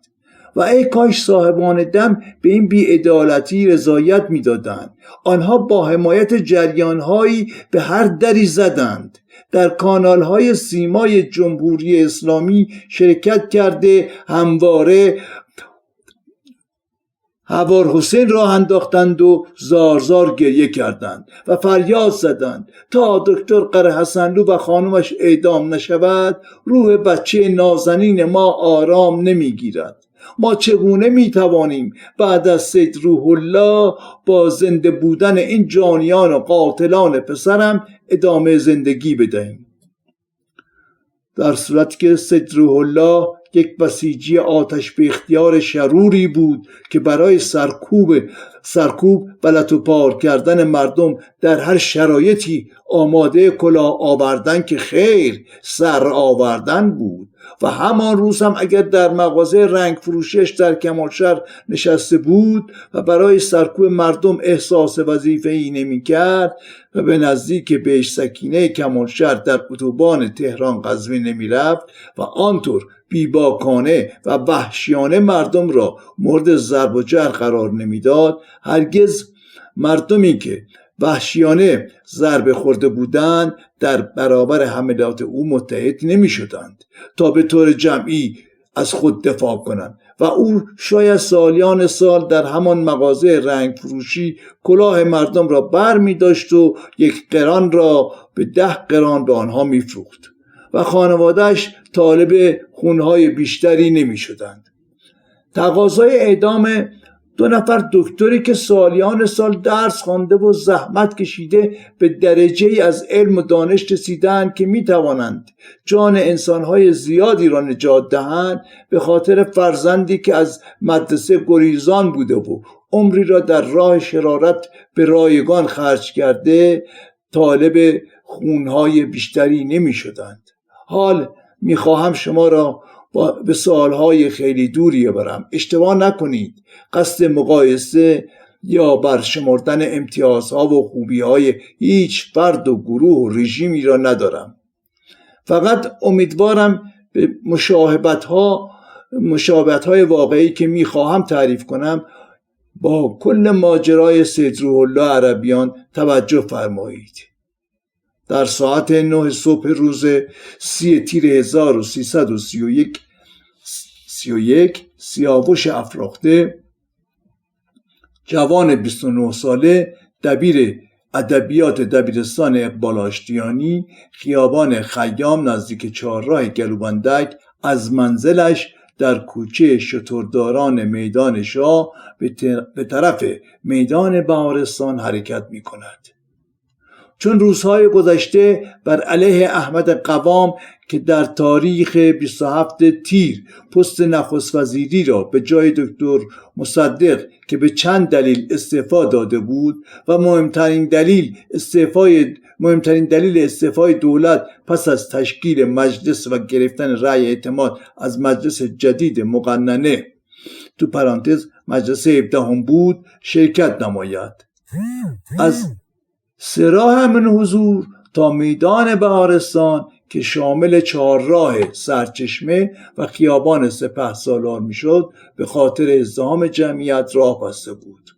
و ای کاش صاحبان دم به این بی‌عدالتی رضایت می‌دادند. آنها با حمایت جریان‌هایی به هر دری زدند، در کانال‌های سیمای جمهوری اسلامی شرکت کرده همواره حوار حسین را انداختند و زار گریه کردند و فریاد زدند تا دکتر قره حسنلو و خانمش اعدام نشود روح بچه نازنین ما آرام نمیگیرد. ما چگونه میتوانیم بعد از سید روح الله با زنده بودن این جانیان و قاتلان پسرم ادامه زندگی بدهیم؟ در صورتی که سید روح الله یک بسیجی آتش به اختیار شروری بود که برای سرکوب و لطوپار کردن مردم در هر شرایطی آماده کلاه آوردن که خیر سر آوردن بود و همان روز هم اگر در مغازه رنگ فروشش در کمالشهر نشسته بود و برای سرکوب مردم احساس وظیفه‌ای نمی‌کرد و به نزدیک بهش سکینه کمالشهر در اتوبان تهران قزوین نمی‌رفت و آنطور بیباکانه و وحشیانه مردم را مورد ضرب و جرح قرار نمیداد، هرگز مردمی که وحشیانه ضربه خورده بودند در برابر حملات او متحد نمی شدند تا به طور جمعی از خود دفاع کنند و او شاید سالیان سال در همان مغازه رنگ فروشی کلاه مردم را بر می داشت و 1 قران را به 10 قران به آنها می فروخت و خانواده‌اش طالب خونهای بیشتری نمی شدند. تقاضای اعدام 2 نفر دکتری که سالیان سال درس خوانده و زحمت کشیده به درجه از علم و دانش رسیدند که می توانند جان انسانهای زیادی را نجات دهند، به خاطر فرزندی که از مدرسه گریزان بوده و عمری را در راه شرارت به رایگان خرج کرده، طالب خونهای بیشتری نمی شدند. حال می خواهم شما را به سالهای خیلی دوری برم. اشتباه نکنید، قصد مقایسه یا برشمردن امتیازها و خوبیهای هیچ فرد و گروه و رژیمی را ندارم. فقط امیدوارم به مشابهت‌های واقعی که میخواهم تعریف کنم با کل ماجرای سید روح الله عربیان توجه فرمایید. در ساعت 9 صبح روز 30 تیر 1331 سیاوش افراخته، جوان 29 ساله، دبیر ادبیات دبیرستان اقبال آشتیانی، خیابان خیام نزدیک چهارراه گلوبندک، از منزلش در کوچه شترداران میدان شاه به طرف میدان بهارستان حرکت می کند. چون روزهای گذشته بر علیه احمد قوام که در تاریخ 27 تیر پست نخست وزیری را به جای دکتر مصدق که به چند دلیل استعفا داده بود و مهمترین دلیل استعفای دولت پس از تشکیل مجلس و گرفتن رأی اعتماد از مجلس جدید مقننه تو پرانتز مجلس 17 بود شرکت نماید، از سراح من حضور تا میدان بهارستان که شامل چهارراه سرچشمه و خیابان سپهسالار میشد به خاطر ازدحام جمعیت راه بسته بود.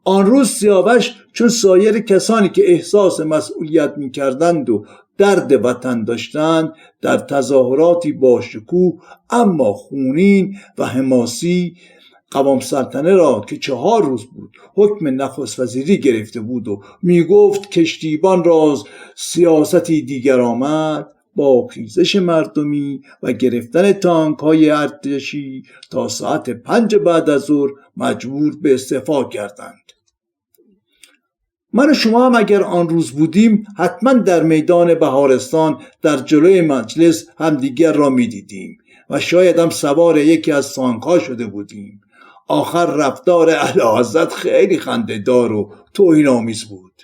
آن روز سیاوش چون سایر کسانی که احساس مسئولیت میکردند و درد وطن داشتند در تظاهراتی باشکوه اما خونین و حماسی قوام سلطنه را که 4 روز بود حکم نخست وزیری گرفته بود و میگفت کشتیبان را سیاستی دیگر آمد، با خیزش مردمی و گرفتن تانک های ارتشی تا ساعت 5 بعد از ظهر مجبور به استعفا کردند. من و شما هم اگر آن روز بودیم حتما در میدان بهارستان در جلوی مجلس همدیگر را میدیدیم و شاید هم سوار یکی از تانک ها شده بودیم. آخر رفتار اعلیحضرت خیلی خنده‌دار و توهین‌آمیز بود.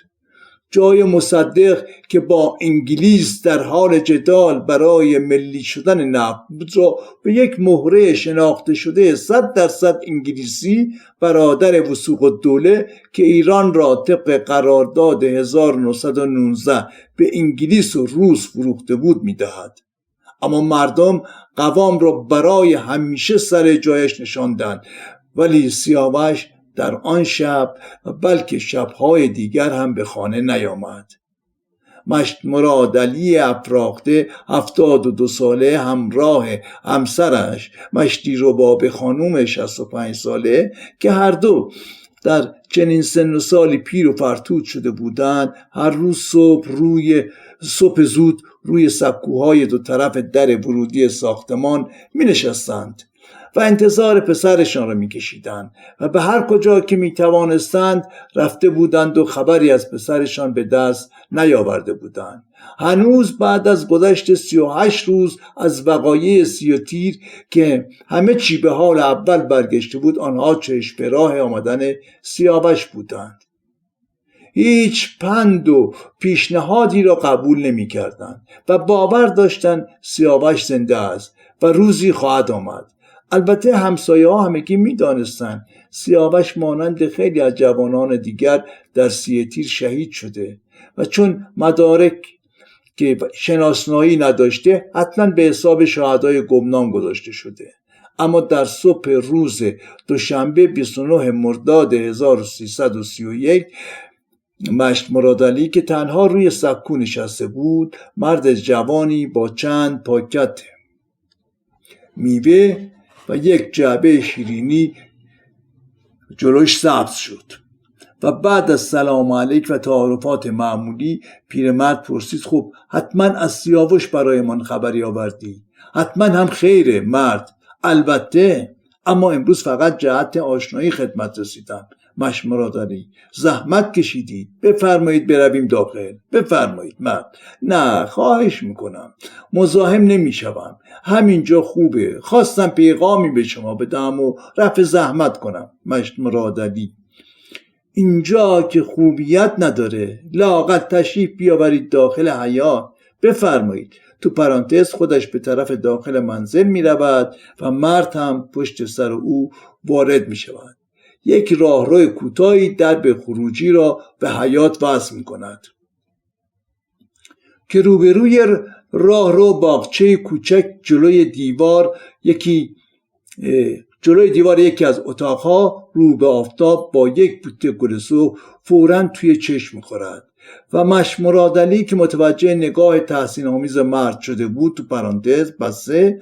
جای مصدق که با انگلیس در حال جدال برای ملی شدن نفت بود را به یک مهره شناخته شده 100% انگلیسی برادر وثوق الدوله که ایران را طبق قرارداد 1919 به انگلیس و روس فروخته بود می‌دهد. اما مردم قوام را برای همیشه سر جایش نشاندند، ولی سیاوش در آن شب و بلکه شبهای دیگر هم به خانه نیامد. مشت مراد علی افراخته 72 ساله همراه همسرش مشتی رباب خانوم 65 ساله که هر دو در چنین سن و سالی پیر و فرتود شده بودند، هر روز صبح زود روی سکوهای دو طرف در ورودی ساختمان می نشستند و انتظار پسرشان را می کشیدند و به هر کجا که می توانستند رفته بودند و خبری از پسرشان به دست نیاورده بودند. هنوز بعد از گذشت 38 روز از وقایع 30 تیر که همه چی به حال اول برگشته بود، آنها چشم به راه آمدن سیاوش بودند. هیچ پند و پیشنهادی را قبول نمی کردند و باور داشتند سیاوش زنده است و روزی خواهد آمد. البته همسایه ها همگی می دانستند سیاوش مانند خیلی از جوانان دیگر در 30 تیر شهید شده و چون مدارک که شناسنایی نداشته حتما به حساب شهدای گمنام گذاشته شده. اما در صبح روز دوشنبه 29 مرداد 1331 مشت مراد علی که تنها روی سکو نشسته بود، مرد جوانی با چند پاکت میوه و یک جعبه شیرینی جلوش سبز شد و بعد از سلام علیک و تعارفات معمولی پیرمرد پرسید: خب حتما از سیاوش برایمان خبری آوردی؟ حتما هم خیره مرد. البته، اما امروز فقط جهت آشنایی خدمت رسیدم. مشت مراد علی زحمت کشیدید، بفرمایید برویم داخل. بفرمایید مرد. نه خواهش میکنم، مزاحم نمیشوم، همینجا خوبه. خواستم پیغامی به شما بدم و رفع زحمت کنم. مشت مراد علی: اینجا که خوبیت نداره، لااقل تشریف بیاورید داخل حیاط. بفرمایید. تو پرانتز خودش به طرف داخل منزل می رود و مرد هم پشت سر او وارد می شود. یک راهرو کوتاهی درب خروجی را به حیاط وصل می کند که روبروی راهرو باغچه کوچک جلوی دیوار یکی از اتاقها رو به آفتاب با یک بوته گلسو فوراً توی چشم می‌خورد و مشت مراد علی که متوجه نگاه تحسین آمیز مرد شده بود تو پرانتز بسته: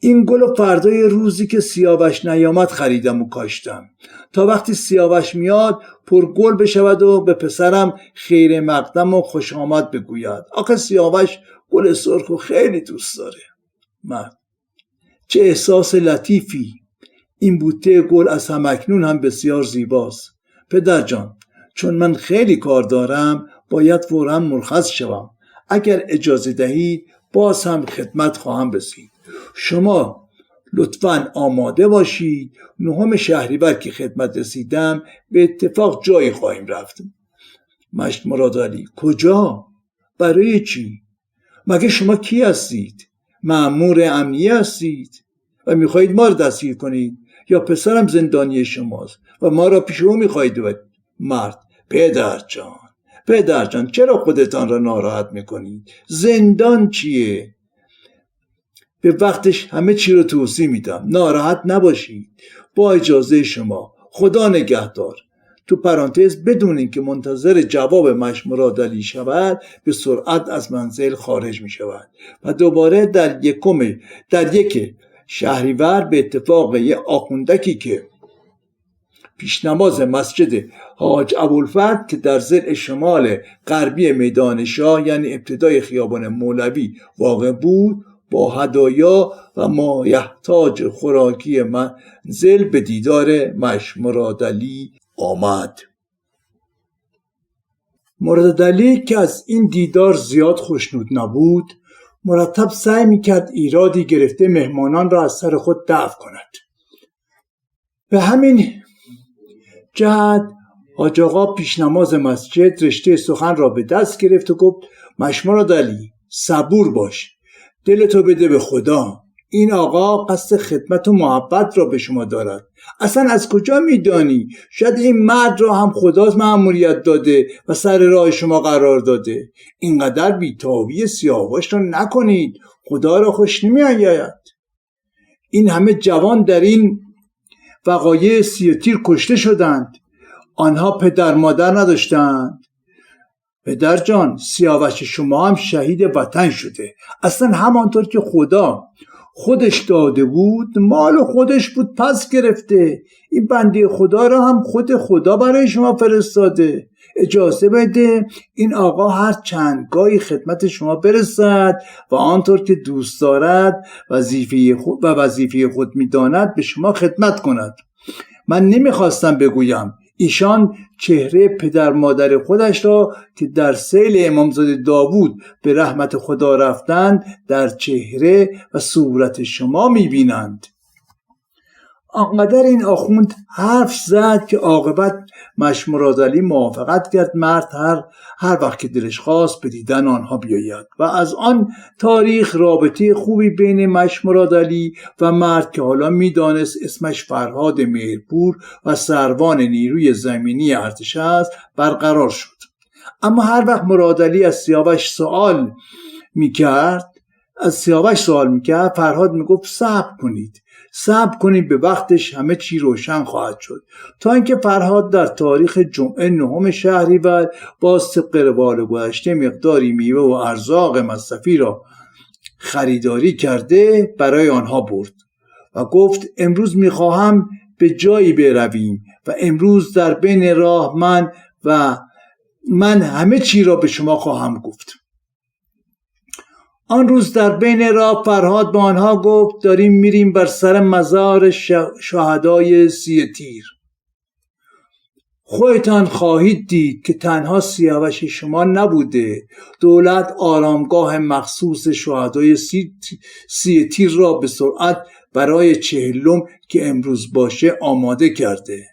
این گل فردای روزی که سیاوش نیامد خریدم و کاشتم تا وقتی سیاوش میاد پر گل بشود و به پسرم خیر مقدم و خوش آمد بگوید. آخه سیاوش گل سرخو خیلی دوست داره. مرد: چه احساس لطیفی. این بوته گل از همکنون هم بسیار زیباست. پدر جان، چون من خیلی کار دارم باید فوراً مرخص شوم. اگر اجازه دهید باز هم خدمت خواهم رسید. شما لطفاً آماده باشید. 9 شهریور که خدمت رسیدم به اتفاق جایی خواهیم رفت. مشت مراد علی: کجا؟ برای چی؟ مگه شما کی هستید؟ مأمور امنیه هستید و میخواهید ما رو دستگیر کنید یا پسرم زندانی شماست و ما را پیش او میخواهید ببرید؟ مرد: پدر جان چرا خودتان را ناراحت میکنید؟ زندان چیه؟ به وقتش همه چی رو توضیح میدم، ناراحت نباشید. با اجازه شما، خدا نگهدار. تو پرانتز بدون اینکه منتظر جواب مشت مراد علی شود به سرعت از منزل خارج می شود و دوباره در یک شهریور به اتفاق یه آخوندکی که پیشنماز مسجد حاج ابوالفتح که در ضلع شمال غربی میدان شاه یعنی ابتدای خیابان مولوی واقع بود، با هدایا و مایحتاج خوراکی منزل به دیدار مشت مراد علی آمد. مراد علی که از این دیدار زیاد خوشنود نبود، مرتب سعی میکرد ایرادی گرفته مهمانان را از سر خود دفع کند. به همین جهت حاج آقا پیش نماز مسجد رشته سخن را به دست گرفت و گفت: مشت مراد علی صبور باش، دلتو بده به خدا. این آقا قصد خدمت و محبت را به شما دارد. اصلا از کجا میدانی؟ شاید این مرد را هم خدا مأموریت داده و سر راه شما قرار داده. اینقدر بی‌تابی سیاوش را نکنید، خدا را خوش نمی‌آید. این همه جوان در این وقایع 30 تیر کشته شدند. آنها پدر مادر نداشتند پدر جان، سیاوش شما هم شهید وطن شده. اصلا همانطور که خدا خودش داده بود مال خودش بود پس گرفته. این بنده خدا را هم خود خدا برای شما فرستاده. اجازه بده این آقا هر چند گاهی خدمت شما برسد و آنطور که دوست دارد وظیفه خود می‌داند به شما خدمت کند. من نمیخواستم بگویم ایشان چهره پدر مادر خودش را که در سیل امامزاده داوود به رحمت خدا رفتند در چهره و صورت شما میبینند. آنقدر این آخوند حرف زد که عاقبت مشت مرادعلی موافقت کرد مرد هر وقت که دلش خواست به دیدن آنها بیاید و از آن تاریخ رابطه خوبی بین مشت مرادعلی و مرد که حالا میدانست اسمش فرهاد مهرپور و سروان نیروی زمینی ارتش است برقرار شد. اما هر وقت مرادعلی از سیاوش سوال میکرد فرهاد میگفت صبر کنید به وقتش همه چی روشن خواهد شد. تا اینکه فرهاد در تاریخ جمعه 9 شهریور باز طبق روال گذشته مقداری میوه و ارزاق مصرفی را خریداری کرده برای آنها برد و گفت امروز میخواهم به جایی برویم و امروز در بین راه من همه چی را به شما خواهم گفت. آن روز در بین راه فرهاد به آنها گفت داریم میریم بر سر مزار شهدای 30 تیر. خودتان خواهید دید که تنها سیاوش شما نبوده، دولت آرامگاه مخصوص شهدای 30 تیر را به سرعت برای 40 که امروز باشه آماده کرده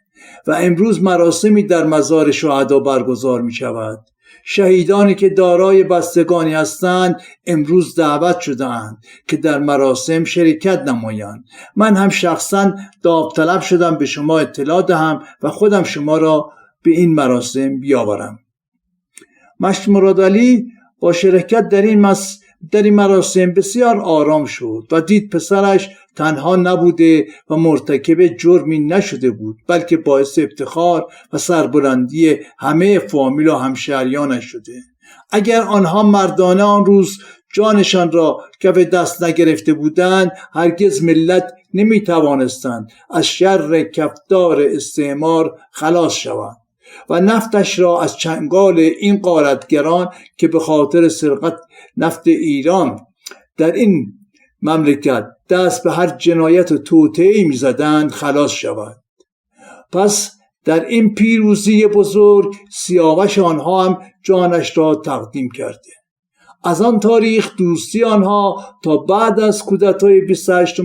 و امروز مراسمی در مزار شهدا برگزار می شود. شهیدانی که دارای بستگانی هستند امروز دعوت شده‌اند که در مراسم شرکت نمایند. من هم شخصا داوطلب شدم به شما اطلاع دهم و خودم شما را به این مراسم بیاورم. مشت مرادعلی با شرکت در این مراسم بسیار آرام شد و دید پسرش تنها نبوده و مرتکب جرمی نشده بود، بلکه باعث افتخار و سربلندی همه فامیل و همشهریانش شده. اگر آنها مردانه آن روز جانشان را کف دست نگرفته بودند هرگز ملت نمی توانستند از شر کفدار استعمار خلاص شوند و نفتش را از چنگال این غارتگران که به خاطر سرقت نفت ایران در این مملکت دست به هر جنایت و توطئه‌ای می‌زدند خلاص شود. پس در این پیروزی بزرگ سیاوش آنها هم جانش را تقدیم کرده. از آن تاریخ دوستی آنها تا بعد از کودتای 28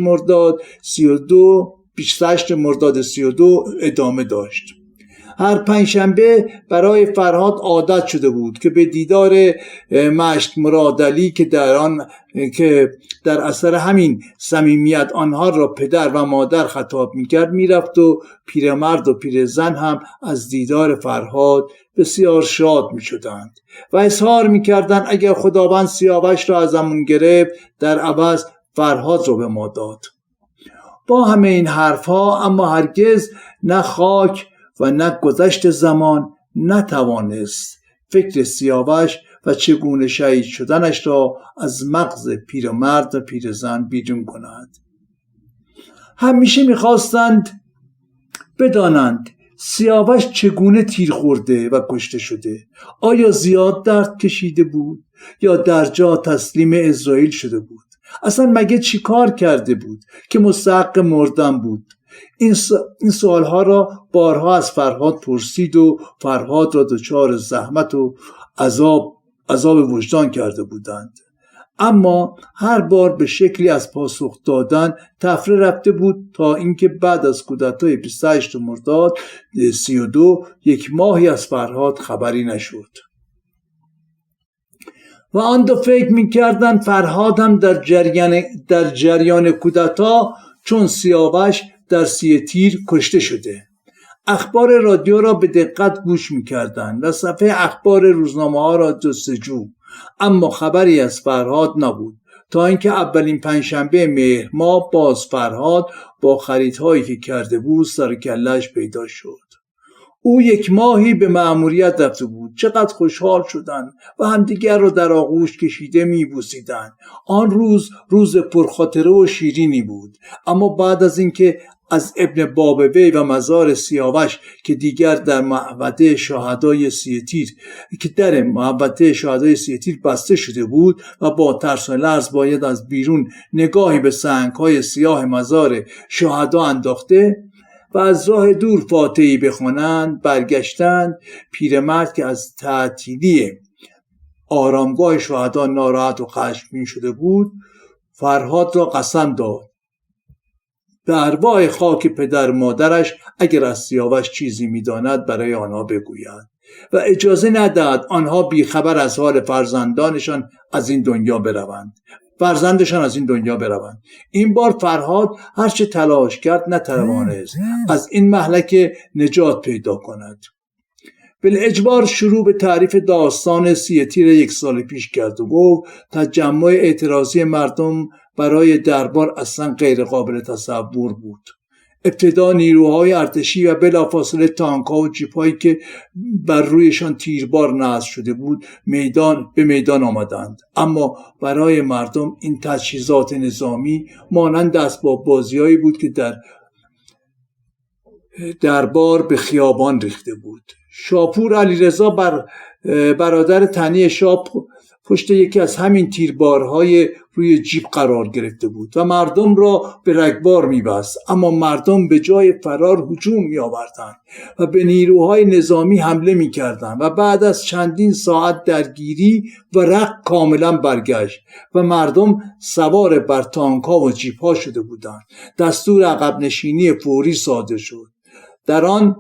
مرداد 32 ادامه داشت. هر پنجشنبه برای فرهاد عادت شده بود که به دیدار مشت مرادعلی که در اثر همین صمیمیت آنها را پدر و مادر خطاب می‌کرد میرفت و پیرمرد و پیرزن هم از دیدار فرهاد بسیار شاد می‌شدند و اظهار می‌کردند اگر خداوند سیاوش را ازمون گرفت در عوض فرهاد را به ما داد. با همه این حرفها اما هرگز نه خاک و نه گذشت زمان نتوانست فکر سیاوش و چگونه شهید شدنش را از مغز پیرمرد و پیرزن بیرون کند. همیشه میخواستند بدانند سیاوش چگونه تیر خورده و کشته شده. آیا زیاد درد کشیده بود یا در جا تسلیم اسرائیل شده بود؟ اصلا مگه چی کار کرده بود که مستحق مردن بود؟ این سوالها را بارها از فرهاد پرسید و فرهاد را دچار زحمت و عذاب وجدان کرده بودند، اما هر بار به شکلی از پاسخ دادن تفره رفته بود تا اینکه بعد از کودتای 28 مرداد 32 1 ماهی از فرهاد خبری نشد و آن دو فکر می‌کردند فرهاد هم در جریان کودتا چون سیاوش در 30 تیر کشته شده. اخبار رادیو را به دقت گوش می‌کردند و صفحه اخبار روزنامه‌ها را جستجو، اما خبری از فرهاد نبود تا اینکه اولین پنجشنبه مهر ماه باز فرهاد با خریدهایی که کرده بود سر کله‌اش پیدا شد. او 1 ماهی به مأموریت رفته بود. چقدر خوشحال شدند و همدیگر را در آغوش کشیده میبوسیدند. آن روز پرخاطره و شیرینی بود. اما بعد از اینکه از ابن بابوی و مزار سیاوش که دیگر در محوطه شهدای سی تیر بسته شده بود و با ترس و لرز باید از بیرون نگاهی به سنگ‌های سیاه مزار شهدا انداخته و از راه دور فاتحی بخوانند، برگشتند. پیرمرد که از تعطیلی آرامگاه شهدا ناراحت و خشمگین شده بود، فرهاد را قسم داد به ارواح خاک پدر مادرش اگر از سیاوش چیزی می‌داند برای آنها بگوید و اجازه ندهد آنها بیخبر از حال فرزندشان از این دنیا بروند. این بار فرهاد هرچه تلاش کرد نتوانست از این مهلکه نجات پیدا کند. بالاجبار شروع به تعریف داستان 3 تیر 1 سال پیش کرد و گفت تجمع اعتراضی مردم برای دربار اصلا غیر قابل تصور بود. ابتدا نیروهای ارتشی و بلافاصله تانک‌ها و جیپ‌هایی که بر رویشان تیربار نصب شده بود به میدان آمدند. اما برای مردم این تجهیزات نظامی مانند اسباب بازی‌هایی بود که در دربار به خیابان ریخته بود. شاپور علیرضا برادر تنی شاه پشت یکی از همین تیربارهای روی جیب قرار گرفته بود و مردم را به رگبار می‌بست. اما مردم به جای فرار هجوم می‌آوردند و به نیروهای نظامی حمله می‌کردند و بعد از چندین ساعت درگیری ورق کاملا برگشت و مردم سوار بر تانک‌ها و جیب‌ها شده بودند. دستور عقب نشینی فوری صادر شد. در آن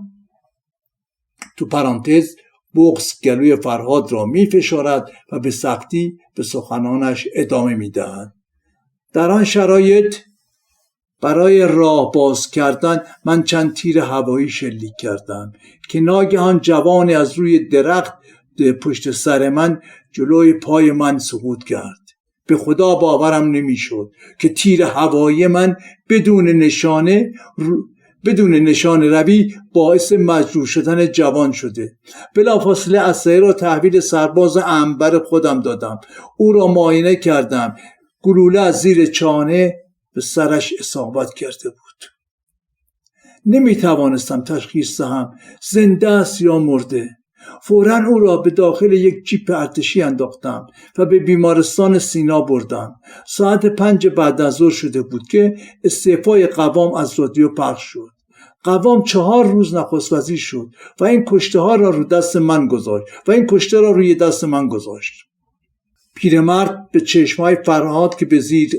تو پرانتز بغض گلوی فرهاد را می فشارد و به سختی به سخنانش ادامه می دهد. در آن شرایط برای راه باز کردن من چند تیر هوایی شلیک کردم که ناگهان جوانی از روی درخت پشت سر من جلوی پای من سقوط کرد. به خدا باورم نمی شد که تیر هوایی من بدون نشان روی باعث مجروح شدن جوان شده. بلافاصله اسلحه را تحویل سرباز عنبر خودم دادم. او را معاینه کردم. گلوله از زیر چانه به سرش اصابت کرده بود. نمی توانستم تشخیص دهم زنده است یا مرده. فوراً او را به داخل یک جیپ ارتشی انداختم و به بیمارستان سینا بردم. ساعت 5 بعد از ظهر شده بود که استعفای قوام از رادیو پخش شد. قوام 4 روز نخست وزیر شد و این کشته ها را روی دست من گذاشت. پیرمرد به چشمای فرهاد که به زیر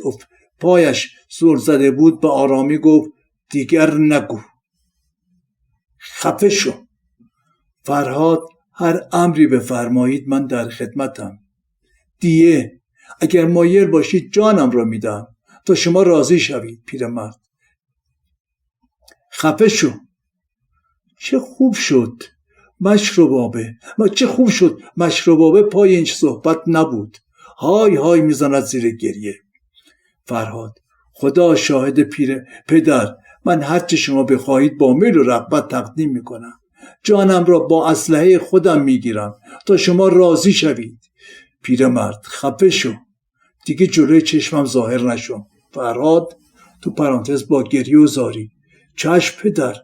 پایش زل زده بود به آرامی گفت دیگر نگو. خفه شو. فرهاد هر امری بفرمایید من در خدمتم. دیه اگر مایل باشید جانم را میدم تا شما راضی شوید. پیرمرد خفه شو. چه خوب شد مشروبابه پای این صحبت نبود. های های میزند زیر گریه. فرهاد خدا شاهد پدر، من هرچه شما بخواهید با میل و رغبت تقدیم میکنم. جانم را با اسلحه خودم میگیرم تا شما راضی شوید. پیرمرد خفه شو. دیگه جلوی چشمم ظاهر نشو. فرهاد تو پرانتز با گریه و زاری چشم پدر،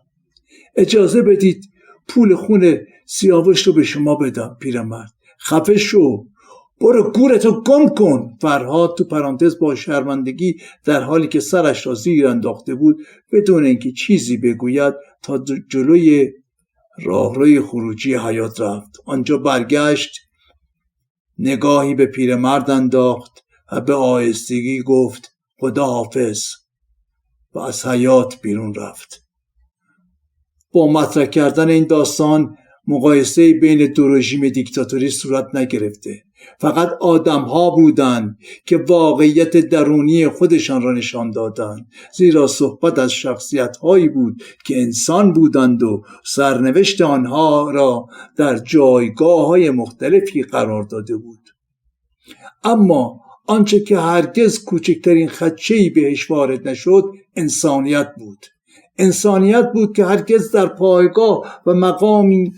اجازه بدید پول خون سیاوش رو به شما بدم. پیرمرد خفه شو. برو گورتو گم کن. فرهاد تو پرانتز با شرمندگی در حالی که سرش را زیر انداخته بود بدون اینکه چیزی بگوید تا جلوی راهروی خروجی حیاط رفت. آنجا برگشت، نگاهی به پیرمرد انداخت و به آهستگی گفت خدا حافظ و از حیاط بیرون رفت. با مطرح کردن این داستان مقایسه بین 2 رژیم دیکتاتوری صورت نگرفته. فقط آدم‌ها بودند که واقعیت درونی خودشان را نشان دادند، زیرا صحبت از شخصیت‌هایی بود که انسان بودند و سرنوشت آنها را در جایگاه‌های مختلفی قرار داده بود. اما آنچه که هرگز کوچکترین خدشه‌ای بهش وارد نشد انسانیت بود. انسانیت بود که هرگز در پایگاه و مقامی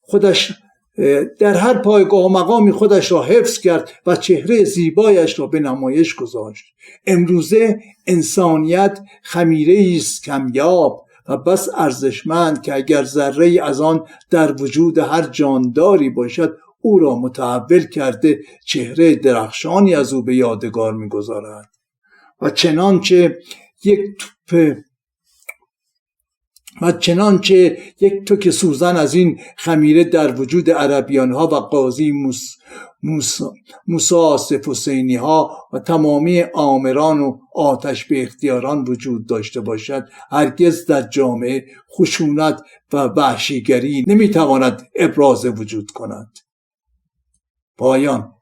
خودش در هر پایگاه و مقامی خودش را حفظ کرد و چهره زیبایش را به نمایش گذاشت. امروزه انسانیت خمیره است کمیاب و بس ارزشمند که اگر ذره از آن در وجود هر جانداری باشد او را متحول کرده چهره درخشانی از او به یادگار می‌گذارد. و چنانچه یک تک سوزن از این خمیره در وجود عربیان ها و قاضی موسی آصف حسینی ها و تمامی آمران و آتش به اختیاران وجود داشته باشد، هرگز در جامعه خشونت و وحشیگری نمیتواند ابراز وجود کند. پایان.